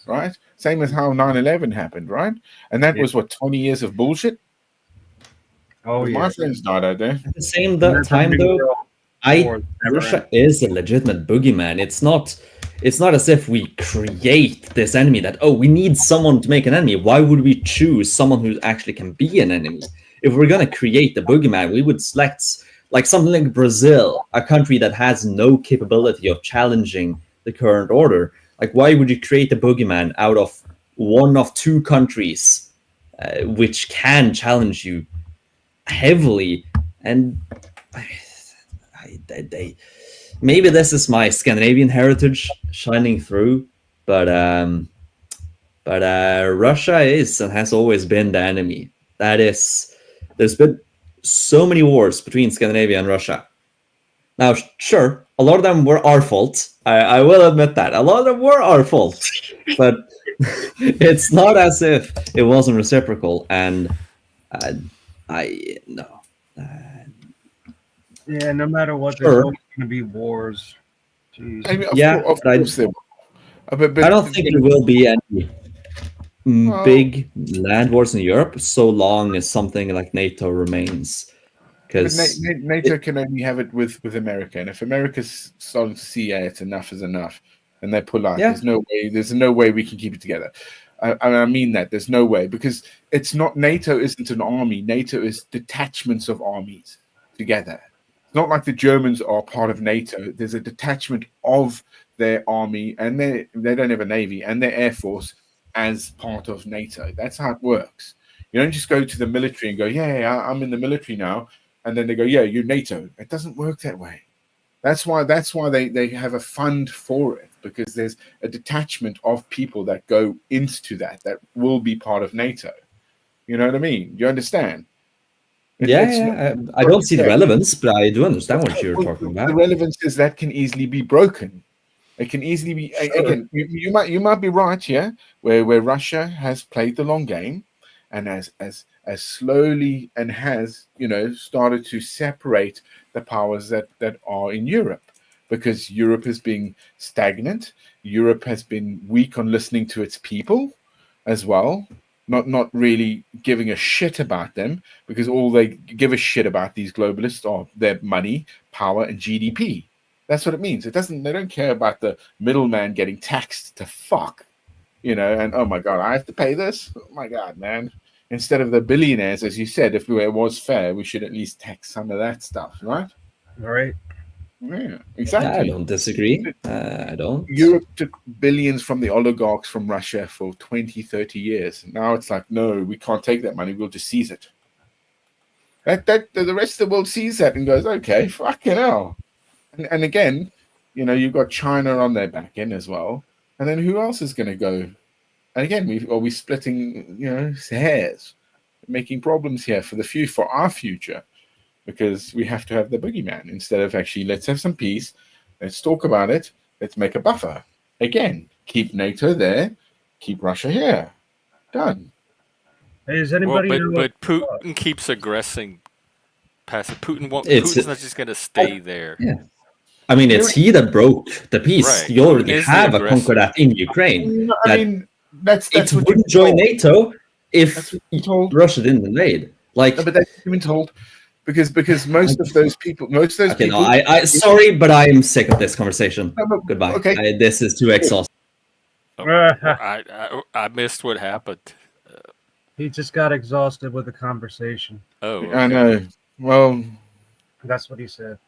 right? Same as how 9/11 happened, right? And that Yeah. was what 20 years of bullshit. Oh Because my yeah. friends died out there. At the same Never time, ending though, world I war. Never Russia is a legitimate boogeyman. It's not as if we create this enemy that, oh, we need someone to make an enemy. Why would we choose someone who actually can be an enemy? If we're gonna create the boogeyman, we would select like something like Brazil, a country that has no capability of challenging the current order. Like, why would you create a boogeyman out of one of two countries which can challenge you heavily? And they maybe this is my Scandinavian heritage shining through, but Russia is and has always been the enemy. That is, there's been so many wars between Scandinavia and Russia. Now, sure, a lot of them were our fault. I will admit that a lot of them were our fault, but it's not as if it wasn't reciprocal. And I no, Yeah, no matter what, there's sure, always going to be wars. Jeez. I mean, yeah, of but course there will. I don't think there will be any Well, big land wars in Europe so long as something like NATO remains. but Because NATO can only have it with America, and if America's starting to see, yeah, it's enough is enough, and they pull out, yeah, there's no way we can keep it together. I mean that there's no way because it's not NATO isn't an army. NATO is detachments of armies together. It's not like the Germans are part of NATO. There's a detachment of their army, and they don't have a navy and their air force as part of NATO. That's how it works. You don't just go to the military and go, yeah, I'm in the military now, and then they go, yeah, you're NATO. It doesn't work that way. That's why they have a fund for it, because there's a detachment of people that go into that will be part of NATO. You know what I mean? You understand? It's not, I don't see the yeah. relevance, but I do understand what you're Well, talking the about. relevance is that can easily be broken. It can easily be Sure. again. You might be right, yeah, where Russia has played the long game, and as slowly and has started to separate the powers that are in Europe, because Europe has been stagnant. Europe has been weak on listening to its people, as well. Not really giving a shit about them, because all they give a shit about, these globalists, are their money, power, and GDP. That's what it means. They don't care about the middleman getting taxed to fuck, and oh my god, I have to pay this. Oh my god, man. Instead of the billionaires, as you said, if it was fair, we should at least tax some of that stuff, right? All right. Yeah, Yeah, I exactly. don't disagree. I don't. Europe took billions from the oligarchs from Russia for 20, 30 years. Now it's like, no, we can't take that money. We'll just seize it. The rest of the world sees that and goes, okay, fucking hell. And again, you've got China on their back end as well. And then who else is going to go? And again, are we splitting, hairs, making problems here for our future, because we have to have the boogeyman instead of actually, let's have some peace. Let's talk about it. Let's make a buffer. Again, keep NATO there, keep Russia here. Done. Hey, does Well, anybody know what? but Putin keeps aggressing past it. It's Putin's not just going to stay there. yeah. I mean, it's he that broke the peace. Right. You Putin already is the have a conquer aggressor. that in Ukraine. I That mean, that's it what you've wouldn't been join told. NATO That's if what you've been told. Russia didn't invade. Like, No, but that's what you've been told, because most of those people, okay, no, I sorry, but I am sick of this conversation. No, Goodbye. okay. This is too exhausting. Oh, well, I missed what happened. He just got exhausted with the conversation. Oh, I okay. know. That's what he said.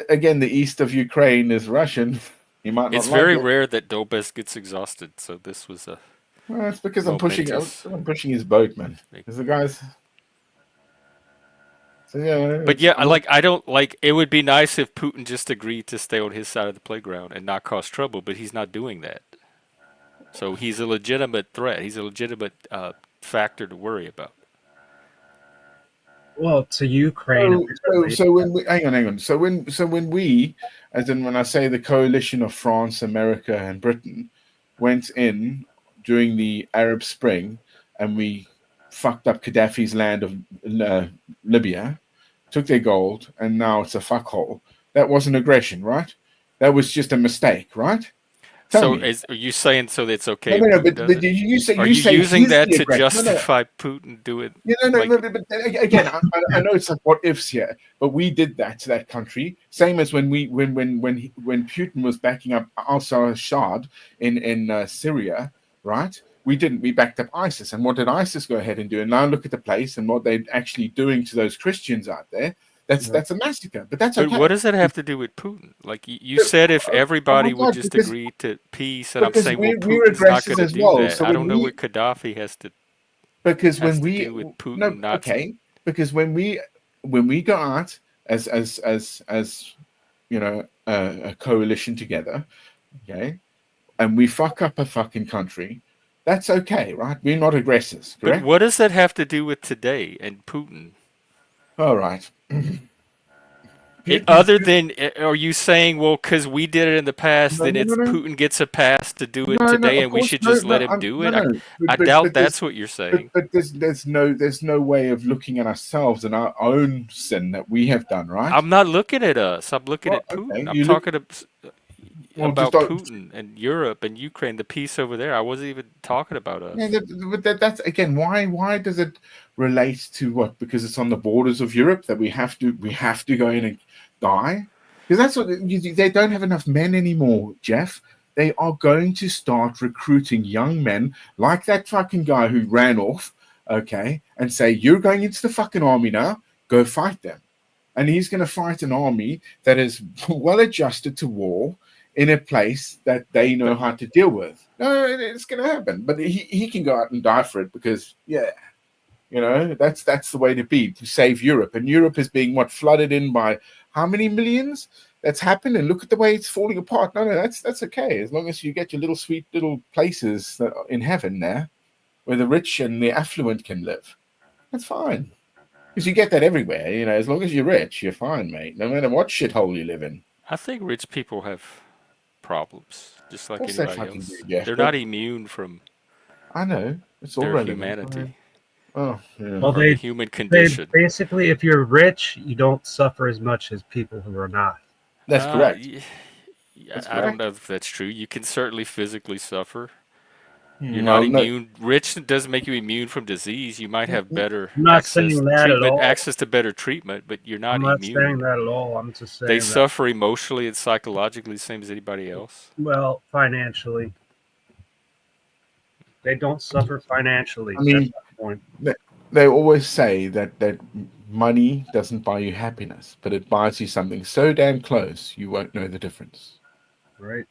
Again, the east of Ukraine is Russian. You might not It's like very it. rare that Dobes gets exhausted, so this was a Well, it's because momentous. I'm pushing his boat, man. Because the guys. So yeah, But yeah, I don't like. It would be nice if Putin just agreed to stay on his side of the playground and not cause trouble, but he's not doing that. So he's a legitimate threat. He's a legitimate factor to worry about. Well, to Ukraine, apparently. So when we hang on. So when we, as in when I say the coalition of France, America, and Britain, went in during the Arab Spring, and we fucked up Gaddafi's land of Libya, took their gold, and now it's a fuckhole. That wasn't aggression, right? That was just a mistake, right? Tell So me. are you saying so that's No, okay no, if no. Putin But does it? you say Are you using he's that the to aggressor. No, no. justify Putin doing Yeah, no, like but again, I know it's like what ifs here, but we did that to that country. Same as when when Putin was backing up al-Assad in Syria, right? We didn't. We backed up ISIS, and what did ISIS go ahead and do? And now look at the place and what they're actually doing to those Christians out there. That's a massacre, but that's But what okay. does that have to do with Putin? Like you said, if Oh my everybody would God, just agree to peace, and I'm because saying, well, we're Putin's not going aggressors to as do well. that. So I when don't know we what Gaddafi because has when to we do with no Putin not. okay because when we go out as you know a coalition together, okay, and we fuck up a fucking country, that's okay, right? We're not aggressors, But correct? what does that have to do with today and Putin? All right. Other than, are you saying, well, because we did it in the past, No, then no, no, it's no, Putin gets a pass to do it no, no. today, Of and we course, should no, just no, let him do no, it? no. I doubt that's what you're saying. But there's no way of looking at our own sin that we have done, right? I'm not looking at us. I'm looking Well, at okay. Putin. I'm You look talking well, just about Putin and Europe and Ukraine, the peace over there. I wasn't even talking about yeah, us. that's again why does it relate to what? Because it's on the borders of Europe that we have to go in and die? Because that's what they don't have enough men anymore, Jeff. They are going to start recruiting young men like that fucking guy who ran off, okay, and say you're going into the fucking army now. Go fight them, and he's going to fight an army that is well adjusted to war in a place that they know But how to deal with. No, it's going to happen, but he can go out and die for it because yeah, that's the way to be to save Europe, and Europe is being flooded in by how many millions? That's happened, and look at the way it's falling apart. No, that's okay as long as you get your little sweet little places that are in heaven there, where the rich and the affluent can live. That's fine. Because you get that everywhere, as long as you're rich, you're fine, mate. No matter what shithole you live in. I think rich people have problems, just Of like course they anybody fucking do, else. Jeff, They're but not immune from I know. It's all their relative. humanity Oh, yeah. Well, or the they human they condition. basically, if you're rich, you don't suffer as much as people who are not. That's Uh, correct. y- That's I don't correct. know if that's true. You can certainly physically suffer. You're not No, no. immune. Rich doesn't make you immune from disease. You might have better I'm not saying that at all. access to better treatment, but you're I'm not not saying immune. that at all. I'm just They saying that, suffer emotionally and psychologically the same as anybody else. well, financially, they don't suffer financially. I That's mean, the point, they always say that money doesn't buy you happiness, but it buys you something so damn close you won't know the difference. right?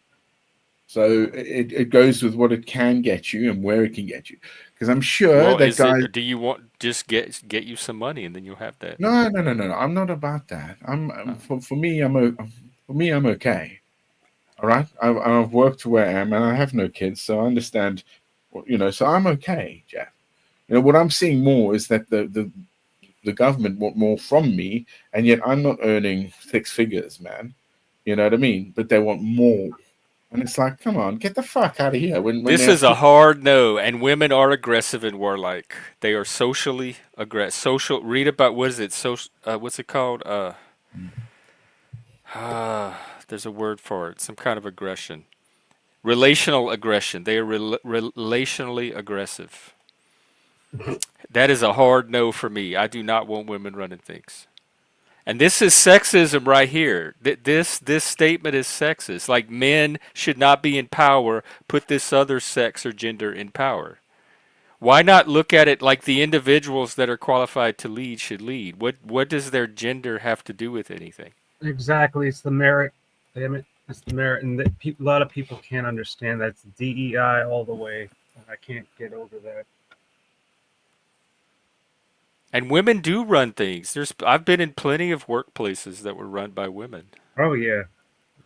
So it goes with what it can get you and where it can get you. Because I'm sure Well, that is guy. it? Or do you want just get you some money and then you'll have that? No, no, no, no, no. I'm not about that. For me, I'm okay. All right. I've worked to where I am, and I have no kids, so I understand. So I'm okay, Jeff. What I'm seeing more is that the government want more from me, and yet I'm not earning six figures, man. You know what I mean? But they want more, and it's like, come on, get the fuck out of here. When This they're is a hard no, and women are aggressive and warlike. They are socially aggressive. Social. Read about what is it? What's it called? There's a word for it. Some kind of aggression. Relational aggression. They are relationally aggressive. That is a hard no for me. I do not want women running things. And this is sexism right here. This statement is sexist. Like men should not be in power. Put this other sex or gender in power. Why not look at it like the individuals that are qualified to lead should lead? What does their gender have to do with anything? Exactly. It's the merit. Damn it. It's the merit. And a lot of people can't understand that. It's DEI all the way. I can't get over that. And women do run things. I've been in plenty of workplaces that were run by women. Oh yeah,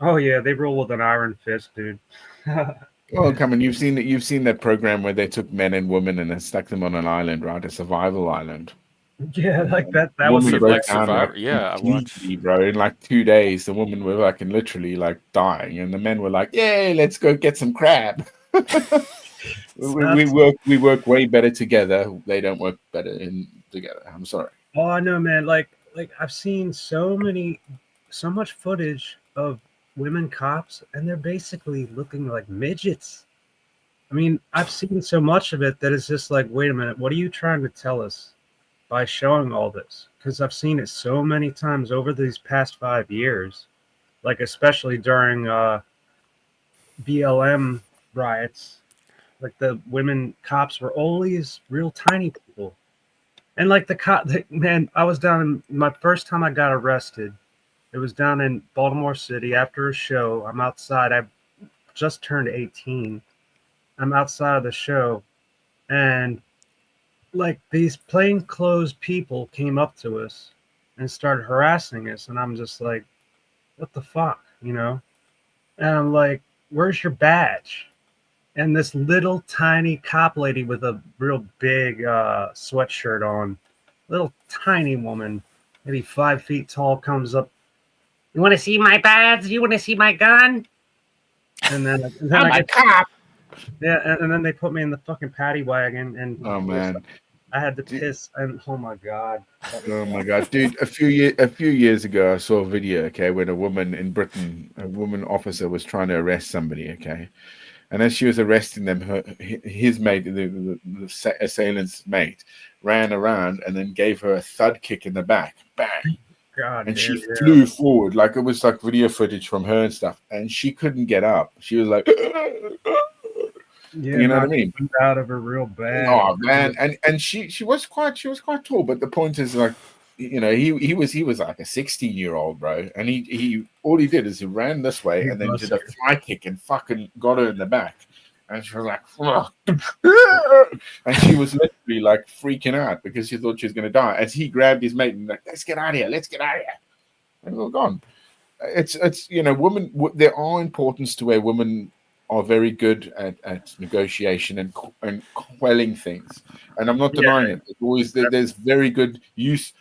oh yeah, they rule with an iron fist, dude. Oh, come on! You've seen that program where they took men and women and then stuck them on an island, right? A survival island. Yeah, like that. That was Woman the broke Like exact. down like Survivor. Yeah, I watched. completely, bro. In like 2 days, the women were like literally like dying, and the men were like, "Yay, let's go get some crab." That's, We work way better together. They don't work better in together. I'm sorry. oh, I know, man. Like I've seen so much footage of women cops, and they're basically looking like midgets. I mean, I've seen so much of it that it's just like, wait a minute, what are you trying to tell us by showing all this? Because I've seen it so many times over these past 5 years, like especially during BLM riots. Like the women cops were always real tiny people. And like man, I was down in my first time I got arrested. It was down in Baltimore City after a show. I'm outside. I just turned 18. I'm outside of the show, and like these plainclothes people came up to us and started harassing us, and I'm just like, what the fuck, you know? And I'm like, where's your badge? And this little tiny cop lady with a real big sweatshirt on, little tiny woman, maybe 5 feet tall, comes up. You want to see my badge? You want to see my gun? And then I'm I a get, cop. yeah, and then they put me in the fucking paddy wagon, and Oh man. I had to Dude, piss. And oh my god, that was oh my awful. god, dude! A few years ago, I saw a video. Okay, when a woman in Britain, a woman officer was trying to arrest somebody. Okay, and as she was arresting them, his mate, the assailant's mate, ran around and then gave her a thud kick in the back, bang, God and she damn, yeah, flew forward like it was like video footage from her and stuff, and she couldn't get up. She was like, yeah, you know what I knocked mean? me out of her real bad. Oh man, and she was quite tall, but the point is like, he was like a 16-year-old bro, and he all he did is he ran this way He and then did a busted. fly kick and fucking got her in the back, and she was like, "Fuck." And she was literally like freaking out because she thought she was gonna die. As he grabbed his mate and like, let's get out of here, and we were gone. It's women. There are importance to where women are very good at negotiation and quelling things, and I'm not Yeah, denying it. There's very good use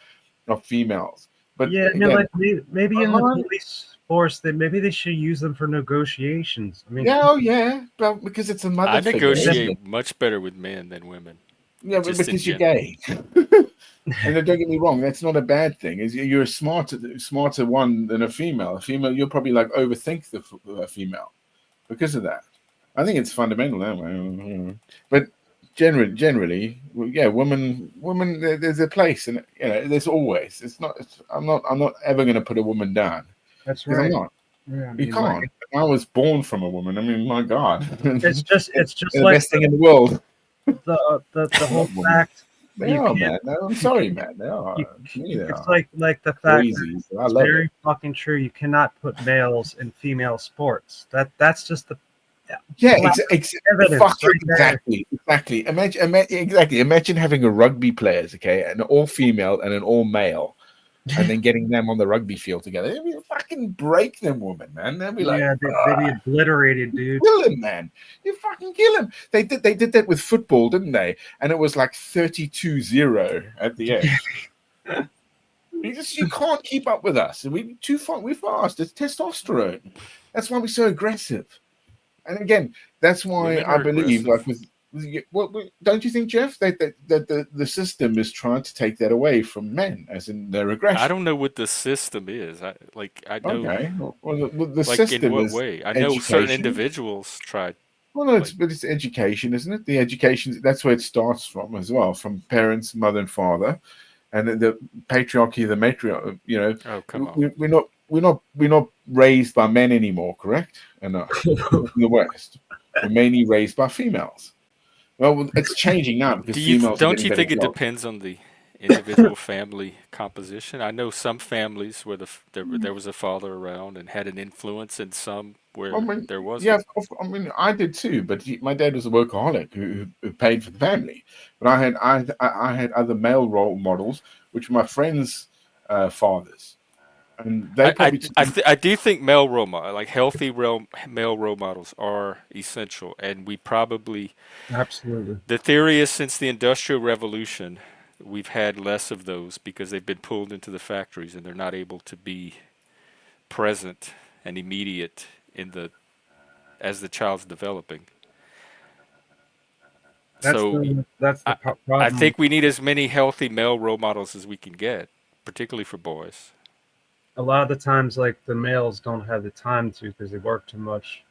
of females, but yeah. I mean, again, like maybe in the online, police force, that maybe they should use them for negotiations. I mean, yeah, oh yeah, but because it's a I mother figure, isn't it? negotiate much better with men than women, Yeah, but just in because you're general. gay. And don't get me wrong, that's not a bad thing. You're a smarter one than a female. A female, you'll probably like overthink a female because of that. I think it's fundamental anyway. But generally, well, yeah, women, there's a place, and there's always. It's not. I'm not ever going to put a woman down that's because I'm right. not. Yeah, I You mean, like can't. I was born from a woman. I mean, my God, it's just the like best thing in the world. the I whole love women. fact that They you are, can't. man. I'm sorry, You, man. They are. you, To me, they it's are like the fact that crazy. I it's love it. very fucking true. You cannot put males in female sports. That's just the Yeah, flat evidence fucking right there. exactly. Imagine having a rugby players, okay, an all female and an all male, and then getting them on the rugby field together. They'd be fucking break them, woman, man. They'd be like, Yeah, they be obliterated, dude. kill him, man. You fucking kill him. They did that with football, didn't they? And it was like 32-0 at the end. You can't keep up with us. We're too far. We're fast. It's testosterone. That's why we're so aggressive. And again, that's why Women I are believe, like, aggressive. don't you think, Jeff, that the system is trying to take that away from men, as in their I aggression? don't know what the system is. I know, Okay, well, the like in system what is way? I know certain education. individuals try. Well, no, Like, but it's education, isn't it? The education, that's where it starts from as well, from parents, mother and father, and the patriarchy, the matriarch. oh come on. We're not raised by men anymore, correct? And in the West, we're mainly raised by females. Well, it's changing now because females are Don't getting you better think it jobs. depends on the individual family composition. I know some families where there was a father around and had an influence, and some I where mean, there yeah, wasn't. I mean, I did too, but my dad was a workaholic who paid for the family. But I had other male role models, which were my friends' fathers, and they probably I do think male role model, like healthy male role models, are essential, and we probably Absolutely. the theory is since the Industrial Revolution, we've had less of those because they've been pulled into the factories and they're not able to be present and immediate in the as the child's developing. So That's the I I problem. think we need as many healthy male role models as we can get, particularly for boys. A lot of the times, like the males don't have the time to because they work too much,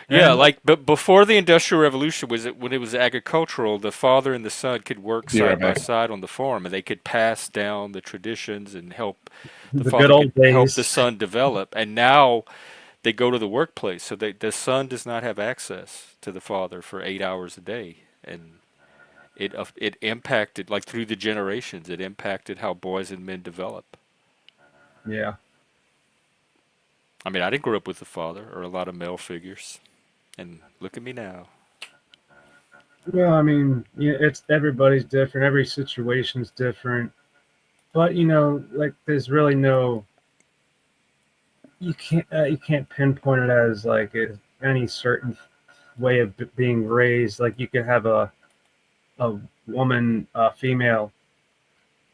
Yeah, and like, like but before the Industrial Revolution was it when it was agricultural, the father and the son could work be right side by back. side on the farm and they could pass down the traditions and help the the good father could old help the days. son develop. And now they go to the workplace, so the son does not have access to the father for 8 hours a day, and it impacted like through the generations. It impacted how boys and men develop. Yeah. I mean, I didn't grow up with a father or a lot of male figures, and look at me now. Well, I mean, yeah, it's everybody's different. Every situation's different. But like there's really no you can't pinpoint it as like any certain way of being raised. Like you could have a woman, a female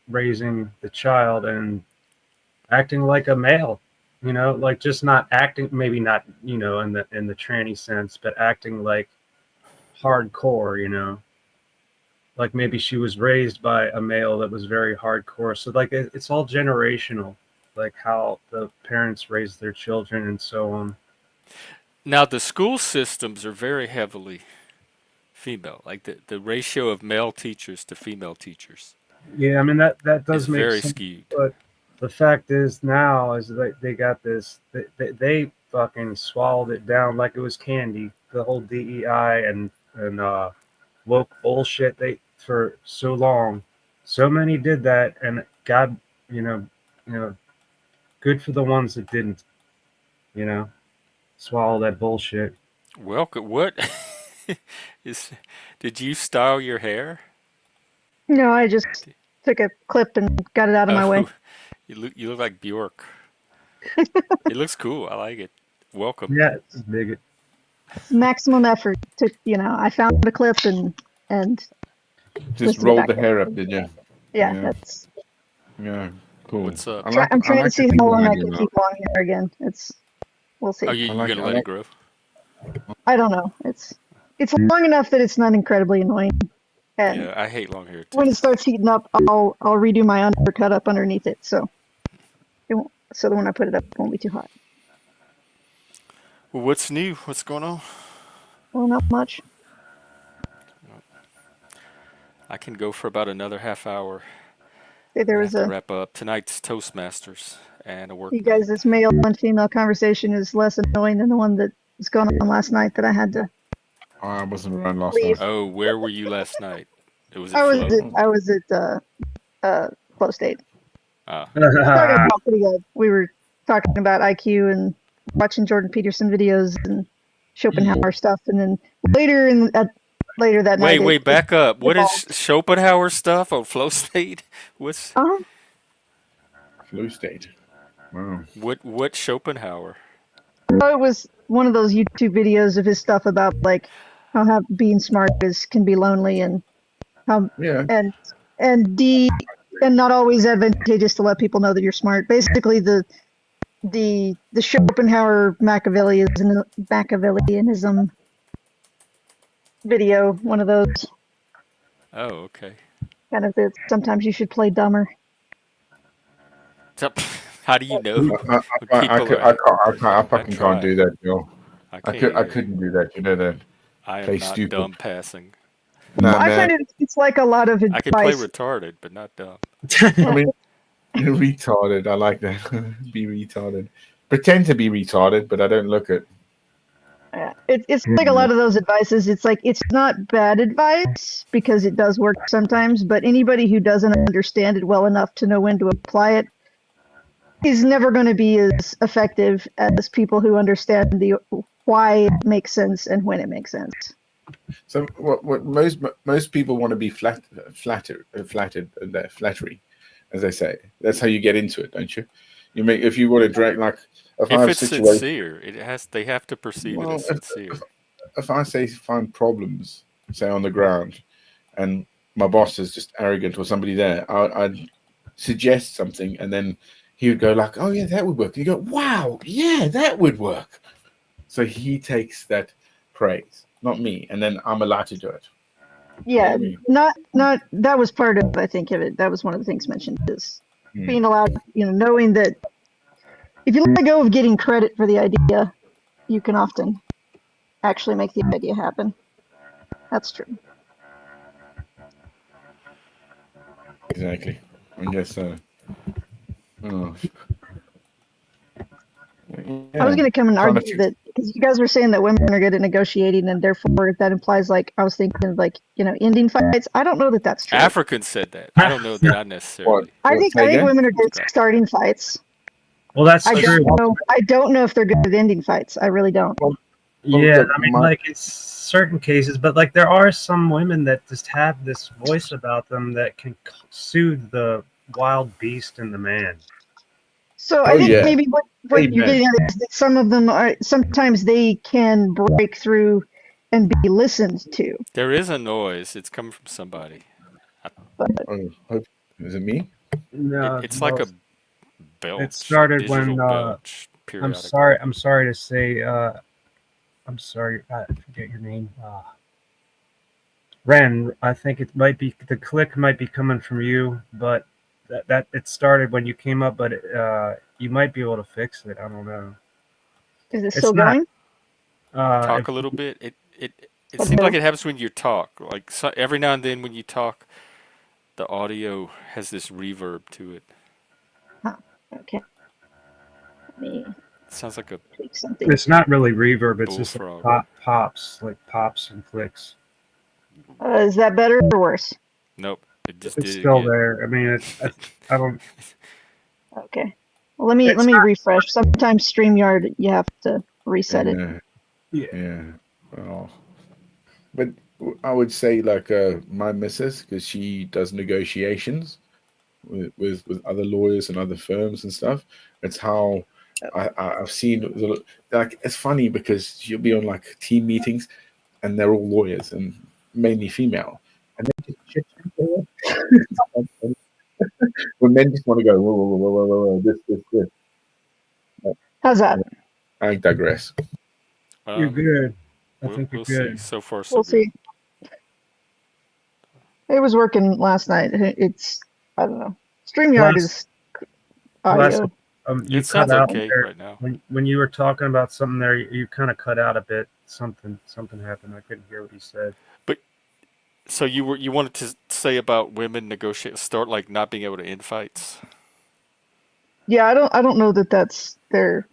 raising the child and acting like a male. Like just not acting, maybe not in the tranny sense, but acting like hardcore. Like maybe she was raised by a male that was very hardcore. So like it's all generational, like how the parents raise their children and so on. Now, the school systems are very heavily female, like the ratio of male teachers to female teachers Yeah, I mean that is does make very sense, skewed. but the fact is now is that they got this. They fucking swallowed it down like it was candy. The whole DEI and woke bullshit they for so long. So many did that, and God, you know, you know, good for the ones that didn't. You know, swallow that bullshit. Welcome. What is? Did you style your hair? No, I just took a clip and got it out of my way. Oh, you look like Bjork. It looks cool. I like it. Welcome. Yeah, dig it. Maximum effort. I found a clip and Just twisted it rolled back the in. hair up, did you? Yeah, Yeah, that's. yeah, cool. What's up? I'm I trying to like the see how thing long I behind you can now. keep long hair again. We'll Oh, see. you gonna I let it like. grow? I don't know. It's long enough that it's not incredibly annoying. And Yeah, I hate long hair too. when it starts heating up, I'll redo my undercut up underneath it, so so that when I put it up, it won't be too hot. Well, what's new? What's going on? Well, not much. I can go for about another half hour. There I was have to wrap up tonight's Toastmasters and a work you night. guys, this male and female conversation is less annoying than the one that was going on last night that I had to I wasn't around last leave. night. Oh, where were you last night? It was I at was Flow. at, I was at Flow State. Ah, Started out pretty good. We were talking about IQ and watching Jordan Peterson videos and Schopenhauer stuff, and then later that night wait, it back up. What is evolved. Schopenhauer stuff on Flow State? What's Uh-huh. Flu state. Wow. what Schopenhauer? So it was one of those YouTube videos of his stuff about like how being smart can be lonely and how Yeah. and and d and not always advantageous to let people know that you're smart. Basically, the Schopenhauer Machiavellianism video, one of those Oh, okay. kind of that sometimes you should play dumber. So, how do you know I, when I, I, people could, are? I I fucking can't try. do that, Joe. I can't I either. couldn't do that. You know that. I am Play not stupid. dumb passing. Nah, I man. find it's like a lot of I can play advice. retarded, but not dumb. I mean, retarded. I like that. Be retarded. Pretend to be retarded, but I don't look it. It's like a lot of those advices. It's like it's not bad advice because it does work sometimes, but anybody who doesn't understand it well enough to know when to apply it is never going to be as effective as people who understand the why it makes sense and when it makes sense. So what most people want to be flattered, flattery, as they say. That's how you get into it, don't you? You make if you want to drag like if I If have it's situation. sincere, they have to perceive it Well, as sincere. if I say find problems, say on the ground, and my boss is just arrogant or somebody there, I'd suggest something, and then he would go like, "Oh yeah, that would work." And you go, "Wow, yeah, that would work." So he takes that praise, not me, and then I'm allowed to do it. You know what Yeah, I mean? not that was part of I think of it. That was one of the things mentioned is Hmm. being allowed, knowing that if you let go of getting credit for the idea, you can often actually make the idea happen. That's true. Exactly. I guess. Oh, I was yeah. going to come and Trying to argue that because you guys were saying that women are good at negotiating and therefore that implies like I was thinking of like ending fights. I don't know that that's true. Africans said that. I don't know that I what? necessarily I think Say again? women are good at subscribe. starting fights. Well, that's I true. don't know. I don't know if they're good at ending fights. I really don't. Well, Yeah, look, I mean, like it's certain cases, but like there are some women that just have this voice about them that can soothe the wild beast in the man. So Oh, I think yeah. maybe what you're Amen. getting at is that some of them are sometimes they can break through and be listened to. There is a noise. It's coming from somebody. But Is it me? No, It's like a well, it belch, a started when digital belch, I'm periodically. sorry. I'm sorry to say. I'm sorry. I forget your name. Ren. I think it might be the click might be coming from you, but that it started when you came up. But you might be able to fix it. I don't know. is it It's still not. going? Talk If a little bit. It seems like it happens when you talk. Like every now and then when you talk, the audio has this reverb to it. Huh. Okay. Let me It sounds like a tweak something. it's not really reverb. It's just like bullfrog. pops, like pops and clicks. Is that better or worse? Nope, it just It's did it still again. there. I mean, I don't. Okay. Well, let It's me not. refresh. Sometimes StreamYard you have to reset it. Yeah. Yeah. Yeah. Well, but I would say like my missus, because she does negotiations with other lawyers and other firms and stuff. It's how I've seen like it's funny because she'll be on like team meetings and they're all lawyers and mainly female, and they just chit chat. When men just want to go, whoa, this. How's that? I digress. You're Well, good. I we'll think you're we'll see. good. So far, so We'll good. see. It was working last night. It's I don't know. StreamYard Plus, is audio. plus, you It cut sounds out okay there right now. when you were talking about something there. You kind of cut out a bit. Something happened. I couldn't hear what you said. But so you wanted to say about women negotiate start like not being able to end fights. Yeah, I don't know that that's But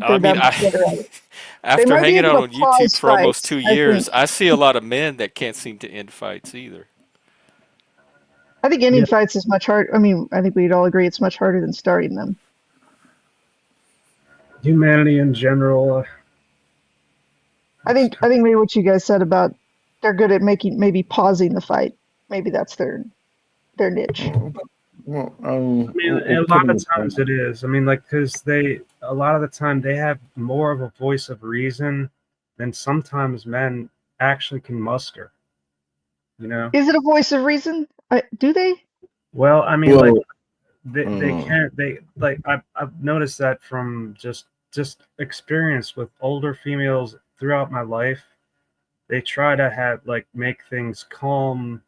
I they're mean, that much better at it. They after might be hanging able out to on YouTube pause for almost fights, I think. 2 years, I see a lot of men that can't seem to end fights either. I think Yeah, ending fights is much harder. I mean, I think we'd all agree it's much harder than starting them. humanity in general. I think maybe what you guys said about they're good at maybe pausing the fight. Maybe that's their niche. Well, I mean, or a lot putting of it times it is. I mean, like, because a lot of the time they have more of a voice of reason than sometimes men actually can muster. You know. Is it a voice of reason? Do they? Well, I mean, like well, they can't. They like I've noticed that from just experience with older females throughout my life. They try to have like make things calm,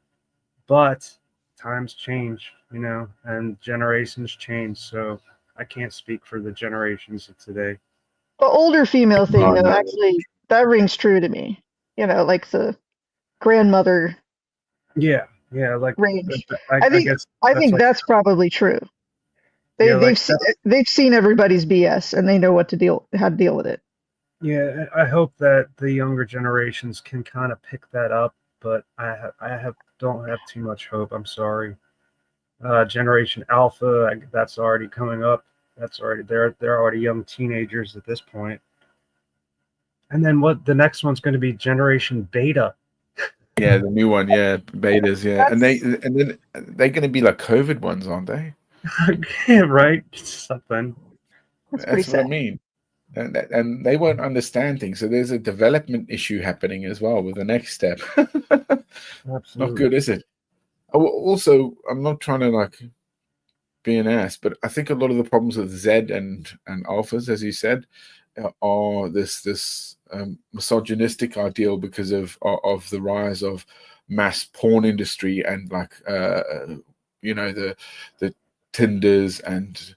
but times change, and generations change. So I can't speak for the generations of today. The older female thing, though, no. actually, that rings true to me. Like the grandmother Yeah, yeah, like range. I, I I think guess I that's think like that's probably true. yeah, like They've seen everybody's BS and they know how to deal with it. Yeah, I hope that the younger generations can kind of pick that up, but I don't have too much hope. I'm sorry. Generation Alpha, that's already coming up. That's already they're already young teenagers at this point. And then what? The next one's going to be Generation Beta. Yeah, the new one, yeah, betas, yeah, and That's then they're going to be like COVID ones, aren't they? Right? Something. pretty That's what I sad. mean. And they won't understand things. So there's a development issue happening as well with the next step. Not Absolutely. good, is it? Also, I'm not trying to like be an ass, but I think a lot of the problems with Z and alphas, as you said, are this misogynistic ideal because of the rise of mass porn industry and like the Tinders and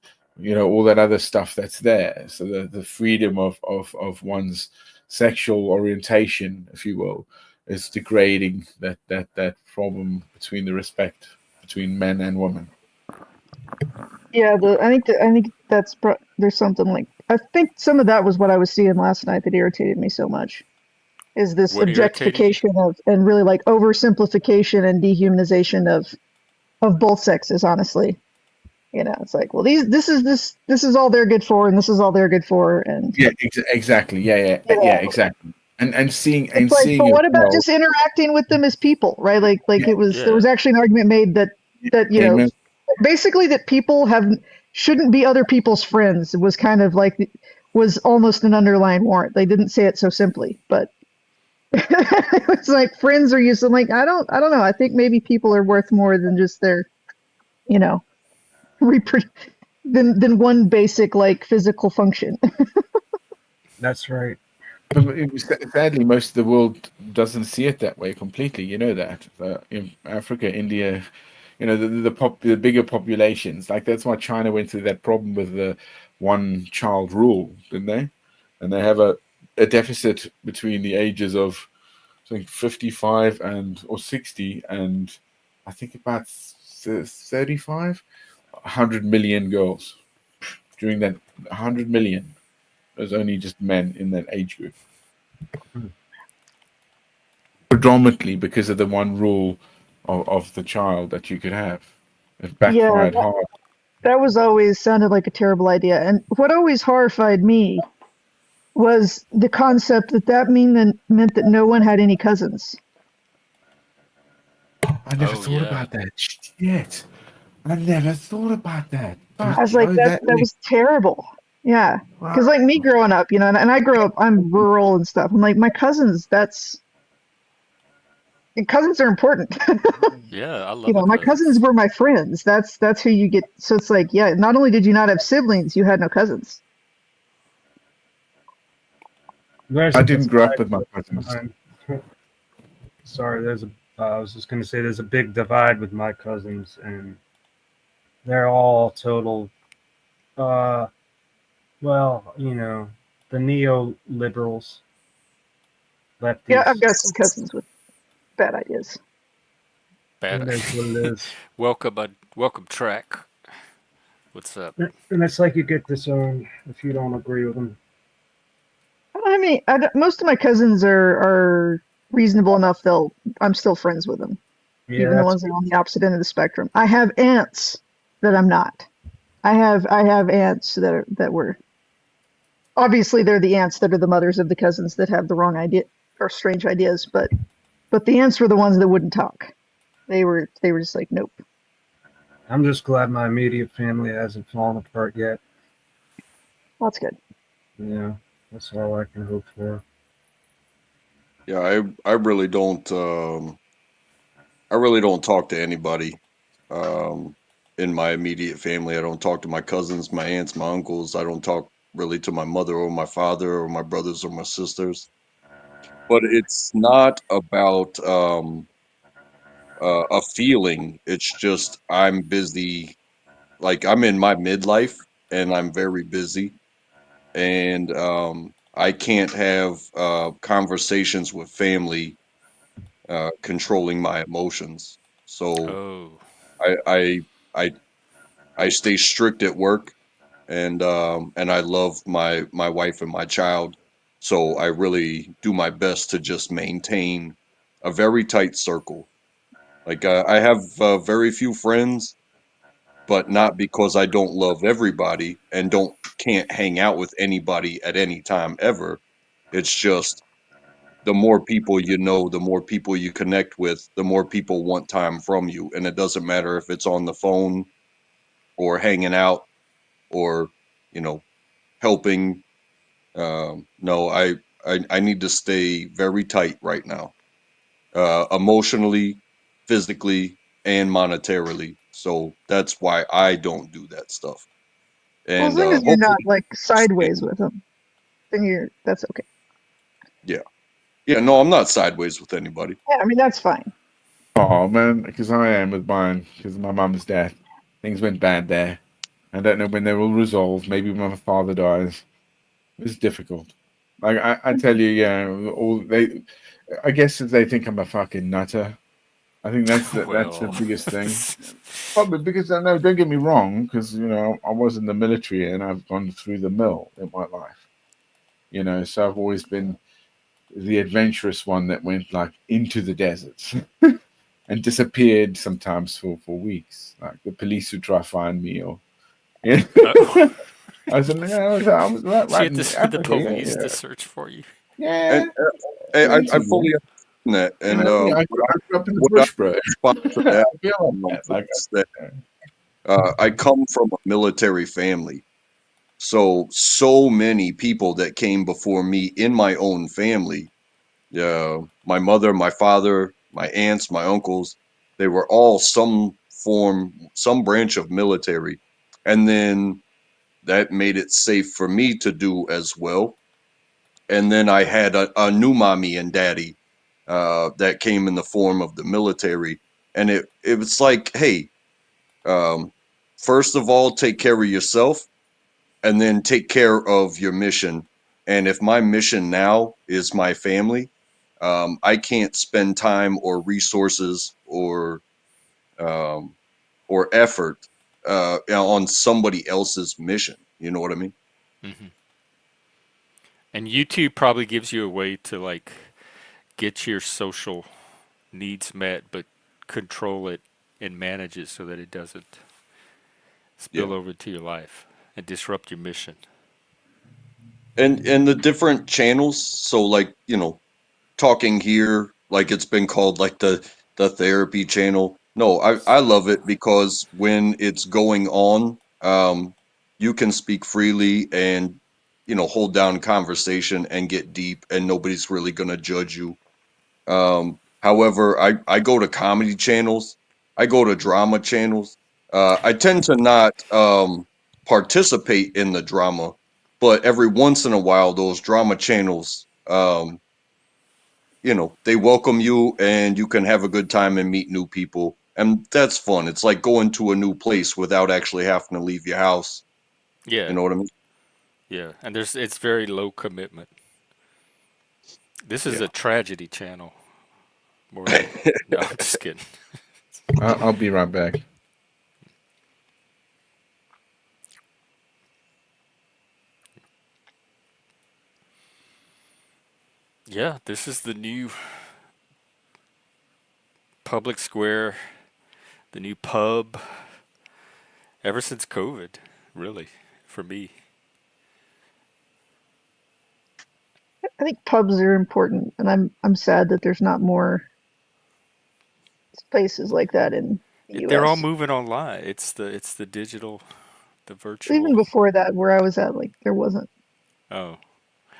all that other stuff that's there. So the freedom of one's sexual orientation, if you will, is degrading that problem between the respect between men and women. Yeah, I think there's something like I think some of that was what I was seeing last night that irritated me so much. Is this What irritated you? objectification of and really like oversimplification and dehumanization of both sexes, honestly. It's like, well, this is all they're good for, and this is all they're good for, and Yeah, exactly. you Yeah, know, exactly. And it's like, but seeing as what about well. just interacting with them as people, right? Like Yeah, there was Yeah. actually an argument made that amen. basically that people shouldn't be other people's friends. It was kind of like was almost an underlying warrant. They didn't say it so simply, but it's like friends are used. I'm like, I don't know. I think maybe people are worth more than just their, you know, repro- than one basic like physical function. That's right. But sadly, most of the world doesn't see it that way completely. You know that in Africa, India, the bigger populations. Like that's why China went through that problem with the one child rule, didn't they? And they have a deficit between the ages of I think 55 and or 60 and I think about 35, 100 million girls during that 100 million. There's only just men in that age group. Hmm. Predominantly because of the one rule of the child that you could have. It Yeah, backfired hard. that was always sounded like a terrible idea. And what always horrified me was the concept that meant that no one had any cousins. I never Oh thought yeah. about that. Shit. I never thought about that. I Fuck, was like, that that makes was terrible. Yeah. wow. Because like me growing up, and I grew up, I'm rural and stuff. I'm like, my cousins, cousins are important. Yeah, I love my My cousins cousins. were my friends. That's who you get. So it's like, yeah, not only did you not have siblings, you had no cousins. There's I a didn't grow up divide with my cousins. behind. Sorry, I was just going to say there's a big divide with my cousins, and they're all total. Uh, well, the neoliberals, Yeah, I've lefties. got some cousins with bad ideas. Bad. It is what it is. Welcome track. What's up? And it's like you get disowned if you don't agree with them. I mean, most of my cousins are reasonable enough. I'm still friends with them, Yeah, even the that's ones that are on the opposite end of the spectrum. I have aunts that I'm not. I have aunts that were obviously they're the aunts that are the mothers of the cousins that have the wrong idea or strange ideas, but the aunts were the ones that wouldn't talk. They were just like, nope. I'm just glad my immediate family hasn't fallen apart yet. That's good. Yeah, that's all I can hope for. Yeah, I really don't talk to anybody in my immediate family. I don't talk to my cousins, my aunts, my uncles. I don't talk really to my mother or my father or my brothers or my sisters. But it's not about a feeling. It's just I'm busy. Like I'm in my midlife and I'm very busy, and I can't have conversations with family controlling my emotions. So Oh. I I I I stay strict at work, and I love my wife and my child. So I really do my best to just maintain a very tight circle. Like I have very few friends, but not because I don't love everybody and don't can't hang out with anybody at any time ever. It's just the more people you know, the more people you connect with, the more people want time from you. And it doesn't matter if it's on the phone or hanging out or, you know, helping. No, I need to stay very tight right now, emotionally, physically, and monetarily. So that's why I don't do that stuff. Well, as And long as you're not hopefully, like sideways with them, then that's okay. yeah, yeah. No, I'm not sideways with anybody. Yeah, I mean that's fine. Oh man, because I am with mine because of my mum's death. Things went bad there. I don't know when they will resolve. Maybe when my father dies. It's difficult. Like I tell you, yeah, all they. I guess if they think I'm a fucking nutter. I think that's the Well, biggest thing. Probably because no, don't get me wrong, because I was in the military and I've gone through the mill in my life. So I've always been the adventurous one that went like into the deserts and disappeared sometimes for weeks. Like the police would try to find me or yeah. oh, I was so you right had to in send the Africa. police to search for you. And Yeah, I crazy, fully man. understand that. And Yeah, I what grew up in the what I bush, bro. respond to I that feel like that. Like, is that I come from a military family. So many people that came before me in my own family, my mother, my father, my aunts, my uncles, they were all some branch of military. And then that made it safe for me to do as well. And then I had a new mommy and daddy that came in the form of the military. And it was like, hey, um, first of all, take care of yourself and then take care of your mission. And if my mission now is my family, I can't spend time or resources um, or effort on somebody else's mission. You know what I mean? Hmm. And YouTube probably gives you a way to like get your social needs met, but control it and manage it so that it doesn't Yeah. spill over to your life and disrupt your mission. And the different channels. So like talking here, like it's been called like the therapy channel. No, I love it because when it's going on, you can speak freely and hold down conversation and get deep, and nobody's really gonna judge you. However, I go to comedy channels, I go to drama channels. I tend to not participate in the drama, but every once in a while, those drama channels, they welcome you and you can have a good time and meet new people. And that's fun. It's like going to a new place without actually having to leave your house. You Yeah, know what I mean? yeah. And it's very low commitment. This is Yeah. a tragedy channel more than. No, I'm just kidding. I'll be right back. Yeah, this is the new public square, the new pub ever since COVID, really, for me. I think pubs are important, and I'm sad that there's not more spaces like that in the They're all U.S. moving online. It's the digital, the Even virtual. before that, where I was at, like there wasn't Oh,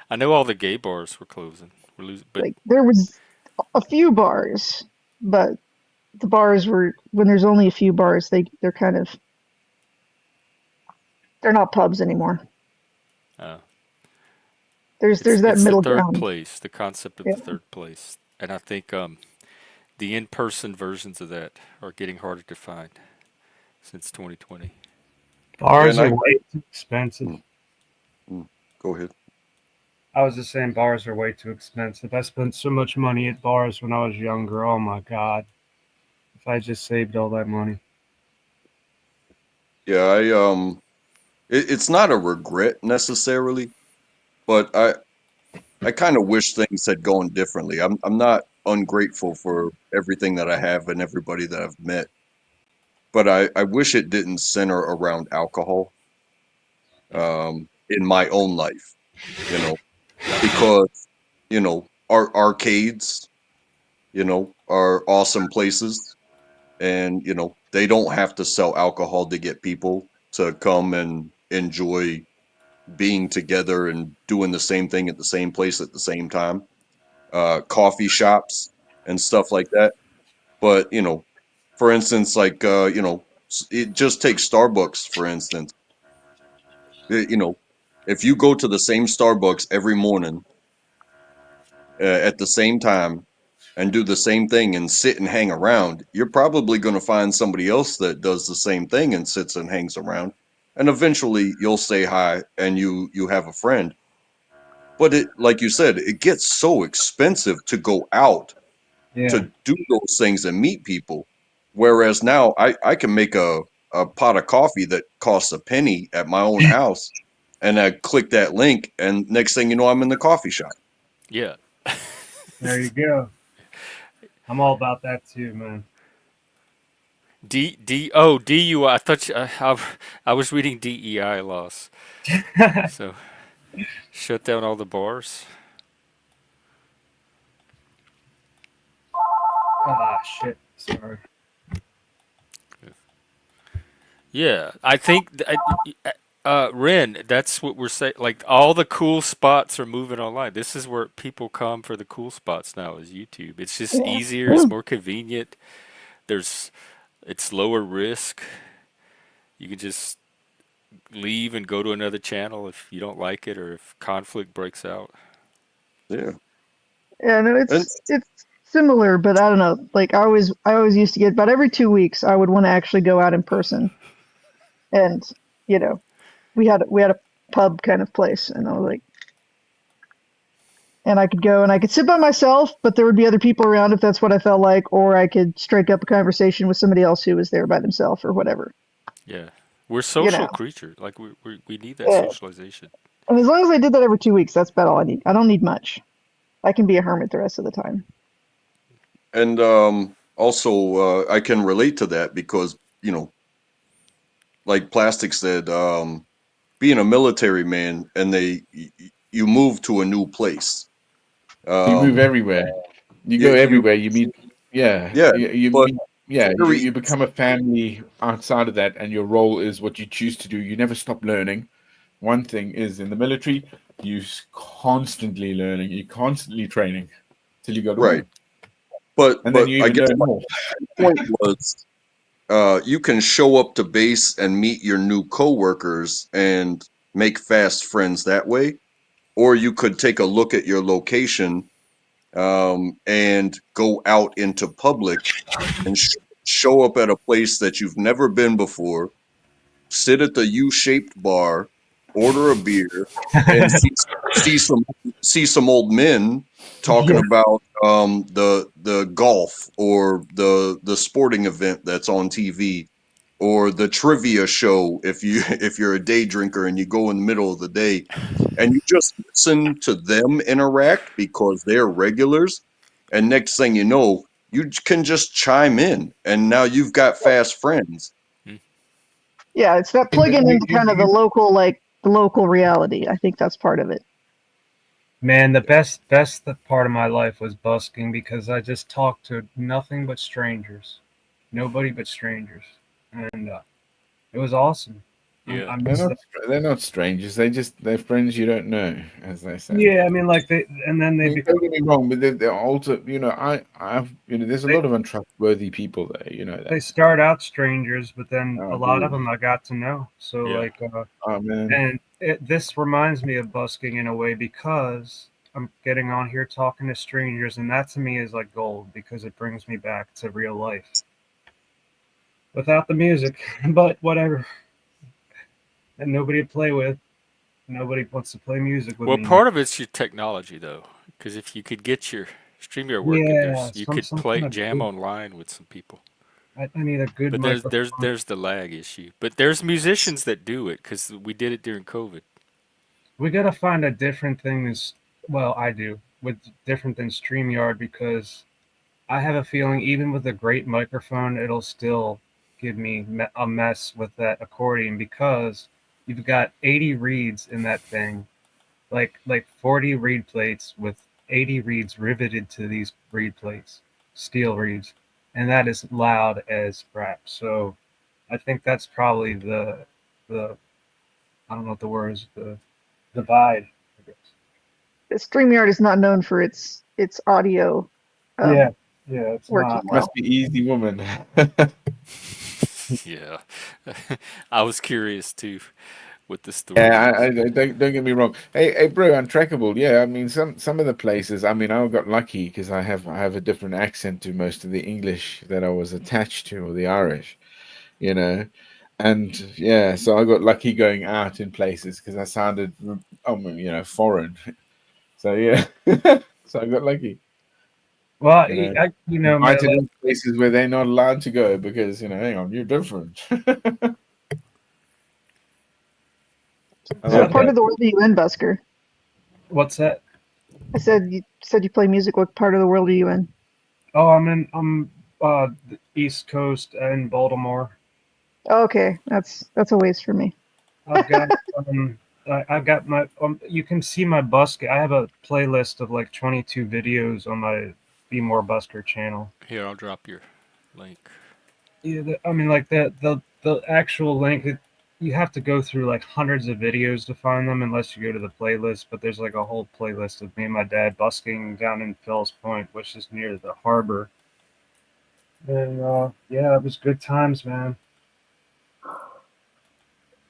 I know all the gay bars were closing. We're losing, but like there was a few bars, but the bars were when there's only a few bars, they're kind of they're not pubs anymore. uh, There's that it's the middle third ground. place, the concept of Yeah. the third place, and I think the in-person versions of that are getting harder to find since 2020. Yeah, Bars and are way too expensive. Mm, mm, go ahead. I was just saying bars are way too expensive. I spent so much money at bars when I was younger. Oh my God. If I just saved all that money. Yeah, it's not a regret necessarily, but I kind of wish things had gone differently. I'm not ungrateful for everything that I have and everybody that I've met, but I wish it didn't center around alcohol in my own life, you know, because, our arcades, are awesome places, and, they don't have to sell alcohol to get people to come and enjoy being together and doing the same thing at the same place at the same time. Coffee shops and stuff like that. But, for instance, like, it just takes Starbucks, for instance. You know, if you go to the same Starbucks every morning at the same time and do the same thing and sit and hang around, you're probably going to find somebody else that does the same thing and sits and hangs around. And eventually you'll say hi and you have a friend. But it, like you said, it gets so expensive to go out Yeah. to do those things and meet people. Whereas now I can make a pot of coffee that costs a penny at my own house, and I click that link, and next thing you know, I'm in the coffee shop. Yeah. There you go. I'm all about that too, man. DUI. I thought I was reading DEI laws. So shut down all the bars. Ah, shit. Sorry. Yeah, I think Ren, that's what we're saying. Like all the cool spots are moving online. This is where people come for the cool spots now is YouTube. It's just Yeah. easier, it's more convenient. There's it's lower risk. You can just leave and go to another channel if you don't like it or if conflict breaks out. Yeah, Yeah, no, and it's similar, but I don't know. Like I always used to get about every 2 weeks I would want to actually go out in person, and you know we had a pub kind of place, and I was like, and I could go and I could sit by myself, but there would be other people around if that's what I felt like, or I could strike up a conversation with somebody else who was there by themselves or whatever, Yeah. We're you social know. creatures. Like we need that Yeah. socialization. And as long as I did that every 2 weeks, that's about all I need. I don't need much. I can be a hermit the rest of the time. and also I can relate to that because like Plastic said, being a military man, and you move to a new place. You move Um, everywhere. You go you everywhere. You meet, yeah, yeah, you but meet, yeah. You, very you become a family outside of that, and your role is what you choose to do. You never stop learning. One thing is in the military, constantly learning. You're constantly training till you go to right. war, But and then you I even guess learn my more. point was, you can show up to base and meet your new coworkers and make fast friends that way, or you could take a look at your location and go out into public and show up at a place that you've never been before, sit at the U-shaped bar, order a beer, and see some see some old men talking Yeah. about the golf or the sporting event that's on TV or the trivia show if you if you're a day drinker and you go in the middle of the day and you just listen to them interact because they're regulars, and next thing you know you can just chime in and now you've got fast friends. Mm. Yeah, it's that And plugging into kind of the local, like the local reality. I think that's part of it. man, the best part of my life was busking because I just talked to nothing but strangers, nobody but strangers, and it was awesome. Yeah. I They're miss not. that. They're not strangers. They're friends you don't know, as they say. Yeah, I mean, like they, and then I they mean, become don't get me wrong, but they're also, there's a they, lot of untrustworthy people there. You know they that. start out strangers, but then a Oh, lot of dude. them I got to know. So Yeah. like, Oh man. and this reminds me of busking in a way because I'm getting on here talking to strangers, and that to me is like gold because it brings me back to real life without the music. But whatever, and nobody to play with. Nobody wants to play music with Well, me. part of it's your technology though, because if you could get your StreamYard working, Yeah, there's you could some play kind of jam good. online with some people. I need a good But there's microphone. there's the lag issue. But there's musicians that do it because we did it during COVID. We gotta find a different thing. Is Well, I do. With different than StreamYard because I have a feeling even with a great microphone, it'll still give me a mess with that accordion because you've got 80 reeds in that thing, like 40 reed plates with 80 reeds riveted to these reed plates, steel reeds, and that is loud as crap. So I think that's probably the I don't know what the word is, the divide, I guess. StreamYard is not known for its audio Yeah, um, yeah, it's working not. Must well. be easy, woman. Yeah. I was curious too what the story Yeah, is. don't get me wrong. Hey, bro, untrackable. Yeah, I mean, some of the places. I mean, I got lucky because I have a different accent to most of the English that I was attached to, or the Irish, you know. And yeah, so I got lucky going out in places because I sounded, foreign. So yeah, so I got lucky. Well, You know, you know, man, invited in places where they're not allowed to go because hang on, you're different. I So what like like part that. of the world are you in, Busker? what's that? I said you said you play music. What part of the world are you in? Oh, I'm the East Coast in Baltimore. Oh, okay, that's a ways for me. I've got I've got my you can see my busker. I have a playlist of like 22 videos on my Be More Busker channel. Here, I'll drop your link. Yeah, I mean like the actual link. You have to go through like hundreds of videos to find them unless you go to the playlist. But there's like a whole playlist of me and my dad busking down in Fells Point, which is near the harbor. And yeah, it was good times, man.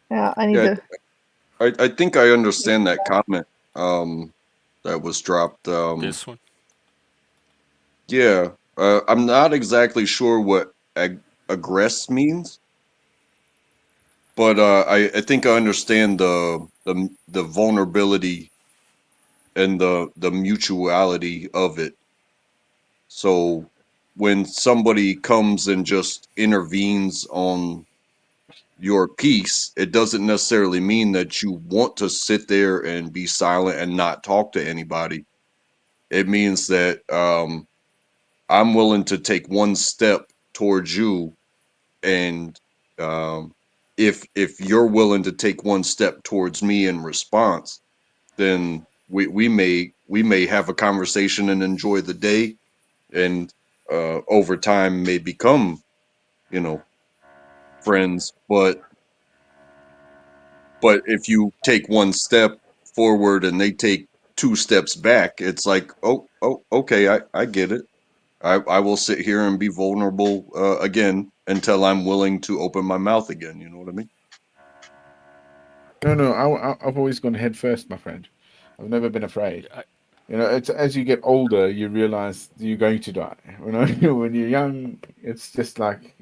Yeah, I need Yeah, to. I think I understand that comment um, that was dropped. This one? Yeah, I'm not exactly sure what aggress means, but I think I understand the vulnerability and the mutuality of it. So when somebody comes and just intervenes on your piece, it doesn't necessarily mean that you want to sit there and be silent and not talk to anybody. It means that I'm willing to take one step towards you, and um, if you're willing to take one step towards me in response, then we may have a conversation and enjoy the day, and over time may become you know friends. But if you take one step forward and they take two steps back, it's like, oh, okay, I get it. I will sit here and be vulnerable again until I'm willing to open my mouth again. You know what I mean? No, I've always gone head first, my friend. I've never been afraid. Yeah, It's as you get older, you realize you're going to die. When you're young, it's just like,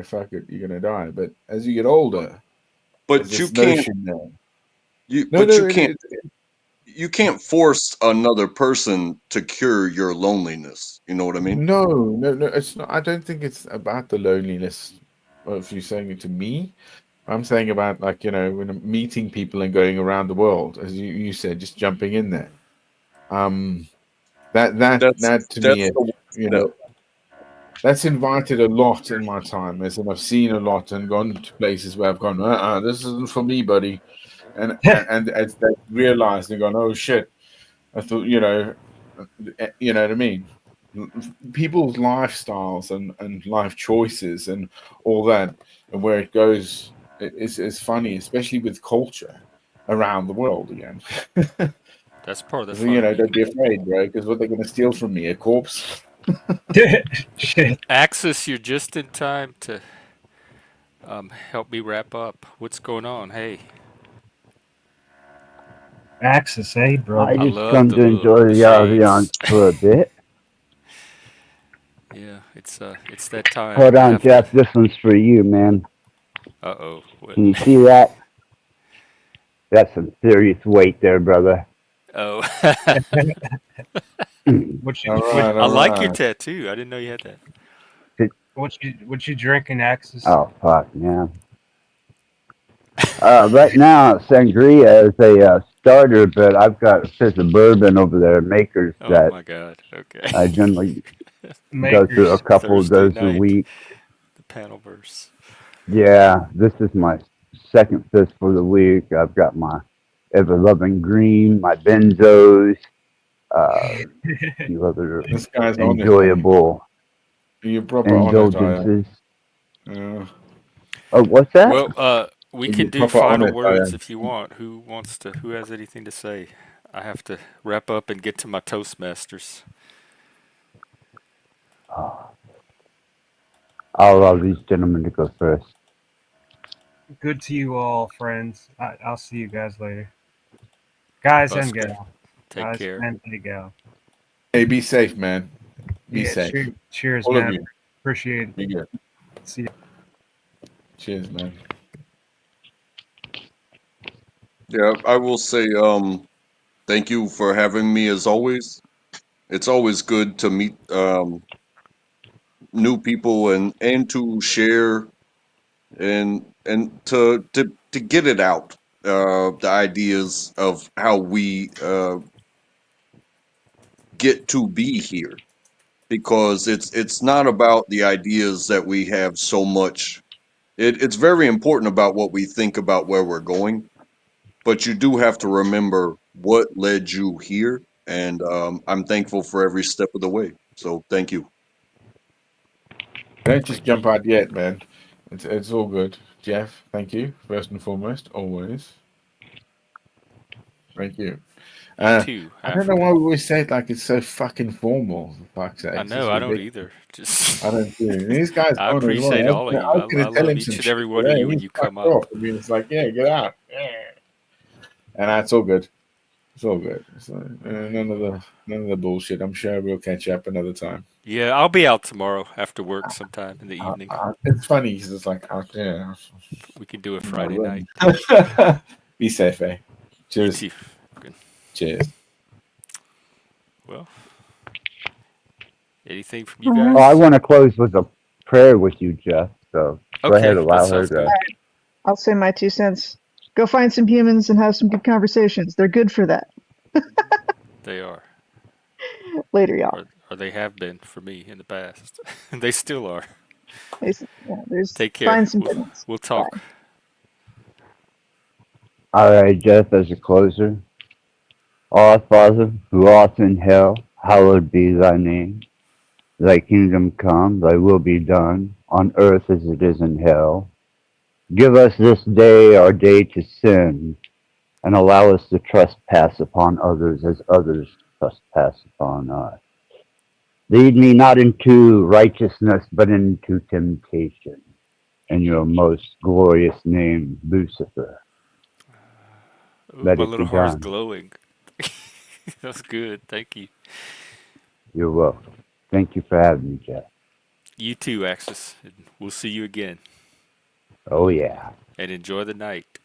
fuck it, you're gonna die. But as you get older, there's But you this can't. notion there. You No, but no, you can't. You can't force another person to cure your loneliness. You know what I mean? no, no, no. It's not. I don't think it's about the loneliness. If you're saying it to me, I'm saying about like when I'm meeting people and going around the world, as you said, just jumping in there. Um, that that That's that to me, that's the one you step. know, that's invited a lot in my time, as in I've seen a lot and gone to places where I've gone, this isn't for me, buddy, and as they realized and gone, oh shit, I thought, you know what I mean. People's lifestyles and life choices and all that, and where it goes is funny, especially with culture around the world again. that's part of the So, fun, man. don't be afraid, bro, because what they're going to steal from me, a corpse. Shit. Axis, you're just in time to help me wrap up. What's going on? Hey, Axis, eh, I I brother? just love come the to look, enjoy the the shades. ambiance for a bit. Yeah, it's that time. Hold I on, have to. Jeff. This one's for you, man. Uh-oh. What? Can you see that? That's some serious weight there, brother. Oh. What All what right, I all like your right. tattoo. I didn't know you had that. what you drinking, Axis? Oh fuck, man. Right now, sangria is a starter, but I've got a fifth of bourbon over there, makers, Oh that my God. Okay. I generally go through a Makers. couple of Thursday those a night, week. the panel verse. Yeah, this is my second fifth for the week. I've got my ever loving green, my benzos, a few other This guy's on it, man. enjoyable You're proper on it, I am. indulgences. Yeah. Oh, what's that? Well, we can You're do proper on final it, I words am. if you want. Who has anything to say? I have to wrap up and get to my Toastmasters. Oh, I'll allow these gentlemen to go first. Good to you all, friends. I'll see you guys later. Guys and Buster, gal. take Guys care. and gal. Hey, be safe, man. Be Yeah, safe. cheers, All of man. you. Appreciate it. Be good. See you. Cheers, man. Yeah, I will say thank you for having me as always. It's always good to meet new people and to share and to get it out, the ideas of how we get to be here, because it's not about the ideas that we have so much. It's very important about what we think about where we're going, but you do have to remember what led you here, and I'm thankful for every step of the way. So thank you. Don't just Thank you. jump out yet, man. It's all good. Jeff, thank you, first and foremost, always. Thank you. You too, I don't know why African. we always say it like it's so fucking formal, for fuck's sake. I It's know, just I don't ridiculous. either. Just I don't do. These guys I don't as well. appreciate all of I you. was I gonna tell love him each some and shit every one of today. you when He's you come fucked up. off. I mean, it's like, yeah, get out. Yeah. And that's all good. It's all good. So, none of the bullshit. I'm sure we'll catch up another time. Yeah, I'll be out tomorrow after work sometime in the evening. It's funny because it's like out there. We can do a No Friday night. room. Be safe, eh? You Cheers. too. Good. Cheers. Well, anything from you Oh, I guys? want to close with a prayer with you, Jeff. So go ahead, Okay, that allow her sounds to. good. I'll say my 2 cents. Go find some humans and have some good conversations. They're good for that. They are, Later, y'all. or they have been for me in the past. They still are. There's Take care. find some good ones. We'll Bye. talk. All right, Jeff, as a closer. Our Father, who art in hell, hallowed be thy name. Thy kingdom come, thy will be done, on earth as it is in hell. Give us this day our day to sin, and allow us to trespass upon others as others trespass upon us. Lead me not into righteousness, but into temptation. In your most glorious name, Lucifer, Ooh, let my it be little heart's done. glowing. That's good. Thank you. You're welcome. Thank you for having me, Jeff. You too, Axis. And we'll see you again. Oh, yeah. And enjoy the night.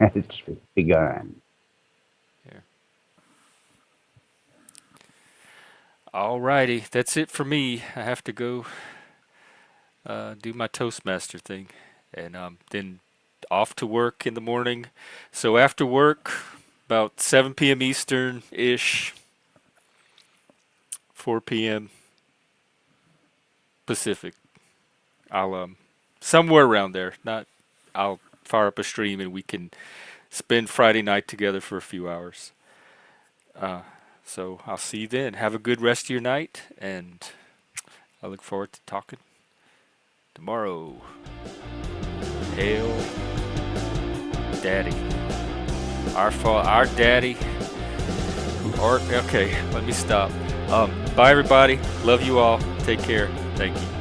It's begun. Yeah. Alrighty, that's it for me. I have to go do my Toastmaster thing, and then off to work in the morning. So after work, about 7 p.m. Eastern ish, 4 p.m. Pacific. I'll somewhere around there. Not. I'll fire up a stream and we can spend Friday night together for a few hours. So I'll see you then. Have a good rest of your night, and I look forward to talking tomorrow. Hail Daddy. Our Daddy. Okay, let me stop. Bye everybody. Love you all. Take care. Thank you.